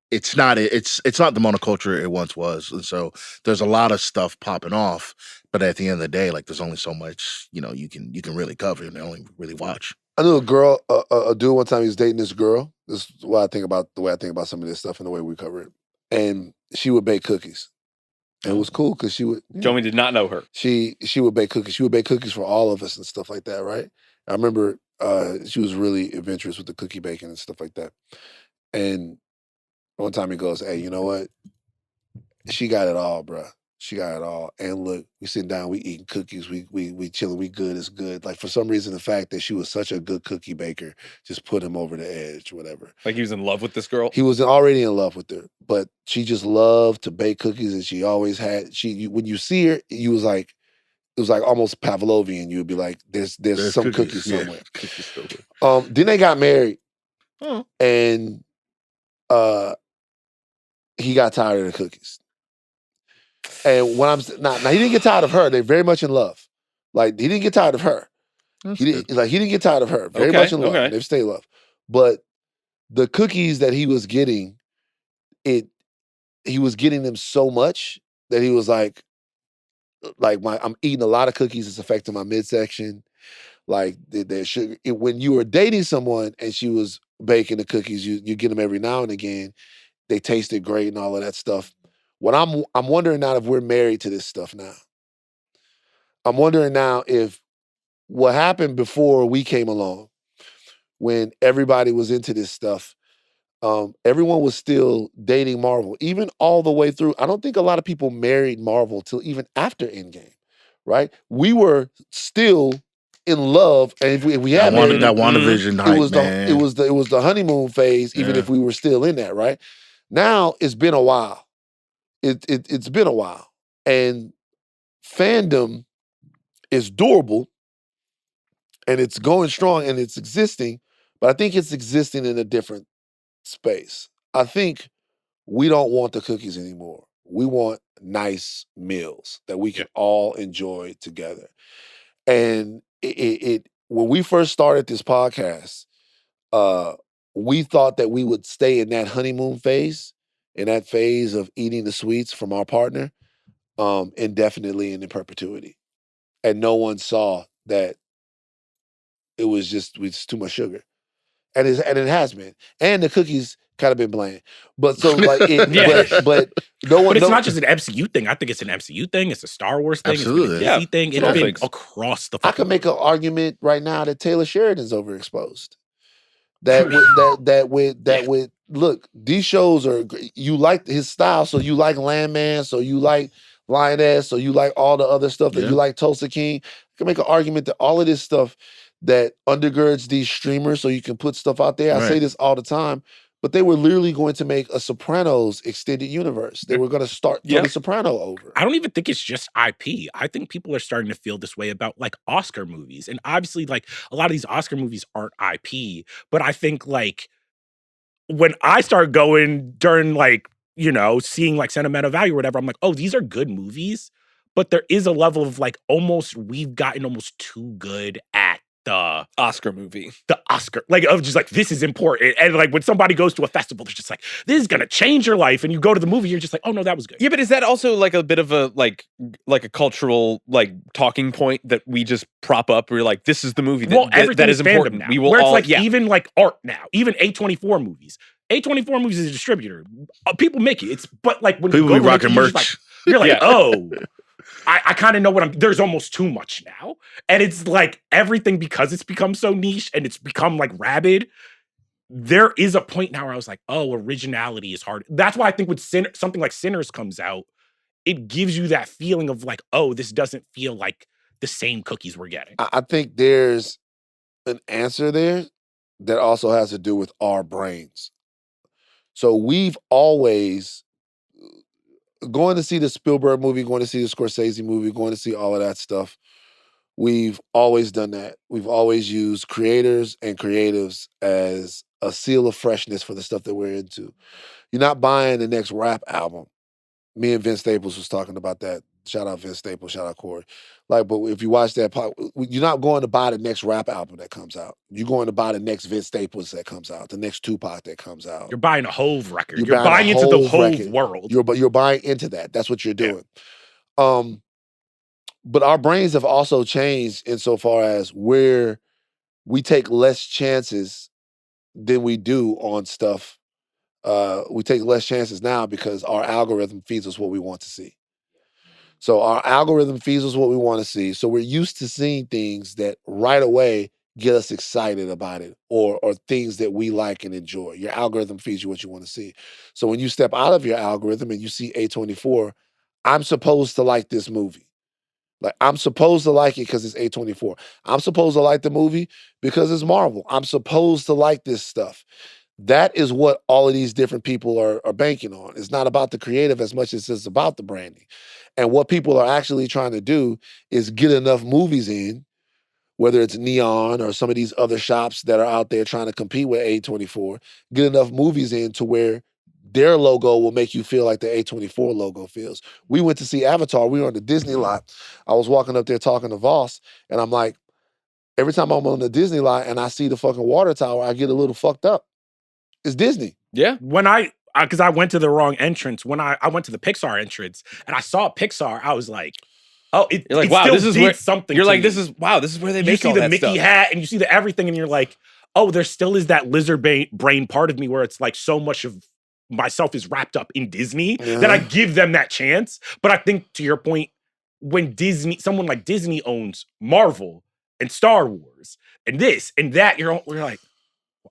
Speaker 3: it's not the monoculture it once was. And so there's a lot of stuff popping off. But at the end of the day, like there's only so much, you can really cover and only really watch.
Speaker 1: I knew a girl, a dude one time, he was dating this girl. This is what I think about the way I think about some of this stuff and the way we cover it. And she would bake cookies. And it was cool because she would.
Speaker 2: Jomi did not know her.
Speaker 1: She would bake cookies. She would bake cookies for all of us and stuff like that, right? I remember she was really adventurous with the cookie baking and stuff like that. And one time he goes, "Hey, you know what? She got it all, bruh. She got it all. And look, we sitting down, we eating cookies, we chilling, we good, it's good." Like for some reason, the fact that she was such a good cookie baker just put him over the edge, whatever.
Speaker 2: Like he was in love with this girl?
Speaker 1: He was already in love with her, but she just loved to bake cookies, and she always had, when you see her, it was like almost Pavlovian. You would be like, there's some cookies somewhere. Then they got married, and he got tired of the cookies. And when now he didn't get tired of her. They're very much in love. Like he didn't get tired of her. He didn't get tired of her. Very much in love. They've stayed in love. But the cookies that he was getting, he was getting them so much that he was like I'm eating a lot of cookies. It's affecting my midsection. Like there's sugar. When you were dating someone and she was baking the cookies, you get them every now and again. They tasted great and all of that stuff. What I'm wondering now if we're married to this stuff now. I'm wondering now if what happened before we came along, when everybody was into this stuff, everyone was still dating Marvel, even all the way through. I don't think a lot of people married Marvel till even after Endgame, right? We were still in love, and if we had married,
Speaker 3: that WandaVision hype,
Speaker 1: it was the honeymoon phase, even if we were still in that, right? Now it's been a while. It's been a while, and fandom is durable, and it's going strong, and it's existing. But I think it's existing in a different space. I think we don't want the cookies anymore. We want nice meals that we can all enjoy together. And when we first started this podcast, we thought that we would stay in that honeymoon phase, in that phase of eating the sweets from our partner, indefinitely and in perpetuity. And no one saw that it was too much sugar. And it has been. And the cookies kind of been bland. But so like but no one.
Speaker 4: But it's not just an MCU thing. I think it's an MCU thing. It's a Star Wars thing.
Speaker 3: Absolutely.
Speaker 4: It's been a Disney thing. It's been across the.
Speaker 1: I could make an argument right now that Taylor Sheridan's overexposed. Look, these shows are, you like his style, so you like Landman, so you like Lioness, so you like all the other stuff that you like, Tulsa King. I can make an argument that all of this stuff that undergirds these streamers so you can put stuff out there. I say this all the time. but they were literally going to make a Sopranos extended universe. They were going to start Tony Soprano over.
Speaker 4: I don't even think it's just IP. I think people are starting to feel this way about like Oscar movies. And obviously, like a lot of these Oscar movies aren't IP, but I think like when I start going during like, you know, seeing like sentimental value or whatever, I'm like, oh, these are good movies. But there is a level of like we've gotten almost too good at the
Speaker 2: Oscar movie.
Speaker 4: The Oscar, like of just like, this is important. And like when somebody goes to a festival, they're just like, this is gonna change your life. And you go to the movie, you're just like, oh no, that was good.
Speaker 2: Yeah, but is that also like a bit of a like a cultural like talking point that we just prop up? We're like, this is the movie that is important
Speaker 4: now.
Speaker 2: We will
Speaker 4: where it's
Speaker 2: all
Speaker 4: like even like art now, even A24 movies. A24 movies is a distributor. People make it. It's but like when
Speaker 3: people
Speaker 4: you go
Speaker 3: be rocking merch,
Speaker 4: you're like, oh. I kind of know there's almost too much now. And it's like everything, because it's become so niche and it's become like rabid, there is a point now where I was like, oh, originality is hard. That's why I think when something like Sinners comes out, it gives you that feeling of like, oh, this doesn't feel like the same cookies we're getting.
Speaker 1: I think there's an answer there that also has to do with our brains. So we've always going to see the Spielberg movie, going to see the Scorsese movie, going to see all of that stuff. We've always done that. We've always used creators and creatives as a seal of freshness for the stuff that we're into. You're not buying the next rap album. Me and Vince Staples was talking about that. Shout out Vince Staples, shout out Corey. Like, but if you watch that, you're not going to buy the next rap album that comes out. You're going to buy the next Vince Staples that comes out, the next Tupac that comes out.
Speaker 4: You're buying a Hove record. You're buying into the Hove world.
Speaker 1: You're buying into that. That's what you're doing. Yeah. But our brains have also changed insofar as where we take less chances than we do on stuff. We take less chances now because our algorithm feeds us what we want to see. So our algorithm feeds us what we want to see. So we're used to seeing things that right away get us excited about it, or things that we like and enjoy. Your algorithm feeds you what you want to see. So when you step out of your algorithm and you see A24, I'm supposed to like this movie. Like, I'm supposed to like it because it's A24. I'm supposed to like the movie because it's Marvel. I'm supposed to like this stuff. That is what all of these different people are banking on. It's not about the creative as much as it's about the branding. And what people are actually trying to do is get enough movies in, whether it's Neon or some of these other shops that are out there trying to compete with A24, get enough movies in to where their logo will make you feel like the A24 logo feels. We went to see Avatar. We were on the Disney lot. I was walking up there talking to Voss, and I'm like, every time I'm on the Disney lot and I see the fucking water tower, I get a little fucked up. It's Disney.
Speaker 2: Yeah.
Speaker 4: When because I went to the wrong entrance. When I went to the Pixar entrance and I saw Pixar, I was like, oh,
Speaker 2: you're like, wow, this is where
Speaker 4: something.
Speaker 2: You're like, this is where they make all that stuff. You see the Mickey
Speaker 4: hat and you see the everything, and you're like, oh, there still is that lizard brain part of me where it's like so much of myself is wrapped up in Disney that I give them that chance. But I think to your point, when someone like Disney owns Marvel and Star Wars and this and that, you're like,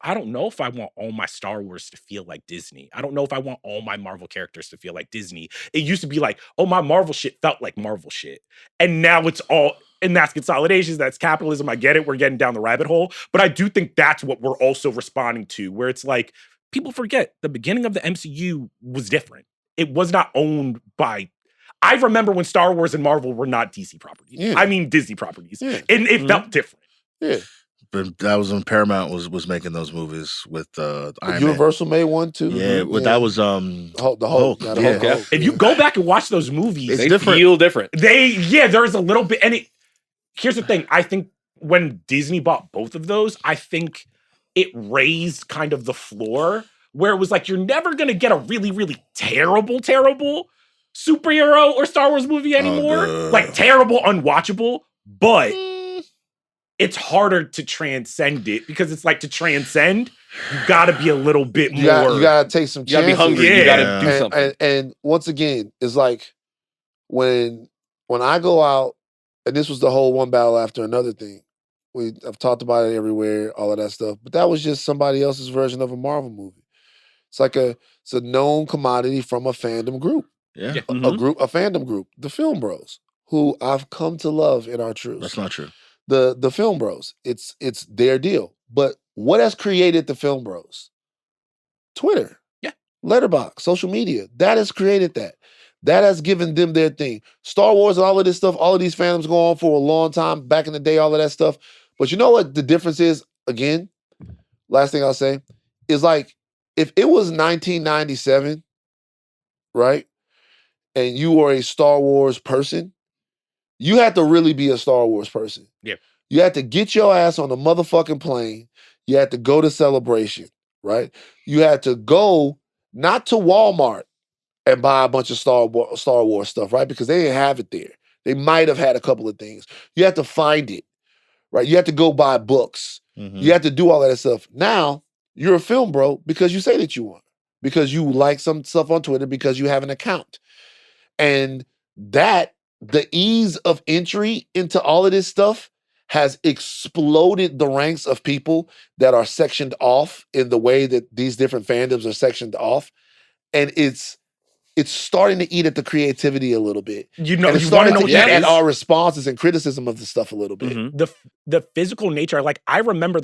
Speaker 4: I don't know if I want all my Star Wars to feel like Disney. I don't know if I want all my Marvel characters to feel like Disney. It used to be like, oh, my Marvel shit felt like Marvel shit. And now it's all, and that's consolidations, that's capitalism. I get it. We're getting down the rabbit hole. But I do think that's what we're also responding to, where it's like, people forget the beginning of the MCU was different. It was not owned by, I remember when Star Wars and Marvel were not DC properties. Yeah. I mean, Disney properties. Yeah. And it felt different.
Speaker 1: Yeah.
Speaker 3: But that was when Paramount was making those movies with Iron
Speaker 1: Universal made one too.
Speaker 3: Yeah, well, that was
Speaker 1: the Hulk.
Speaker 3: Yeah.
Speaker 4: If you go back and watch those movies,
Speaker 2: they feel different.
Speaker 4: There's a little bit, and here's the thing. I think when Disney bought both of those, I think it raised kind of the floor where it was like, you're never gonna get a really, really terrible superhero or Star Wars movie anymore. Like terrible, unwatchable, but it's harder to transcend it, because it's like, to transcend, you gotta be a little bit more.
Speaker 1: You gotta take some chances.
Speaker 2: You gotta be hungry. Yeah. You gotta do something.
Speaker 1: And once again, it's like when I go out, and this was the whole one battle after another thing. I've talked about it everywhere, all of that stuff. But that was just somebody else's version of a Marvel movie. It's like it's a known commodity from a fandom group.
Speaker 3: Yeah.
Speaker 1: A fandom group, the Film Bros, who I've come to love in our truth.
Speaker 3: That's not true.
Speaker 1: The Film Bros, it's their deal. But what has created the Film Bros? Twitter.
Speaker 4: Yeah.
Speaker 1: Letterboxd, social media. That has created that. That has given them their thing. Star Wars and all of this stuff, all of these fandoms go on for a long time, back in the day, all of that stuff. But you know what the difference is? Again, last thing I'll say is like, if it was 1997, right, and you were a Star Wars person, you had to really be a Star Wars person.
Speaker 4: Yeah.
Speaker 1: You had to get your ass on a motherfucking plane. You had to go to Celebration, right? You had to go not to Walmart and buy a bunch of Star Wars stuff, right? Because they didn't have it there. They might have had a couple of things. You had to find it, right? You had to go buy books. You had to do all of that stuff. Now, you're a film bro because you say that you want, because you like some stuff on Twitter, because you have an account. And that, the ease of entry into all of this stuff has exploded the ranks of people that are sectioned off in the way that these different fandoms are sectioned off. And it's starting to eat at the creativity a little bit.
Speaker 4: You know,
Speaker 1: and it's
Speaker 4: you want to
Speaker 1: starting
Speaker 4: know
Speaker 1: to
Speaker 4: what
Speaker 1: eat
Speaker 4: that
Speaker 1: at
Speaker 4: is?
Speaker 1: our responses and criticism of the stuff a little bit.
Speaker 4: The physical nature, like I remember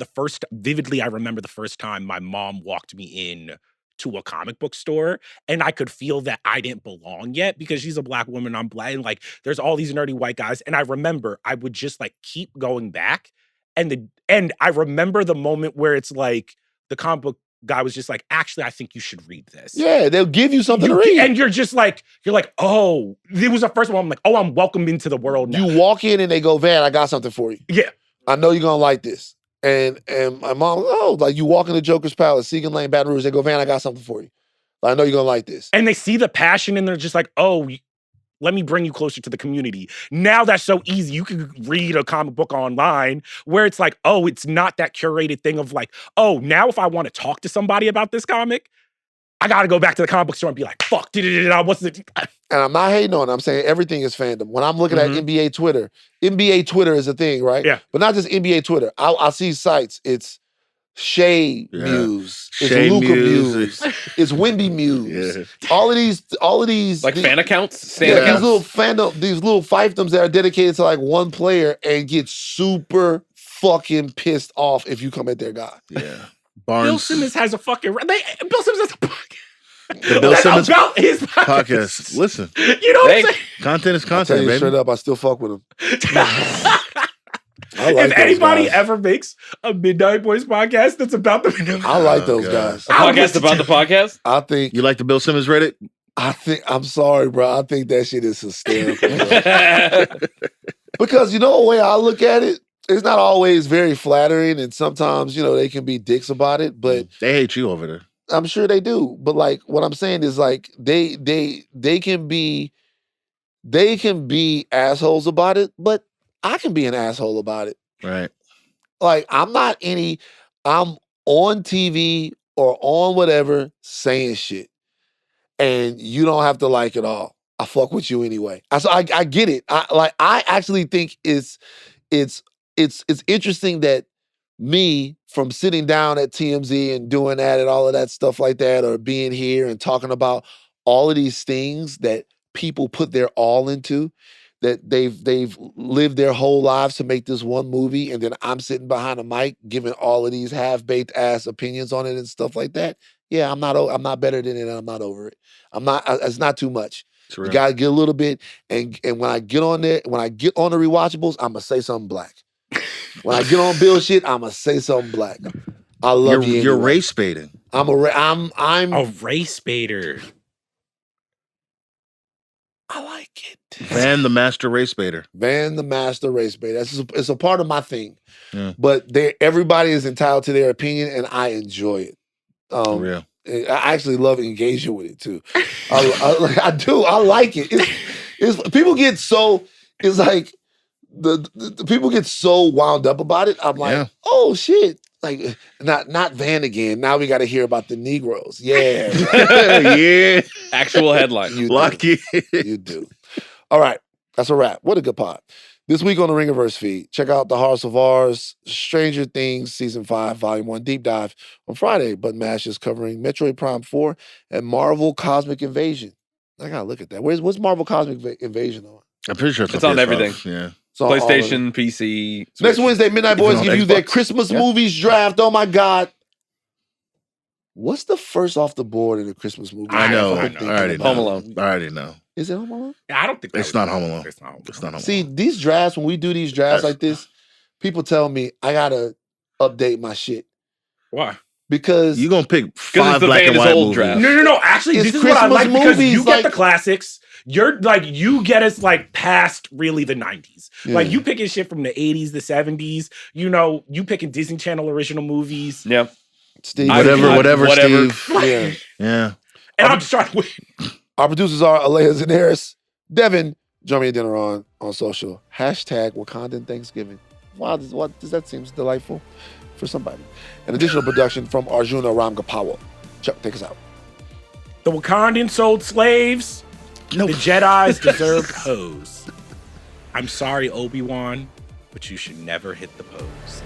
Speaker 4: vividly I remember the first time my mom walked me in to a comic book store, and I could feel that I didn't belong yet because she's a Black woman, I'm Black, and like there's all these nerdy white guys. And I remember I would just like keep going back, and I remember the moment where it's like the comic book guy was just like, actually, I think you should read this.
Speaker 1: Yeah, they'll give you something to read.
Speaker 4: And you're like, oh, it was the first one. I'm like, oh, I'm welcome into the world now.
Speaker 1: You walk in and they go, Van, I got something for you.
Speaker 4: Yeah.
Speaker 1: I know you're gonna like this. And my mom, like you walk into Joker's Palace, Segan Lane, Baton Rouge, they go, Van, I got something for you. I know you're gonna like this.
Speaker 4: And they see the passion and they're just like, oh, let me bring you closer to the community. Now that's so easy. You can read a comic book online where it's like, oh, it's not that curated thing of like, oh, now if I want to talk to somebody about this comic, I got to go back to the comic book store and be like, fuck, what's the...
Speaker 1: And I'm not hating on it. I'm saying everything is fandom. When I'm looking at NBA Twitter is a thing, right?
Speaker 4: Yeah.
Speaker 1: But not just NBA Twitter. I'll see sites. It's Shea Muse. It's
Speaker 3: Shea
Speaker 1: Luca
Speaker 3: Muse.
Speaker 1: Muse. It's Wendy Muse. All of these
Speaker 2: like fan accounts,
Speaker 1: these little fiefdoms that are dedicated to like one player and get super fucking pissed off if you come at their guy.
Speaker 3: Yeah.
Speaker 4: Bill Simmons has a fucking... Bill Simmons has a podcast.
Speaker 3: The Bill Simmons
Speaker 4: about his podcast.
Speaker 3: Listen.
Speaker 4: You know what I'm saying?
Speaker 3: Content is
Speaker 1: I'll
Speaker 3: content,
Speaker 1: tell you
Speaker 3: baby.
Speaker 1: straight up, I still fuck with him.
Speaker 4: If anybody ever makes a Midnight Boys podcast that's about the Midnight Boys,
Speaker 1: I like those guys.
Speaker 2: A podcast about the podcast?
Speaker 1: I think
Speaker 3: you like the Bill Simmons Reddit?
Speaker 1: I'm sorry, bro. I think that shit is hysterical. Because you know the way I look at it, it's not always very flattering, and sometimes, they can be dicks about it, but
Speaker 3: they hate you over there.
Speaker 1: I'm sure they do. But like what I'm saying is like they can be assholes about it, but I can be an asshole about it.
Speaker 3: Right.
Speaker 1: Like I'm on TV or on whatever saying shit. And you don't have to like it all. I fuck with you anyway. I get it. I actually think it's interesting that me, from sitting down at TMZ and doing that and all of that stuff like that, or being here and talking about all of these things that people put their all into, that they've lived their whole lives to make this one movie, and then I'm sitting behind a mic giving all of these half-baked ass opinions on it and stuff like that. Yeah, I'm not better than it, and I'm not over it. It's not too much. You gotta get a little bit, and when I get on there, when I get on the rewatchables, I'm gonna say something black. When I get on Bill shit, I'm gonna say something black. I love you.
Speaker 3: You're
Speaker 1: anyway.
Speaker 3: race baiting.
Speaker 1: I'm
Speaker 4: a race baiter.
Speaker 1: I like it.
Speaker 3: Van the master race baiter.
Speaker 1: Van the master race baiter. It's a part of my thing.
Speaker 3: Yeah.
Speaker 1: But everybody is entitled to their opinion, and I enjoy it.
Speaker 3: Real.
Speaker 1: I actually love engaging with it too. I do. I like it. It's people get so. It's like the people get so wound up about it. I'm like, oh shit. Like not Van again. Now we got to hear about the Negroes. Yeah, right.
Speaker 3: Yeah.
Speaker 2: Actual headline.
Speaker 3: Lucky.
Speaker 1: You do. All right, that's a wrap. What a good pod. This week on the Ringerverse feed, check out The Hearts of Ours, Stranger Things Season 5, Volume 1 Deep Dive on Friday. Button Mash is covering Metroid Prime 4 and Marvel Cosmic Invasion. I gotta look at that. What's Marvel Cosmic Invasion on?
Speaker 3: I'm pretty sure
Speaker 2: it's on
Speaker 3: PS5.
Speaker 2: everything.
Speaker 3: Yeah.
Speaker 2: PlayStation, PC. Switch.
Speaker 1: Next Wednesday, Midnight Boys give you their Christmas movies draft. Oh my God. What's the first off the board in a Christmas movie?
Speaker 3: I know.
Speaker 4: I
Speaker 3: I
Speaker 4: know.
Speaker 3: already know.
Speaker 2: Home Alone.
Speaker 3: I already know.
Speaker 1: Is it Home Alone?
Speaker 4: I don't think
Speaker 3: It's not Home Alone.
Speaker 4: It's not Home
Speaker 3: It's not Home
Speaker 1: See,
Speaker 3: Alone.
Speaker 1: these drafts, when we do these drafts like this, people tell me I gotta update my shit
Speaker 4: Why?
Speaker 1: because
Speaker 3: You're gonna pick
Speaker 2: it's
Speaker 3: 5
Speaker 2: the
Speaker 3: black and
Speaker 2: Vegas
Speaker 3: white
Speaker 2: old
Speaker 3: movies.
Speaker 2: draft.
Speaker 4: No. Actually,
Speaker 1: It's
Speaker 4: this is what I
Speaker 1: Christmas
Speaker 4: like because
Speaker 1: movies,
Speaker 4: you get
Speaker 1: like-
Speaker 4: the classics. You're like you get us like past really the 90s. Like
Speaker 1: Yeah.
Speaker 4: you picking shit from the 80s, the 70s. You know, you picking Disney Channel original movies.
Speaker 2: Yeah.
Speaker 1: Steve,
Speaker 3: Whatever, Steve.
Speaker 1: Yeah.
Speaker 3: Yeah.
Speaker 4: And I'm just trying to win.
Speaker 1: Our producers are Aleya, Zenieris, Devon, Jomi-cookie-gate on social. Hashtag Wakandan Thanksgiving. Wow, what does that seem delightful for somebody? An additional production from Arjuna Ramgopowell. Chuck, take us out.
Speaker 4: The Wakandans sold slaves.
Speaker 3: Nope.
Speaker 4: The Jedi's deserved hoes. I'm sorry, Obi-Wan, but you should never hit the pose.